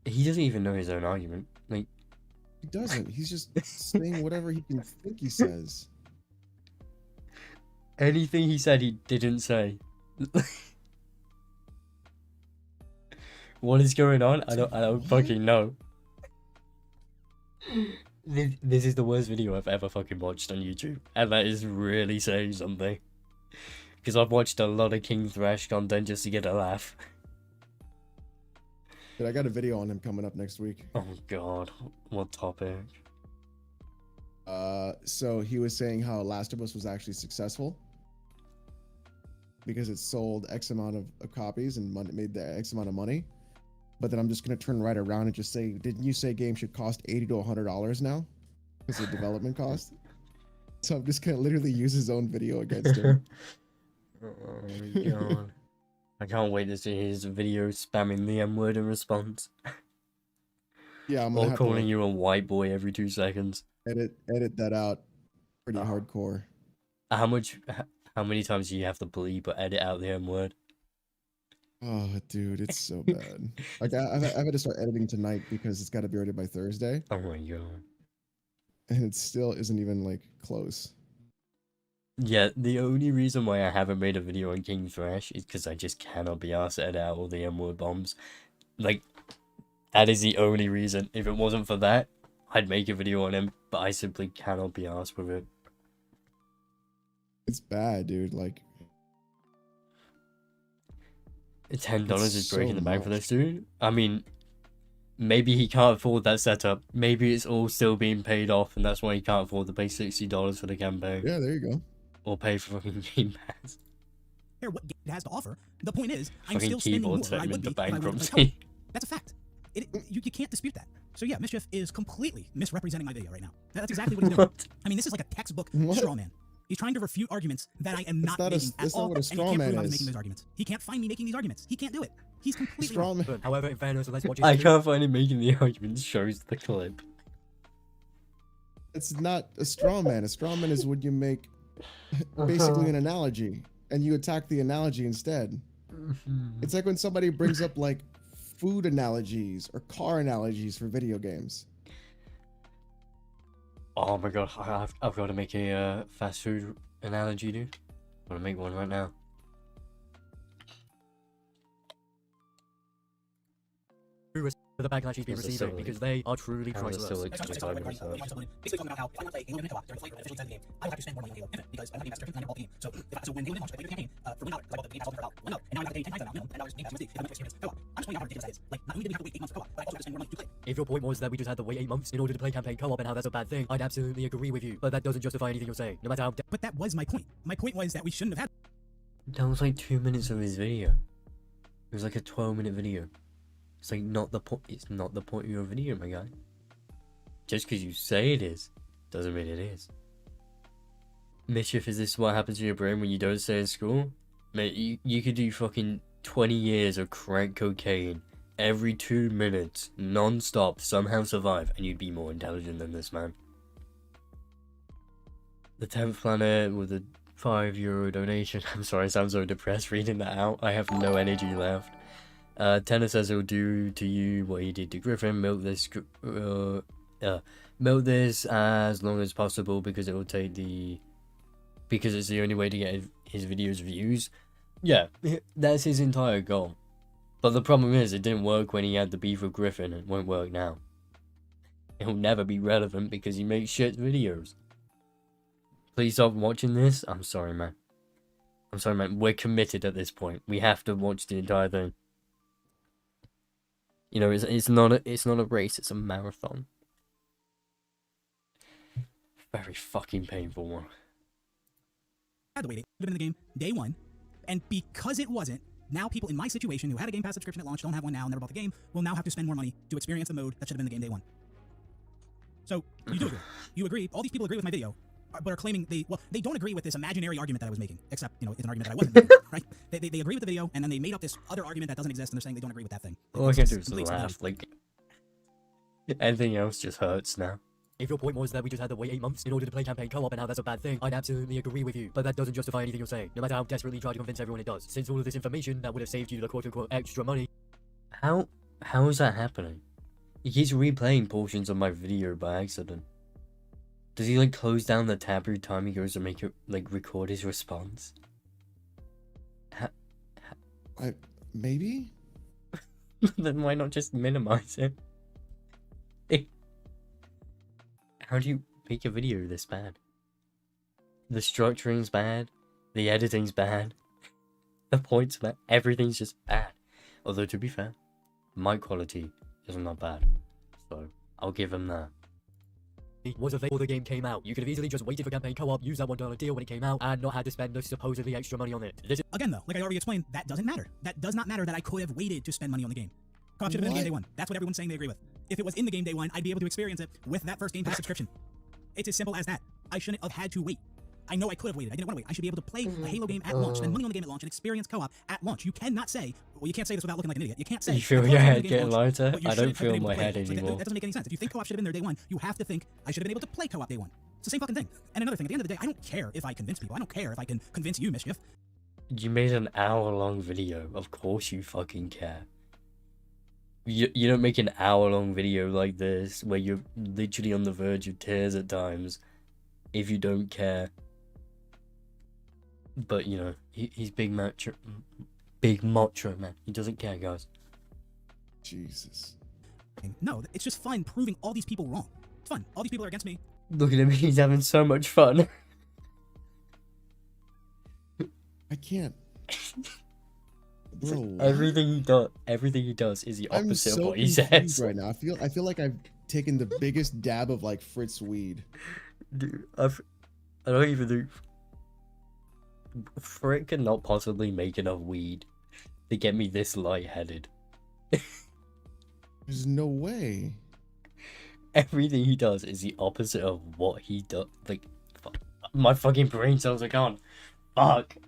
S5: He doesn't even know his own argument. Like,
S6: He doesn't. He's just saying whatever he can think he says.
S5: anything he said, he didn't say. What is going on? I don't fucking know. This is the worst video I've ever fucking watched on YouTube, and that is really saying something. Because I've watched a lot of King Thrash content just to get a laugh.
S6: But I got a video on him coming up next week.
S5: Oh god, what topic?
S6: So he was saying how Last of Us was actually successful because it sold X amount of copies and made the X amount of money. But then I'm just gonna turn right around and just say, didn't you say games should cost $80 to $100 now? It's a development cost. So I'm just gonna literally use his own video against him.
S5: Oh my god. I can't wait to see his video spamming the M word in response.
S6: Yeah, I'm gonna
S5: Or
S6: have
S5: calling
S6: to
S5: you a white boy every 2 seconds.
S6: edit that out pretty hardcore.
S5: How many times do you have to bleep or edit out the M word?
S6: Oh, dude, it's so bad. Like I've had to start editing tonight because it's got to be ready by Thursday,
S5: Oh my god.
S6: and it still isn't even like close.
S5: Yeah, the only reason why I haven't made a video on King Thrash is because I just cannot be arsed to edit out all the M-word bombs. Like, that is the only reason. If it wasn't for that, I'd make a video on him, but I simply cannot be arsed with it.
S6: It's bad, dude. Like,
S5: $10
S6: It's
S5: is breaking
S6: so
S5: the bank for
S6: much.
S5: this dude. I mean, maybe he can't afford that setup. Maybe it's all still being paid off, and that's why he can't afford to pay $60 for the campaign.
S6: yeah, there you go.
S5: Or pay for fucking Game Pass.
S3: Care what it has to offer. The point is, I'm
S5: Fucking
S3: still spending more
S5: keyboard
S3: than I
S5: set him
S3: would
S5: into
S3: be if I were to play co-op.
S5: bankruptcy.
S3: That's a fact. You can't dispute that. So yeah, Mischief is completely misrepresenting my video right now. That's exactly what he's doing.
S5: What?
S3: I mean, this is like a textbook
S6: What?
S3: straw man. He's trying to refute arguments that I am not
S6: not a-
S3: making at
S6: that's not
S3: all,
S6: what a
S3: and he
S6: straw
S3: can't
S6: man
S3: prove I was
S6: is.
S3: making those arguments. He can't find me making these arguments. He can't do it. He's completely wrong.
S6: Straw man.
S7: However, in fairness, let's watch it.
S5: I can't find him making the argument, shows the clip.
S6: It's not a straw man. A straw man is when you make basically an analogy and you attack the analogy instead. It's like when somebody brings up like food analogies or car analogies for video games.
S5: Oh my god, I've got to make a fast food analogy, dude. I'm gonna make one right now.
S7: For the backlash he's been
S5: How's it
S7: receiving
S5: still
S7: because they are truly
S5: How's it
S7: priceless.
S5: still
S3: Basically talking about how if I want to play Halo Infinite co-op during the flavor officially inside the game, I would have to spend more money on Halo Infinite because I don't need extra $15 ball game. So when Halo Infinite launched, I played the campaign for $1 because I bought the game pass for $1, and now I have to pay 10 times that amount minimum, and now there's game pass USD if I want to experience co-op. I'm just pointing out how ridiculous that is. Like, not only did we have to wait 8 months for co-op, but I also have to spend more money to play.
S7: If your point was that we just had to wait 8 months in order to play campaign co-op and how that's a bad thing, I'd absolutely agree with you. But that doesn't justify anything you're saying, no matter how.
S3: But that was my point. My point was that we shouldn't have had.
S5: That was like 2 minutes of his video. It was like a 12-minute video. It's like not the point. It's not the point of your video, my guy. Just because you say it is, doesn't mean it is. Mischief, is this what happens to your brain when you don't stay in school? Mate, you could do fucking 20 years of crack cocaine every 2 minutes, non-stop, somehow survive, and you'd be more intelligent than this man. The 10th planet with a €5 donation. I'm sorry, I sound so depressed reading that out. I have no energy left. Tenor says he'll do to you what he did to Griffin. Milk this as long as possible because it will take because it's the only way to get his videos views. Yeah, that's his entire goal. But the problem is, it didn't work when he had the beef with Griffin, and it won't work now. It'll never be relevant because he makes shit videos. Please stop watching this. I'm sorry, man.
S1: I'm sorry, man. We're committed at this point. We have to watch the entire thing. You know, it's not a race. It's a marathon. Very fucking painful one.
S3: Had to wait. It would have been in the game day one, and because it wasn't, now people in my situation who had a Game Pass subscription at launch, don't have one now, never bought the game, will now have to spend more money to experience the mode that should have been the game day one. So you do agree? You agree? All these people agree with my video, but are claiming they don't agree with this imaginary argument that I was making, except it's an argument that I wasn't making, right? They agree with the video, and then they made up this other argument that doesn't exist, and they're saying they don't agree with that thing.
S1: All I can do is laugh. Like anything else just hurts now.
S7: If your point was that we just had to wait 8 months in order to play campaign co-op and how that's a bad thing, I'd absolutely agree with you. But that doesn't justify anything you're saying, no matter how desperately you try to convince everyone it does. Since all of this information that would have saved you the quote-unquote extra money.
S1: How is that happening? He keeps replaying portions of my video by accident. Does he like close down the tab every time he goes to make it like record his response?
S6: Maybe?
S1: Then why not just minimize it? How do you make a video this bad? The structuring's bad, the editing's bad, the points bad, everything's just bad. Although to be fair, mic quality is not bad, so I'll give him that.
S7: Was available before the game came out. You could have easily just waited for campaign co-op, used that $1 deal when it came out, and not had to spend the supposedly extra money on it.
S3: Again though, like I already explained, that doesn't matter. That does not matter that I could have waited to spend money on the game. Co-op should have been in game day one. That's what everyone's saying they agree with. If it was in the game day one, I'd be able to experience it with that first Game Pass subscription. It's as simple as that. I shouldn't have had to wait. I know I could have waited. I didn't want to wait. I should be able to play a Halo game at launch, spend money on the game at launch, and experience co-op at launch. You cannot say, well, you can't say this without looking like an idiot. You can't say.
S1: You feel your head getting lighter? I don't feel my head anymore.
S3: That doesn't make any sense. If you think co-op should have been there day one, you have to think I should have been able to play co-op day one. It's the same fucking thing. And another thing, at the end of the day, I don't care if I convince people. I don't care if I can convince you, Mischief.
S1: You made an hour-long video. Of course you fucking care. You don't make an hour-long video like this where you're literally on the verge of tears at times if you don't care. But you know, he's big macho man. He doesn't care, guys.
S6: Jesus.
S3: No, it's just fun proving all these people wrong. It's fun. All these people are against me.
S1: Look at him, he's having so much fun.
S6: I can't. Bro,
S1: everything he does is the opposite of what he says
S6: right now. I feel like I've taken the biggest dab of like Fritz weed.
S1: Dude, I don't even do. Frick cannot possibly make enough weed to get me this lightheaded.
S6: There's no way.
S1: Everything he does is the opposite of what he does. Like, fuck. My fucking brain cells are gone. Fuck.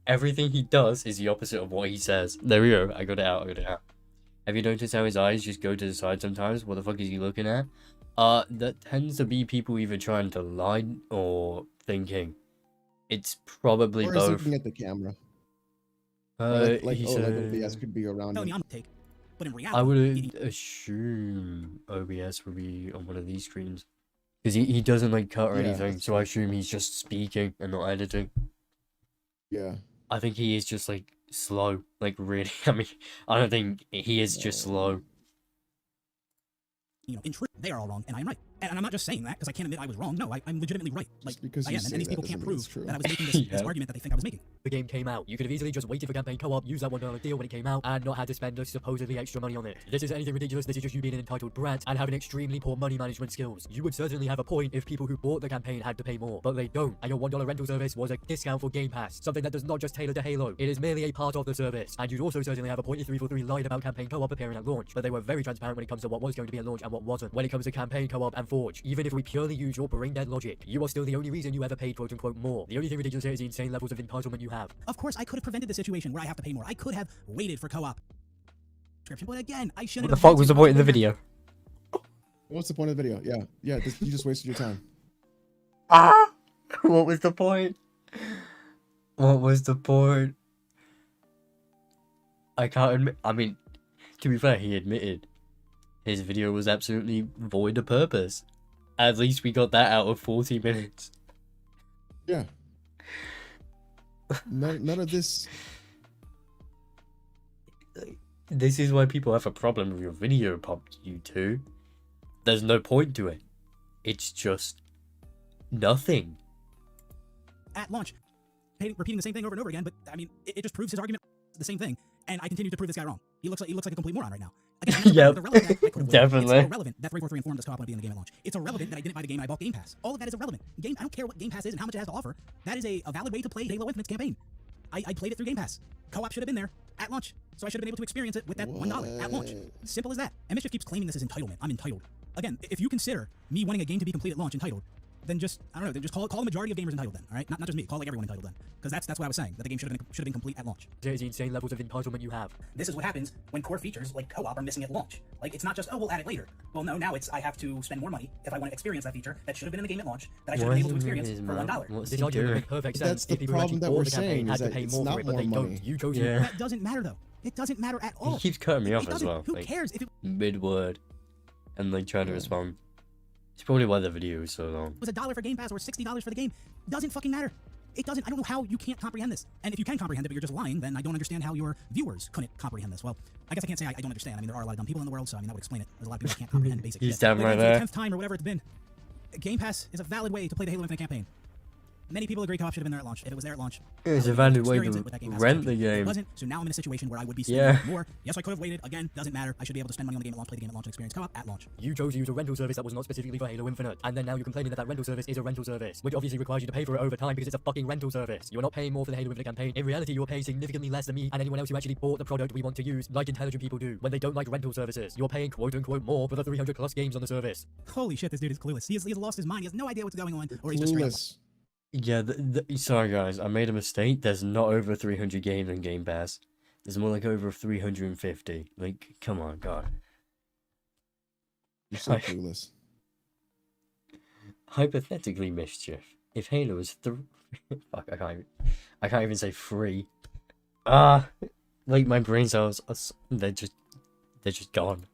S1: Everything he does is the opposite of what he says. There we go. I got it out. Have you noticed how his eyes just go to the side sometimes? What the fuck is he looking at? That tends to be people either trying to lie or thinking. It's probably
S6: or
S1: both.
S6: Looking at the camera.
S1: He said,
S6: OBS could be around him.
S3: But in reality,
S1: I would assume OBS would be on one of these screens. Because he doesn't like cut or anything, so I assume he's just speaking and not editing.
S6: Yeah.
S1: I think he is just like slow. Like really, I mean, I don't think he is just slow.
S3: You know, in truth, they are all wrong, and I am right. And I'm not just saying that because I can't admit I was wrong. No, I'm legitimately right. Like,
S6: because
S3: I am, and these people can't prove that I was making this argument that they think I was making.
S7: The game came out. You could have easily just waited for campaign co-op, used that $1 deal when it came out, and not had to spend the supposedly extra money on it. This isn't anything ridiculous. This is just you being an entitled brat and having extremely poor money management skills. You would certainly have a point if people who bought the campaign had to pay more, but they don't. And your $1 rental service was a discount for Game Pass, something that does not just tailor to Halo. It is merely a part of the service. And you'd also certainly have a point if 343 lied about campaign co-op appearing at launch, but they were very transparent when it comes to what was going to be at launch and what wasn't. When it comes to campaign co-op and Forge, even if we purely use your brain-dead logic, you are still the only reason you ever paid quote-unquote more. The only thing ridiculous here is the insane levels of entitlement you have.
S3: Of course, I could have prevented the situation where I have to pay more. I could have waited for co-op subscription, but again, I shouldn't.
S1: What the fuck was the point in the video?
S6: What's the point of the video? Yeah, you just wasted your time.
S1: What was the point? What was the point? I can't admit. I mean, to be fair, he admitted his video was absolutely void of purpose. At least we got that out of 40 minutes.
S6: Yeah. None of this.
S1: This is why people have a problem with your video, PopQ2. There's no point to it. It's just nothing.
S3: At launch. repeating the same thing over and over again, but I mean, it just proves his argument the same thing, and I continue to prove this guy wrong. He looks like a complete moron right now. Again,
S1: Yep,
S3: definitely.
S1: definitely.
S3: It's irrelevant that 343 informed us co-op would be in the game at launch. It's irrelevant that I didn't buy the game and I bought Game Pass. All of that is irrelevant. I don't care what Game Pass is and how much it has to offer. That is a valid way to play Halo Infinite's campaign. I played it through Game Pass. Co-op should have been there at launch, so I should have been able to experience it with that $1 at launch. Simple as that. And Mischief keeps claiming this is entitlement. I'm entitled. Again, if you consider me wanting a game to be complete at launch entitled, then just, I don't know, then just call the majority of gamers entitled then, all right? Not just me, call like everyone entitled then. Because that's what I was saying, that the game should have been complete at launch.
S7: There's the insane levels of entitlement you have.
S3: This is what happens when core features like co-op are missing at launch. Like, it's not just, oh, we'll add it later. Well, no, now it's, I have to spend more money if I want to experience that feature that should have been in the game at launch, that I should have been able to experience for $1.
S1: What's
S7: This
S1: he
S7: argument would
S1: doing?
S7: make perfect
S6: That's
S7: sense
S6: the
S7: if people who
S6: problem
S7: actually
S6: that
S7: bought
S6: we're
S7: the campaign
S6: saying,
S7: had
S6: is
S7: to
S6: that
S7: pay
S6: it's
S7: more
S6: not
S7: for it, but
S6: more
S7: they
S6: money.
S7: don't. You chose
S1: Yeah.
S3: That doesn't matter though. It doesn't matter at all.
S1: He keeps cutting me
S3: It
S1: off as
S3: doesn't-
S1: well.
S3: Who
S1: Like,
S3: cares if it
S1: mid-word. And like trying to respond. It's probably why the video is so long.
S3: was $1 for Game Pass or $60 for the game? Doesn't fucking matter. It doesn't. I don't know how you can't comprehend this. And if you can comprehend it, but you're just lying, then I don't understand how your viewers couldn't comprehend this. Well, I guess I can't say I don't understand. I mean, there are a lot of dumb people in the world, so I mean, that would explain it. There's a lot of people that can't comprehend basic
S1: He's
S3: shit.
S1: damn
S3: But
S1: right
S3: again, for
S1: there.
S3: the 10th time or whatever it's been, Game Pass is a valid way to play the Halo Infinite campaign. Many people agree co-op should have been there at launch. If it was there at launch,
S1: It's
S3: I
S1: a
S3: would
S1: valid
S3: have
S1: way
S3: experienced
S1: to
S3: it with that Game Pass
S1: rent
S3: subscription.
S1: the
S3: It
S1: game.
S3: wasn't, so now I'm in a situation where I would be spending
S1: Yeah.
S3: more. Yes, I could have waited. Again, doesn't matter. I should be able to spend money on the game at launch, play the game at launch, and experience co-op at launch.
S7: You chose to use a rental service that was not specifically for Halo Infinite, and then now you're complaining that that rental service is a rental service, which obviously requires you to pay for it over time because it's a fucking rental service. You're not paying more for the Halo Infinite campaign. In reality, you're paying significantly less than me and anyone else who actually bought the product we want to use, like intelligent people do, when they don't like rental services. You're paying quote-unquote more for the 300 plus games on the service.
S3: Holy shit, this dude is clueless. He's lost his mind. He has no idea what's going on, or he's just straight up.
S6: Clueless.
S1: Yeah, sorry guys, I made a mistake. There's not over 300 games in Game Pass. There's more like over 350. Like, come on, God.
S6: You're so clueless.
S1: Hypothetically, Mischief, if Halo is fuck, I can't even say free. Like my brain cells, they're just gone.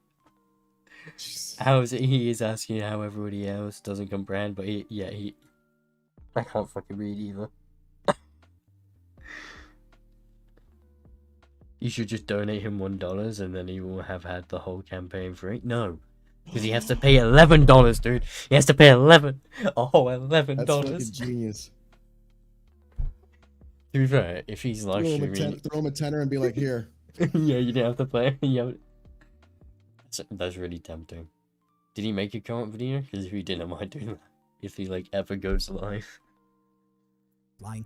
S6: Jeez.
S1: How is it he is asking how everybody else doesn't comprehend, but he I can't fucking read either. You should just donate him $1 and then he will have had the whole campaign free. No, because he has to pay $11, dude. He has to pay $11. Oh, $11.
S6: That's fucking genius.
S1: To be fair, if he's live streaming,
S6: Throw him a tenner and be like, here.
S1: yeah, you didn't have to play. Yeah, that's really tempting. Did he make a comment video? Because if he didn't, I might do that. If he like ever goes live.
S3: Lying.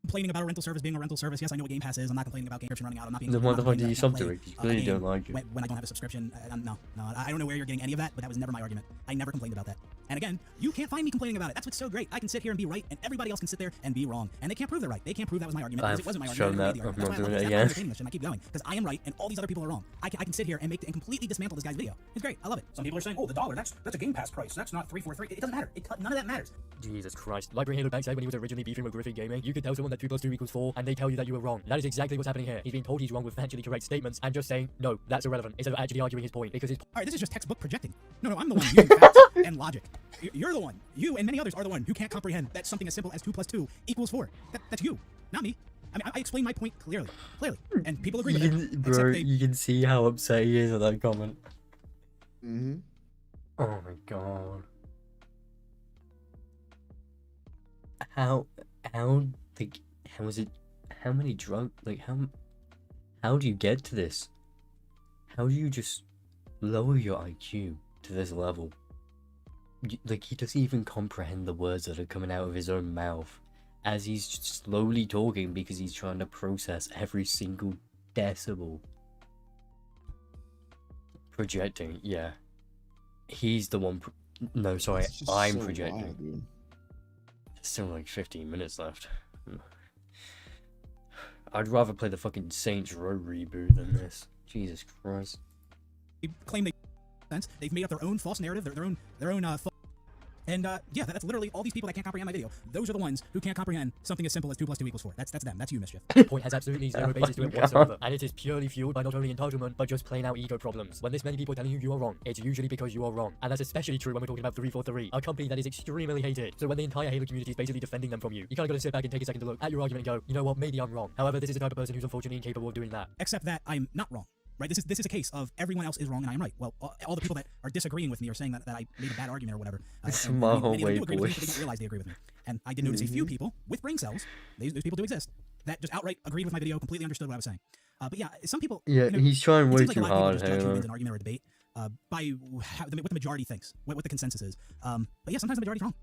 S3: Complaining about a rental service being a rental service. Yes, I know what Game Pass is. I'm not complaining about game subscription running out. I'm not being.
S1: Then
S3: I'm
S1: why
S3: not
S1: the fuck
S3: complaining
S1: did you
S3: that I
S1: sub
S3: can't
S1: to it?
S3: play
S1: You
S3: a
S1: clearly
S3: game
S1: don't like it.
S3: when I don't have a subscription. No, I don't know where you're getting any of that, but that was never my argument. I never complained about that. And again, you can't find me complaining about it. That's what's so great. I can sit here and be right, and everybody else can sit there and be wrong. And they can't prove they're right. They can't prove that was my argument because it wasn't my
S1: I've
S3: argument.
S1: shown
S3: I never made the
S1: that.
S3: argument.
S1: I'm
S3: That's
S1: not
S3: why I love
S1: doing it
S3: this. That's why I'm
S1: again.
S3: entertaining this shit and I keep going because I am right and all these other people are wrong. I can sit here and completely dismantle this guy's video. It's great. I love it. Some people are saying, oh, $1. That's a Game Pass price. That's not 343. It doesn't matter. None of that matters.
S7: Jesus Christ. Like Halo Bank said when he was originally beefing with Griffin Gaming, you could tell someone that 2 + 2 = 4 and they tell you that you were wrong. That is exactly what's happening here. He's being told he's wrong with factually correct statements and just saying, no, that's irrelevant, instead of actually arguing his point because his
S3: All right, this is just textbook projecting. No, I'm the one using facts and logic. You're the one. You and many others are the one who can't comprehend that something as simple as 2 + 2 = 4. That's you, not me. I mean, I explain my point clearly, and people agree with it.
S1: Bro, you can see how upset he is at that comment.
S6: Mm-hmm.
S1: Oh my god. How is it? How many how do you get to this? How do you just lower your IQ to this level? Like, he doesn't even comprehend the words that are coming out of his own mouth as he's just slowly talking because he's trying to process every single decibel. Projecting, yeah. He's the one. No, sorry,
S6: It's just
S1: I'm
S6: so
S1: projecting.
S6: wild, dude.
S1: There's still like 15 minutes left. I'd rather play the fucking Saints Row reboot than this. Jesus Christ.
S3: They claim they've made up their own false narrative, their own and yeah, that's literally all these people that can't comprehend my video. Those are the ones who can't comprehend something as simple as 2 + 2 = 4. That's them. That's you, Mischief.
S7: point has absolutely zero basis to it
S1: God.
S7: whatsoever, and it is purely fueled by not only entitlement, but just plain out ego problems. When this many people are telling you you are wrong, it's usually because you are wrong, and that's especially true when we're talking about 343, a company that is extremely hated. So when the entire Halo community is basically defending them from you, you kinda gotta sit back and take a second to look at your argument and go, you know what, maybe I'm wrong. However, this is the type of person who's unfortunately incapable of doing that.
S3: Except that I'm not wrong. right? This is a case of everyone else is wrong and I am right. Well, all the people that are disagreeing with me or saying that I made a bad argument or whatever.
S1: It's my whole
S3: many of them do agree with me,
S1: voice.
S3: but they don't realize they agree with me. And I did notice a few people with brain cells, those people do exist, that just outright agreed with my video, completely understood what I was saying. But yeah, some people.
S1: Yeah, he's trying
S3: it
S1: way
S3: seems like
S1: too
S3: a lot of
S1: hard,
S3: people just judge
S1: Halo.
S3: an argument or a debate by what the majority thinks, what the consensus is. But yeah, sometimes the majority's wrong.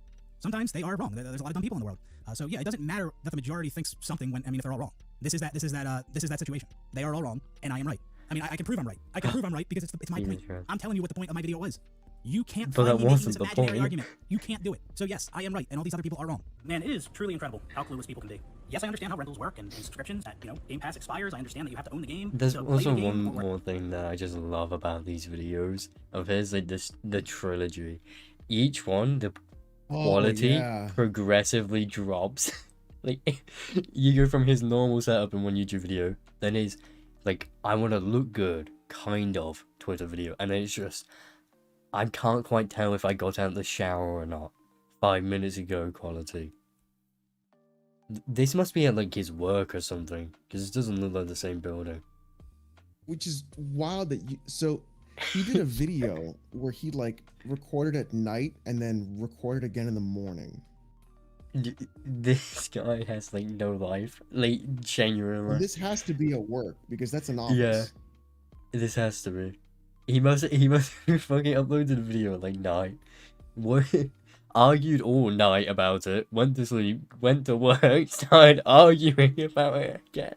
S3: Sometimes they are wrong. There's a lot of dumb people in the world. So yeah, it doesn't matter that the majority thinks something when if they're all wrong. This is that situation. They are all wrong, and I am right. I mean, I can prove I'm right. I can prove I'm right because it's my point. I'm telling you what the point of my video was. You can't
S1: But
S3: find
S1: that
S3: me making
S1: wasn't
S3: this
S1: the
S3: imaginary
S1: point.
S3: argument. You can't do it. So yes, I am right, and all these other people are wrong. Man, it is truly incredible how clueless people can be. Yes, I understand how rentals work and subscriptions. That Game Pass expires. I understand that you have to own the game.
S1: There's
S3: to play
S1: also
S3: the game
S1: one more thing that I just love about these videos of his, like the trilogy. Each one, the quality progressively drops. Like, you go from his normal setup in one YouTube video, then his, like, I want to look good, kind of, Twitter video, and then it's just, I can't quite tell if I got out the shower or not 5 minutes ago quality. This must be at, like, his work or something, because it doesn't look like the same building.
S6: Which is wild that so he did a video where he like recorded at night and then recorded again in the morning.
S1: This guy has like no life, like genuinely.
S6: And this has to be at work because that's an office.
S1: Yeah, this has to be. He must have fucking uploaded the video at like night. What? Argued all night about it. Went to sleep. Went to work. Started arguing about it again.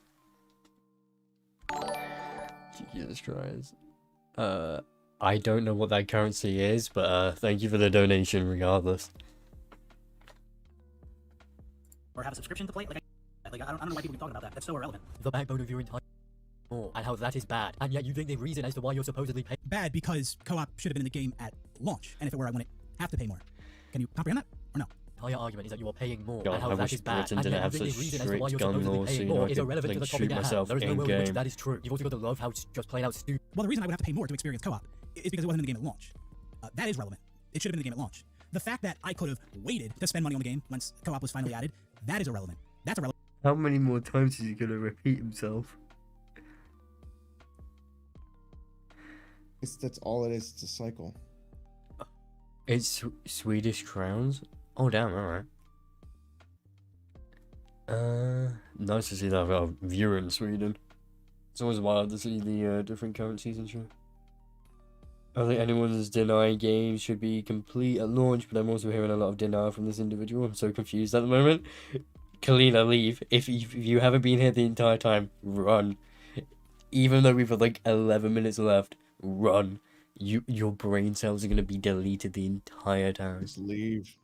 S1: Jesus Christ. I don't know what that currency is, but thank you for the donation regardless.
S3: Or have a subscription to play. Like I don't know why people keep talking about that. That's so irrelevant.
S7: The backbone of your entire more, and how that is bad, and yet you think the reason as to why you're supposedly paying
S3: Bad because co-op should have been in the game at launch, and if it were, I wouldn't have to pay more. Can you comprehend that or no?
S7: entire argument is that you are paying more,
S1: God,
S7: and how
S1: I
S7: that
S1: wish
S7: is bad,
S1: Britain
S7: and
S1: didn't
S7: yet
S1: have
S7: you think
S1: such
S7: the reason as to why you're
S1: strict gun
S7: supposedly
S1: laws, so
S7: paying
S1: you know
S7: more
S1: I
S7: is
S1: could,
S7: irrelevant
S1: like,
S7: to the
S1: shoot
S7: topic at hand.
S1: myself
S7: There is no way in which
S1: in-game.
S7: that is true. You've also got to love how it's just plain out stupid.
S3: Well, the reason I would have to pay more to experience co-op is because it wasn't in the game at launch. That is relevant. It should have been in the game at launch. The fact that I could have waited to spend money on the game once co-op was finally added, that is irrelevant. That's irrelevant.
S1: How many more times is he gonna repeat himself?
S6: That's all it is. It's a cycle.
S1: It's Swedish crowns? Oh damn, alright. Nice to see that I've got a viewer in Sweden. It's always wild to see the different currencies and shit. I think anyone's denying games should be complete at launch, but I'm also hearing a lot of denial from this individual. I'm so confused at the moment. Kalina, leave. If you haven't been here the entire time, run. Even though we've got like 11 minutes left, run. Your brain cells are gonna be deleted the entire time.
S6: Just leave.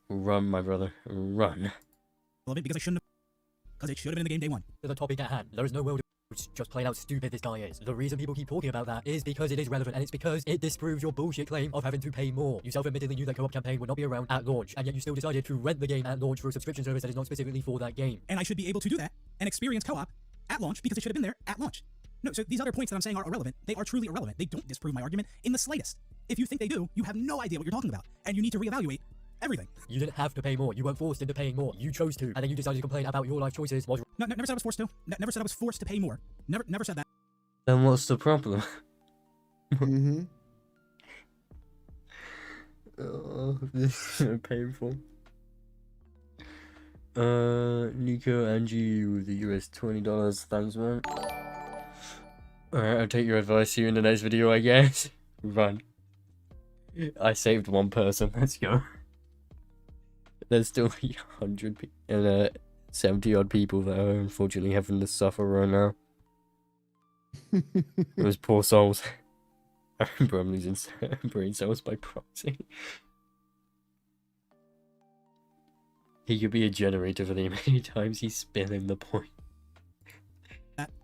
S1: Run, my brother. Run.
S3: Because I shouldn't have. Because it should have been in the game day one.
S7: To the topic at hand, there is no world it's just plain out stupid this guy is. The reason people keep talking about that is because it is relevant, and it's because it disproves your bullshit claim of having to pay more. You self-admittedly knew that co-op campaign would not be around at launch, and yet you still decided to rent the game at launch through a subscription service that is not specifically for that game.
S3: And I should be able to do that and experience co-op at launch because it should have been there at launch. No, so these other points that I'm saying are irrelevant. They are truly irrelevant. They don't disprove my argument in the slightest. If you think they do, you have no idea what you're talking about, and you need to reevaluate everything.
S7: You didn't have to pay more. You weren't forced into paying more. You chose to, and then you decided to complain about your life choices.
S3: No, never said I was forced to. Never said I was forced to pay more. Never said that.
S1: Then what's the problem?
S6: Mm-hmm.
S1: Oh, this is so painful. Nico Angie with the US $20. Thanks, man. Alright, I'll take your advice. See you in the next video, I guess. Run. I saved one person. Let's go. There's still 100 and 70 odd people that are unfortunately having to suffer right now. Those poor souls. I remember I'm losing brain cells by proxy. He could be a generator for the many times he's spilling the point.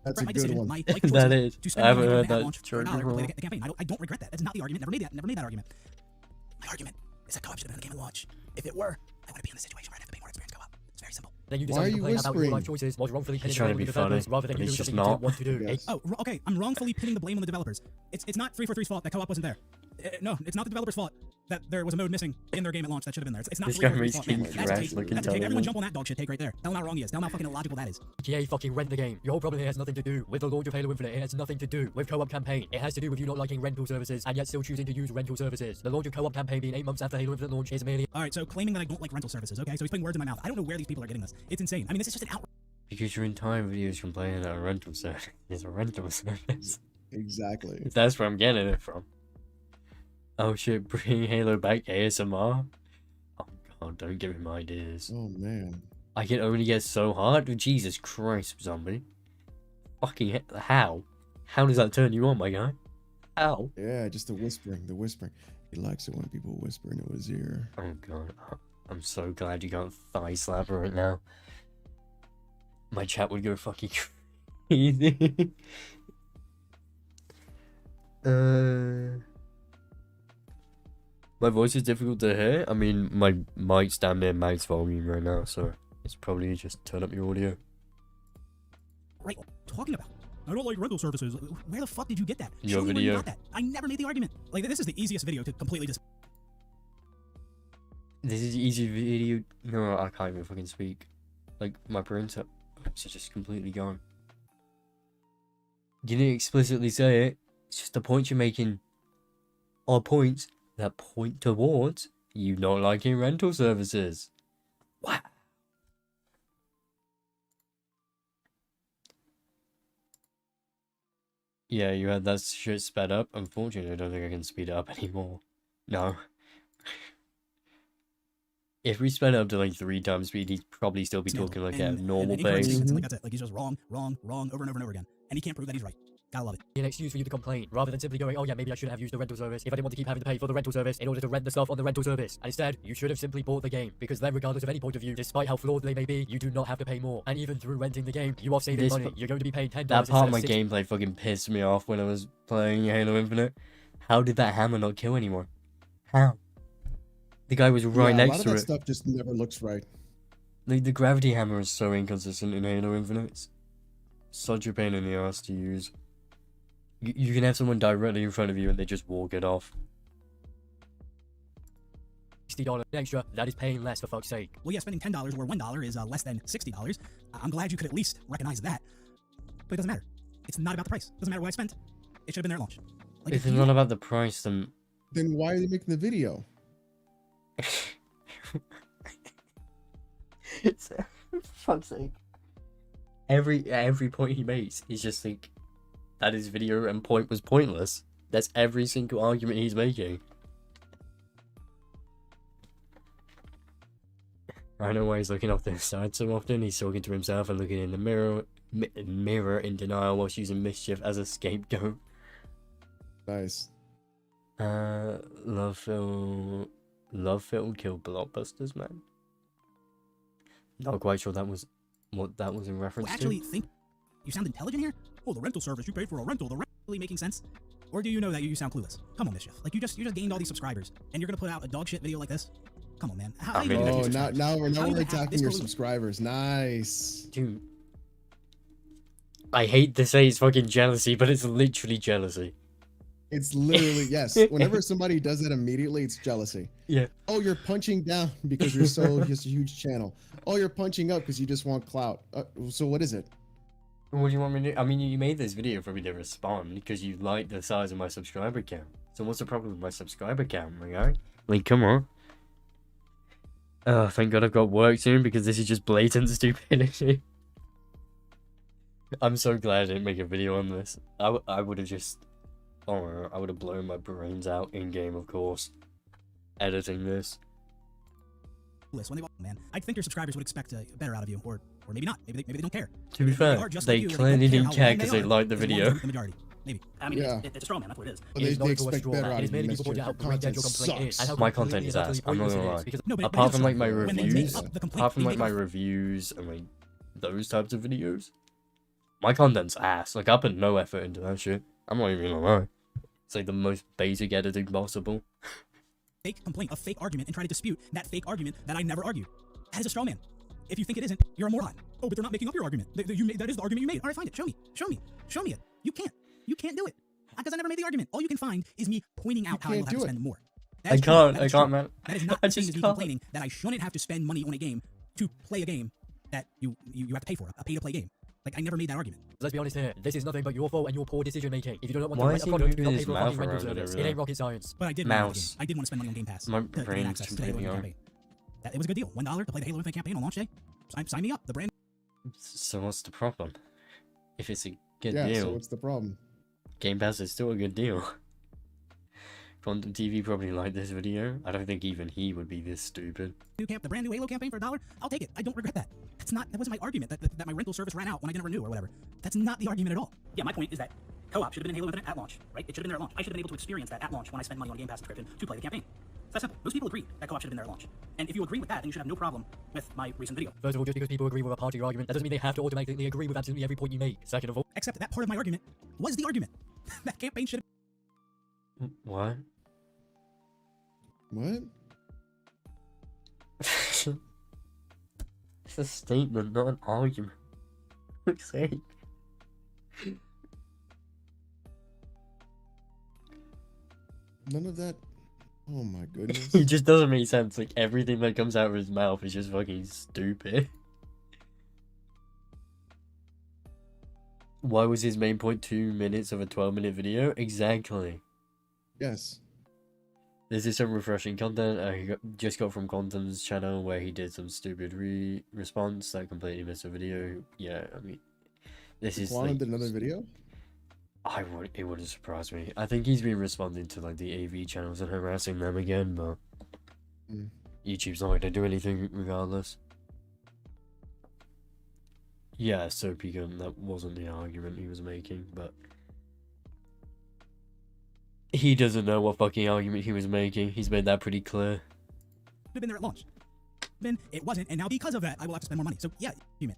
S6: That's a
S3: my
S6: good
S3: decision,
S6: one.
S3: my life choice
S1: That
S3: was
S1: is.
S3: to spend
S1: I
S3: money
S1: haven't
S3: on
S1: heard
S3: the
S1: that
S3: launch for
S1: joke
S3: $1 to play
S1: before.
S3: the campaign. I don't regret that. That's not the argument. Never made that argument. My argument is that co-op should have been in the game at launch. If it were, I wouldn't be in this situation where I'd have to pay more experience co-op. It's very simple.
S7: Then you
S6: Why are
S7: decided to
S6: you
S7: complain about your life
S6: whispering?
S7: choices while wrongfully pinning
S1: He's
S7: the
S1: trying to
S7: blame
S1: be
S7: on the developers
S1: funny,
S7: rather than
S1: but
S7: you
S1: he's
S7: doing
S1: just
S7: something you
S1: not.
S7: didn't want to do.
S6: Yes.
S3: Oh, okay. I'm wrongfully pinning the blame on the developers. It's not 343's fault that co-op wasn't there. No, it's not the developers' fault. that there was a mode missing in their game at launch that should have been there. It's not
S5: This
S3: really
S5: guy
S3: what we
S5: makes
S3: thought,
S5: King
S3: man.
S5: Crash
S3: That's a
S5: looking
S3: take. Everyone
S5: terrible.
S3: jump on that dog shit take right there. Tell them how wrong he is. Tell them how fucking illogical that is.
S7: GTA fucking rent the game. Your whole problem here has nothing to do with the launch of Halo Infinite. It has nothing to do with co-op campaign. It has to do with you not liking rental services and yet still choosing to use rental services. The launch of co-op campaign being 8 months after Halo Infinite launch is merely...
S3: All right, so claiming that I don't like rental services, okay? So he's putting words in my mouth. I don't know where these people are getting this. It's insane. I mean, this is just an outrage.
S5: Because your entire video is complaining that a rental service is a rental service.
S6: Exactly.
S5: That's where I'm getting it from. Oh shit, bring Halo back ASMR? Oh god, don't give him ideas.
S6: Oh man.
S5: I can only get so hard? Jesus Christ, zombie. Fucking how? How does that turn you on, my guy? How?
S6: Yeah, just the whispering, the whispering. He likes it when people whisper into his ear.
S5: Oh god, I'm so glad you can't thigh slap her right now. My chat would go fucking crazy. My voice is difficult to hear. I mean, my mic's down near max volume right now, so it's probably just turn up your audio.
S3: Right, talking about. I don't like rental services. Where the fuck did you get that?
S5: Your
S3: Show me where you
S5: video.
S3: got that. I never made the argument. Like, this is the easiest video to completely just...
S5: This is easy video. No, I can't even fucking speak. Like, my brain's up. It's just completely gone. You didn't explicitly say it. It's just the points you're making are points that point towards you not liking rental services. Wow. Yeah, you had that shit sped up. Unfortunately, I don't think I can speed it up anymore. No. If we sped it up to like 3 times speed, he'd probably still be talking like at a normal
S3: incorrect
S5: pace.
S3: statements, and like that's it. Like, he's just wrong, over and over and over again. And he can't prove that he's right. Gotta love it.
S7: an excuse for you to complain, rather than simply going, oh yeah, maybe I should have used the rental service if I didn't want to keep having to pay for the rental service in order to rent the stuff on the rental service. And instead, you should have simply bought the game, because then regardless of any point of view, despite how flawed they may be, you do not have to pay more. And even through renting the game, you are saving money. You're going to be paying $10
S5: That part of my
S7: instead
S5: gameplay fucking pissed me off when I was playing Halo Infinite. How did that hammer not kill anyone? How? The guy was right
S6: Yeah,
S5: next to
S6: a lot of
S5: it.
S6: that stuff just never looks right.
S5: Like, the gravity hammer is so inconsistent in Halo Infinite. It's such a pain in the ass to use. You can have someone directly in front of you and they just walk it off.
S7: $60 extra, that is paying less, for fuck's sake.
S3: Well, yeah, spending $10 where $1 is less than $60. I'm glad you could at least recognize that. But it doesn't matter. It's not about the price. It doesn't matter what I spent. It should have been there at launch. Like,
S5: If it's not about the price, then...
S6: Then why are they making the video?
S5: It's, for fuck's sake. Every point he makes, he's just like, that his video and point was pointless. That's every single argument he's making. I know why he's looking off to the side so often. He's talking to himself and looking in the mirror in denial whilst using mischief as a scapegoat.
S6: Nice.
S5: Love film kill blockbusters, man. Not quite sure that was what that was in reference
S3: well,
S5: to.
S3: actually, think you sound intelligent here. Oh, the rental service, you paid for a rental. The rent really making sense? Or do you know that you sound clueless? Come on, Mischief. Like, you just gained all these subscribers, and you're gonna put out a dog shit video like this? Come on, man. How you gonna get
S6: Oh,
S3: these
S6: now
S3: subscribers? How you
S6: we're
S3: gonna have
S6: attacking
S3: this
S6: your
S3: balloon?
S6: subscribers. Nice.
S5: Dude, I hate to say it's fucking jealousy, but it's literally jealousy.
S6: It's literally, yes. Whenever somebody does it immediately, it's jealousy.
S5: Yeah.
S6: Oh, you're punching down because you're so just a huge channel. Oh, you're punching up because you just want clout. So what is it?
S5: What do you want me to do? I mean, you made this video for me to respond because you like the size of my subscriber count. So what's the problem with my subscriber count, my guy? Like, come on. Oh, thank God I've got work soon because this is just blatant stupidity. I'm so glad I didn't make a video on this. I would have just... Oh, I would have blown my brains out in-game, of course. Editing this.
S3: When they walk, man, I think your subscribers would expect better out of you, or maybe not. Maybe they don't care.
S5: To be fair, they clearly didn't care because they liked the video.
S3: The majority, maybe. I mean,
S6: Yeah.
S3: it's a straw man. That's what it is.
S6: But
S7: It is
S6: they
S7: not to
S6: expect
S7: withdraw
S6: better
S7: that.
S6: out
S7: It is
S6: of you,
S7: merely to point
S6: Mr.
S7: out how great
S6: Content
S7: your complaint is, and how
S6: sucks.
S5: My
S7: completely
S5: content is
S7: and utterly
S5: ass, I'm not
S7: pointless
S5: gonna
S7: it
S5: lie.
S7: is, because
S3: No, but
S5: Apart
S3: here's
S5: from
S3: the
S5: like my
S3: thing. When they
S5: reviews,
S3: make up the complaint,
S5: apart from
S3: they
S5: like
S3: make
S5: my
S3: up-
S5: reviews and like those types of videos, my content's ass. Like I put no effort into that shit. I'm not even gonna lie. It's like the most basic editing possible.
S3: fake complaint, a fake argument, and try to dispute that fake argument that I never argued. That is a straw man. If you think it isn't, you're a moron. Oh, but they're not making up your argument. That is the argument you made. All right, find it. Show me it. You can't do it. Because I never made the argument. All you can find is me pointing out how I will have to spend more. That is true.
S5: can't,
S3: That
S5: I
S3: is
S5: can't,
S3: true.
S5: man.
S3: That is not
S5: I
S3: the same
S5: just
S3: as me
S5: can't.
S3: complaining that I shouldn't have to spend money on a game to play a game that you have to pay for, a pay-to-play game. Like, I never made that argument.
S7: Let's be honest here. This is nothing but your fault and your poor decision making. If you do not want
S5: Why
S7: to
S5: is
S7: rent a
S5: he
S7: product, do
S5: moving
S7: not pay
S5: his
S7: for a fucking
S5: mouth
S7: rental
S5: around and
S7: service. It
S5: everything?
S7: ain't rocket science.
S3: But I did want to
S5: Mouse.
S3: I did want to spend money on Game Pass
S5: My
S3: to gain
S5: brain's
S3: access to the Halo
S5: completely
S3: Infinite campaign. It was a good deal. $1 to play the Halo Infinite campaign on launch day. Sign me up. The brand
S5: So what's the problem? If it's a good
S6: Yeah,
S5: deal,
S6: so what's the problem?
S5: Game Pass is still a good deal. Quantum TV probably liked this video. I don't think even he would be this stupid.
S3: the brand new Halo campaign for $1. I'll take it. I don't regret that. That wasn't my argument that my rental service ran out when I didn't renew or whatever. That's not the argument at all. Yeah, my point is that co-op should have been in Halo Infinite at launch, right? It should have been there at launch. I should have been able to experience that at launch when I spent money on a Game Pass subscription to play the campaign. It's that simple. Most people agree that co-op should have been there at launch. And if you agree with that, then you should have no problem with my recent video.
S7: First of all, just because people agree with a part of your argument, that doesn't mean they have to automatically agree with absolutely every point you make. Second of all,
S3: Except that part of my argument was the argument. That campaign should have
S5: What?
S6: What?
S5: It's a statement, not an argument. For fuck's sake.
S6: None of that. Oh my goodness.
S5: It just doesn't make sense. Like, everything that comes out of his mouth is just fucking stupid. Why was his main point 2 minutes of a 12-minute video? Exactly.
S6: Yes.
S5: This is some refreshing content I just got from Quantum's channel where he did some stupid response that completely missed a video. Yeah, I mean, this is
S6: Quantum
S5: like,
S6: did another video?
S5: it wouldn't surprise me. I think he's been responding to like the AV channels and harassing them again, but YouTube's not going to do anything regardless. Yeah, so Pecan, that wasn't the argument he was making, but he doesn't know what fucking argument he was making. He's made that pretty clear.
S3: been there at launch. Then it wasn't, and now because of that, I will have to spend more money. So yeah, argument.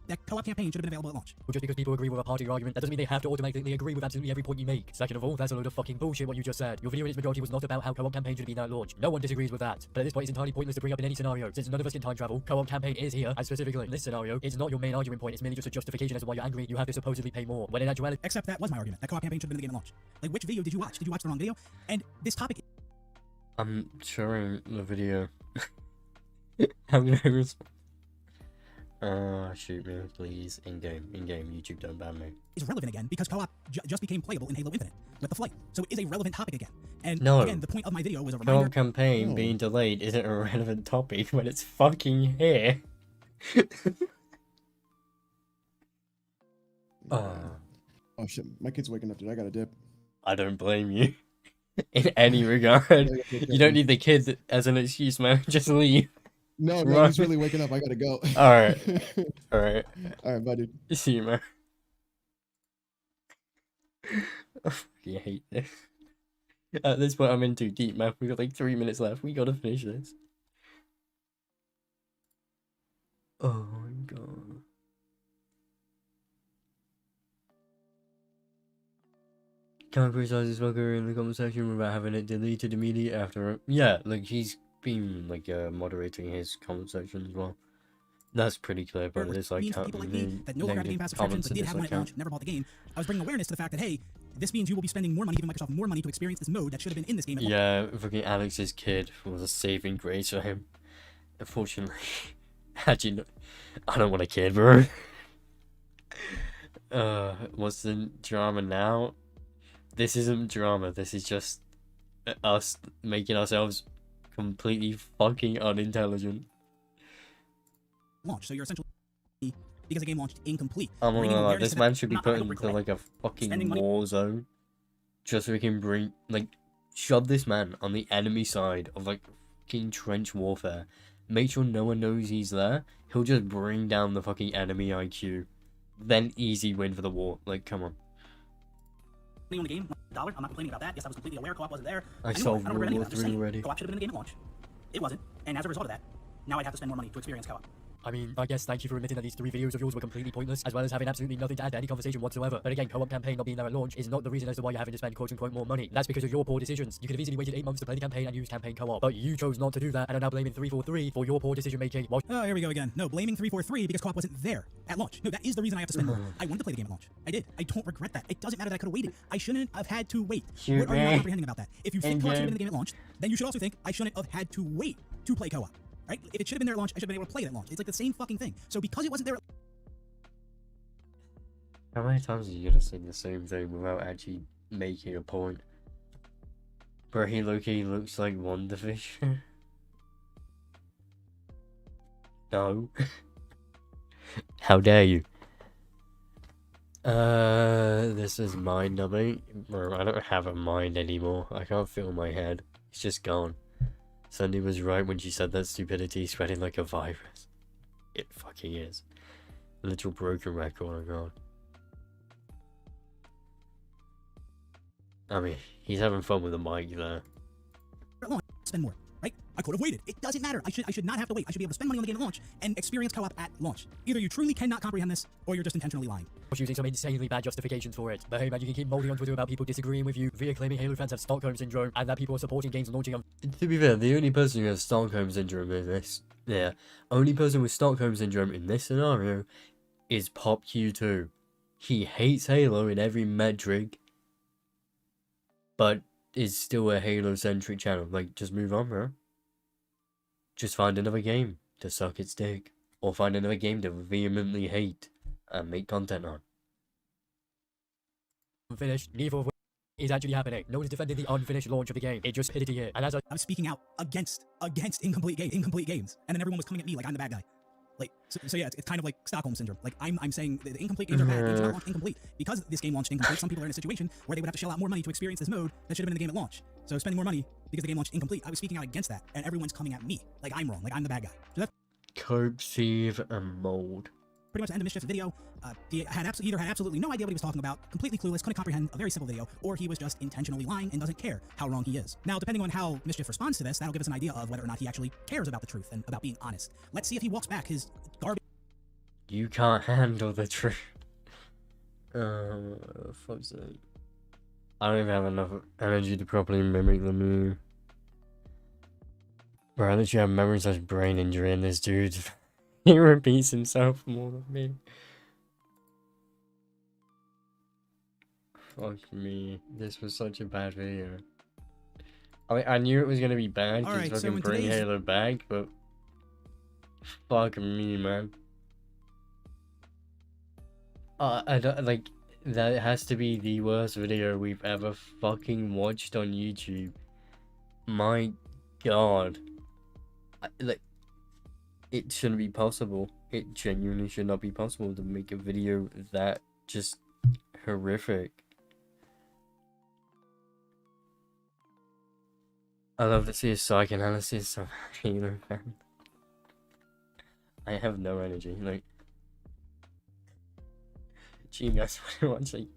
S3: That co-op campaign should have been available at launch.
S7: well, just because people agree with a part of your argument, that doesn't mean they have to automatically agree with absolutely every point you make. Second of all, that's a load of fucking bullshit what you just said. Your video in its majority was not about how co-op campaign should be at launch. No one disagrees with that. But at this point, it's entirely pointless to bring up in any scenario. Since none of us can time travel, co-op campaign is here, and specifically in this scenario, it's not your main argument point, it's merely just a justification as to why you're angry you have to supposedly pay more. When in actuality,
S3: Except that was my argument. That co-op campaign should have been in the game at launch. Like, which video did you watch? Did you watch the wrong video? And this topic.
S5: I'm showing the video. I'm gonna respond. Shoot me, please. In game, YouTube don't ban me.
S3: Is relevant again because co-op just became playable in Halo Infinite with the flight. So it is a relevant topic again. And
S5: No.
S3: again, the point of my video was a
S5: Co-op
S3: reminder.
S5: campaign
S6: No.
S5: being delayed isn't a relevant topic when it's fucking here.
S6: Oh shit, my kid's waking up, dude. I gotta dip.
S5: I don't blame you. In any regard. You don't need the kid as an excuse, man. Just leave.
S6: No,
S5: Right.
S6: he's really waking up. I gotta go.
S5: Alright. Alright.
S6: Alright, bye, dude.
S5: See you, man. I fucking hate this. At this point, I'm in too deep, man. We got like 3 minutes left. We gotta finish this. Oh my god. Can't criticize this fucker in the comment section without having it deleted immediately after. Yeah, like he's been like moderating his comment section as well. That's pretty clear, but it is like
S3: means to people like me that no longer have Game Pass subscriptions but did have one at launch, never bought the game. I was bringing awareness to the fact that hey, this means you will be spending more money, giving Microsoft more money to experience this mode that should have been in this game at launch.
S5: Yeah, fucking Alex's kid was a saving grace for him. Unfortunately, actually, I don't want a kid, bro. What's the drama now? This isn't drama. This is just us making ourselves completely fucking unintelligent.
S3: Launch, so you're essentially because the game launched incomplete.
S5: I'm not
S3: Bringing
S5: gonna lie,
S3: awareness
S5: this
S3: to
S5: man
S3: that-
S5: should be
S3: not- I
S5: put
S3: don't
S5: into
S3: regret
S5: like a fucking
S3: spending money-
S5: war zone. Just so we can bring, like, shove this man on the enemy side of like fucking trench warfare. Make sure no one knows he's there. He'll just bring down the fucking enemy IQ. Then easy win for the war. Like, come on.
S3: on the game, $1. I'm not complaining about that. Yes, I was completely aware co-op wasn't there.
S5: I
S3: know
S5: solved
S3: it. I don't regret any
S5: World
S3: of
S5: War
S3: that. I'm just
S5: III
S3: saying,
S5: already.
S3: Co-op should have been in the game at launch. It wasn't, and as a result of that, now I'd have to spend more money to experience co-op.
S7: I mean, I guess thank you for admitting that these 3 videos of yours were completely pointless, as well as having absolutely nothing to add to any conversation whatsoever. But again, co-op campaign not being there at launch is not the reason as to why you're having to spend quote-unquote more money. That's because of your poor decisions. You could have easily waited 8 months to play the campaign and use campaign co-op, but you chose not to do that and are now blaming 343 for your poor decision making.
S3: Oh, here we go again. No, blaming 343 because co-op wasn't there at launch. No, that is the reason I have to spend more. I wanted to play the game at launch. I did. I don't regret that. It doesn't matter that I could have waited. I shouldn't have had to wait. What are you not comprehending about that? If you think co-op should have been in the game at launch, then you should also think I shouldn't have had to wait to play co-op. Right? If it should have been there at launch, I should have been able to play it at launch. It's like the same fucking thing. So because it wasn't there.
S1: How many times are you gonna say the same thing without actually making a point? Bro, he low-key looks like Wonderfish. No. How dare you? This is mind numbing. Bro, I don't have a mind anymore. I can't feel my head. It's just gone. Sunday was right when she said that stupidity is spreading like a virus. It fucking is. A little broken record, oh god. I mean, he's having fun with the mic there.
S3: Spend more, right? I could have waited. It doesn't matter. I should not have to wait. I should be able to spend money on the game at launch and experience co-op at launch. Either you truly cannot comprehend this, or you're just intentionally lying.
S7: Using some insanely bad justifications for it. But hey man, you can keep molding on Twitter about people disagreeing with you via claiming Halo fans have Stockholm Syndrome and that people are supporting games launching on...
S1: To be fair, the only person who has Stockholm Syndrome in this... Yeah, only person with Stockholm Syndrome in this scenario is PopQ2. He hates Halo in every metric, but is still a Halo-centric channel. Like, just move on, bro. Just find another game to suck its dick. Or find another game to vehemently hate and make content on.
S7: Unfinished, neither of which is actually happening. No one is defending the unfinished launch of the game. It just stupidity here. And as I
S3: was speaking out against incomplete games, and then everyone was coming at me like I'm the bad guy. Like, so yeah, it's kind of like Stockholm Syndrome. Like, I'm saying the incomplete games are bad. Games are not launched incomplete. Because this game launched incomplete, some people are in a situation where they would have to shell out more money to experience this mode that should have been in the game at launch. So spending more money because the game launched incomplete, I was speaking out against that, and everyone's coming at me like I'm wrong, like I'm the bad guy. So that's
S1: Cope, Sieve, and Mold.
S3: pretty much the end of Mischief's video. He either had absolutely no idea what he was talking about, completely clueless, couldn't comprehend a very simple video, or he was just intentionally lying and doesn't care how wrong he is. Now, depending on how Mischief responds to this, that'll give us an idea of whether or not he actually cares about the truth and about being honest. Let's see if he walks back his garbage.
S1: You can't handle the truth. Fuck's sake. I don't even have enough energy to properly mimic the move. Bro, I literally have memory / brain injury in this dude. He repeats himself more than me. Fuck me. This was such a bad video. I mean, I knew it was gonna be bad because fucking bring Halo back, but fuck me, man. I don't, like, that has to be the worst video we've ever fucking watched on YouTube. My god. Like, it shouldn't be possible. It genuinely should not be possible to make a video that just horrific. I love to see a psychoanalysis of Halo fan. I have no energy, like... Gee, guys, what are watching?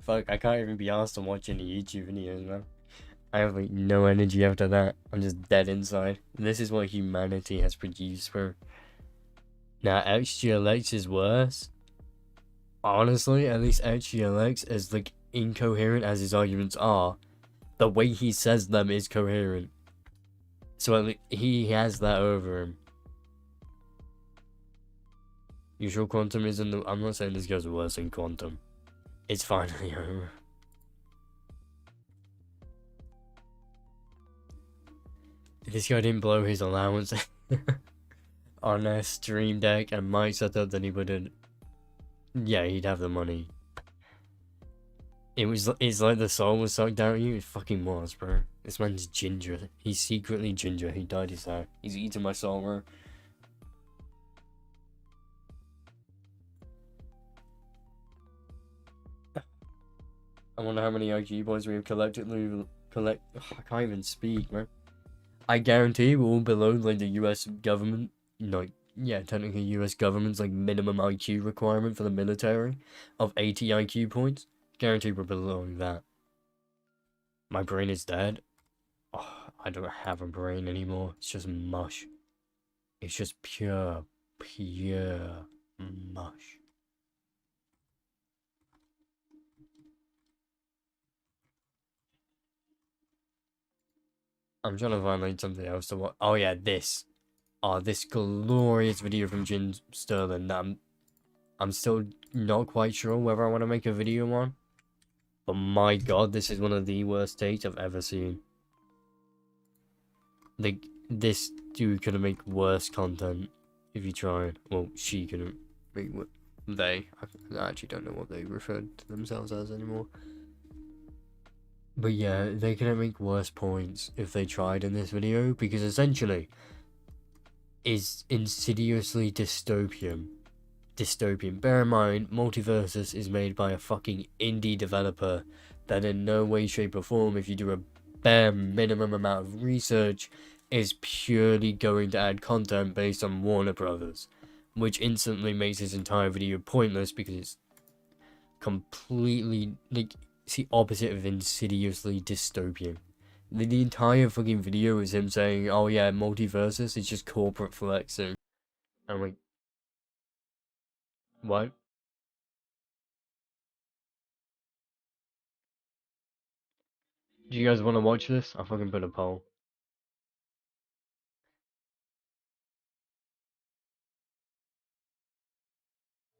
S1: Fuck, I can't even be asked to watch any YouTube videos, man. I have, like, no energy after that. I'm just dead inside. This is what humanity has produced, bro. Now, XGLX is worse. Honestly, at least XGLX, as, like, incoherent as his arguments are, the way he says them is coherent. So, at least, he has that over him. You sure Quantum isn't the... I'm not saying this guy's worse than Quantum. It's finally over. This guy didn't blow his allowance on a stream deck and mic setup, then he wouldn't... Yeah, he'd have the money. It's like the soul was sucked out of you. It fucking was, bro. This man's ginger. He's secretly ginger. He dyed his hair. He's eating my soul, bro. I wonder how many IG boys we have collectively I can't even speak, man. I guarantee we're all below, like, the US government, like, yeah, technically US government's, like, minimum IQ requirement for the military of 80 IQ points. Guarantee we're below that. My brain is dead. Oh, I don't have a brain anymore. It's just mush.
S5: It's just pure mush. I'm trying to find like something else to watch. Oh yeah, this. Oh, this glorious video from Jim Sterling that I'm still not quite sure whether I want to make a video on. But my god, this is one of the worst takes I've ever seen. Like, this dude could make worse content if he tried. Well, she couldn't make what they. I actually don't know what they referred to themselves as anymore. But yeah, they couldn't make worse points if they tried in this video, because essentially is insidiously dystopian. Bear in mind, Multiversus is made by a fucking indie developer that in no way, shape or form, if you do a bare minimum amount of research, is purely going to add content based on Warner Brothers, which instantly makes his entire video pointless because it's completely, like, it's the opposite of insidiously dystopian. The entire fucking video is him saying, oh yeah, Multiversus is just corporate flexing. I'm like, what? Do you guys want to watch this? I'll fucking put a poll.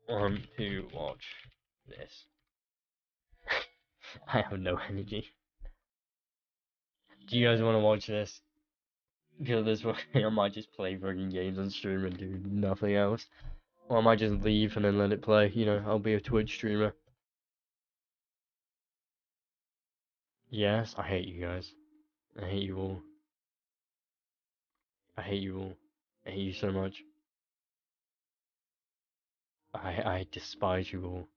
S5: Want to watch this? I have no energy. Do you guys want to watch this? Because this way I might just play fucking games on stream and do nothing else. Or I might just leave and then let it play. You know, I'll be a Twitch streamer. Yes, I hate you guys. I hate you all. I hate you all. I hate you so much. I despise you all.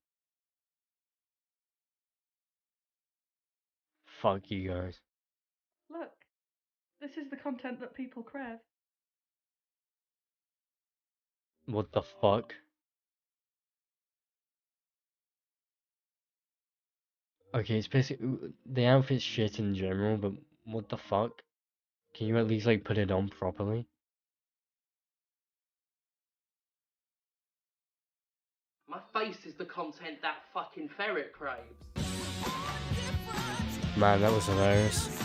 S5: Fuck you guys.
S8: Look, this is the content that people crave.
S5: What the fuck? Okay, it's basically the outfit's shit in general, but what the fuck? Can you at least like put it on properly?
S9: My face is the content that fucking ferret craves.
S5: Man, that was hilarious.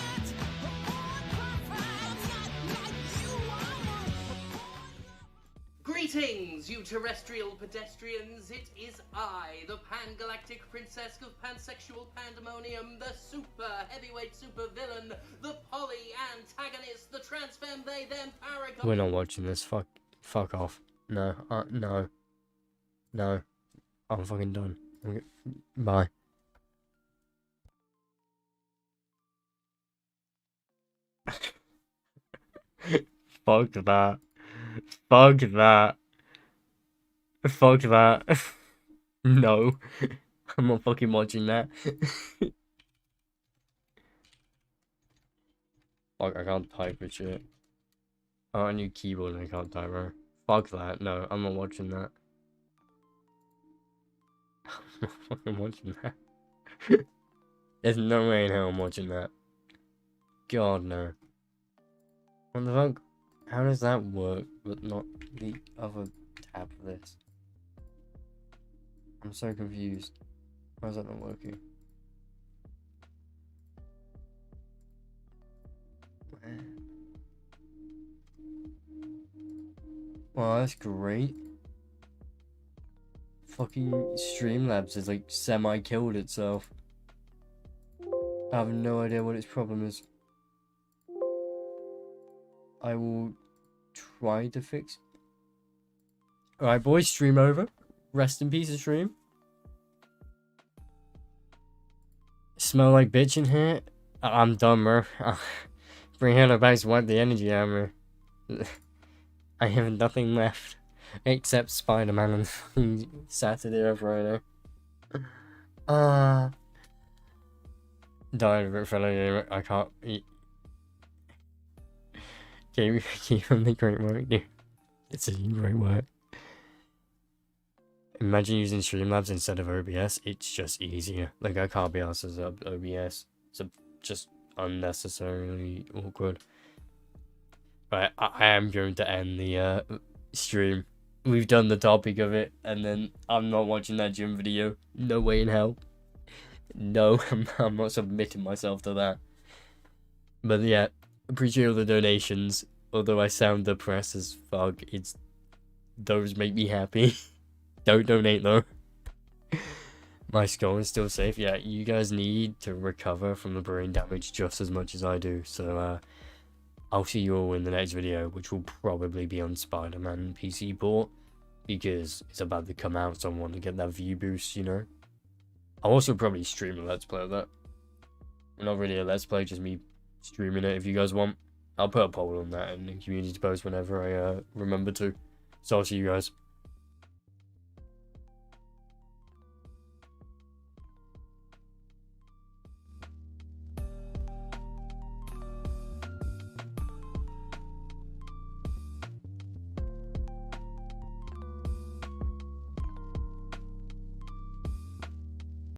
S9: Greetings, you terrestrial pedestrians. It is I, the pan-galactic princess of pansexual pandemonium, the super heavyweight super villain, the poly-antagonist, the transfemme they them paragon.
S5: We're not watching this. Fuck off. No, no. No. I'm fucking done. Okay. Bye. Fuck that. Fuck that. Fuck that. No. I'm not fucking watching that. Fuck, I can't type with shit. Oh, I need keyboard and I can't type, bro. Fuck that. No, I'm not watching that. I'm not fucking watching that. There's no way in hell I'm watching that. God, no. What the fuck? How does that work, but not the other tab of this? I'm so confused. Why is that not working? Well, that's great. Fucking Streamlabs has like semi-killed itself. I have no idea what its problem is. I will try to fix. Alright, boys, stream over. Rest in peace, stream. Smell like bitch in here? I'm done, bro. Bring Hannah back to wipe the energy out of me. I have nothing left. Except Spider-Man on Saturday or Friday. Died of it, fellow gamer. I can't eat. Keep on the great work, dude. It's a great work. Imagine using Streamlabs instead of OBS. It's just easier. Like, I can't be asked as OBS. It's just unnecessarily awkward.
S1: Right, I am going to end the stream. We've done the topic of it, and then I'm not watching that gym video. No way in hell. No, I'm not submitting myself to that. But yeah, appreciate all the donations. Although I sound depressed as fuck, those make me happy. Don't donate though. My skull is still safe. Yeah, you guys need to recover from the brain damage just as much as I do. So I'll see you all in the next video, which will probably be on Spider-Man PC port, because it's about to come out, so I want to get that view boost, you know? I'll also probably stream a Let's Play of that. Not really a Let's Play, just me streaming it if you guys want. I'll put a poll on that in the community post whenever I remember to. So I'll see you guys.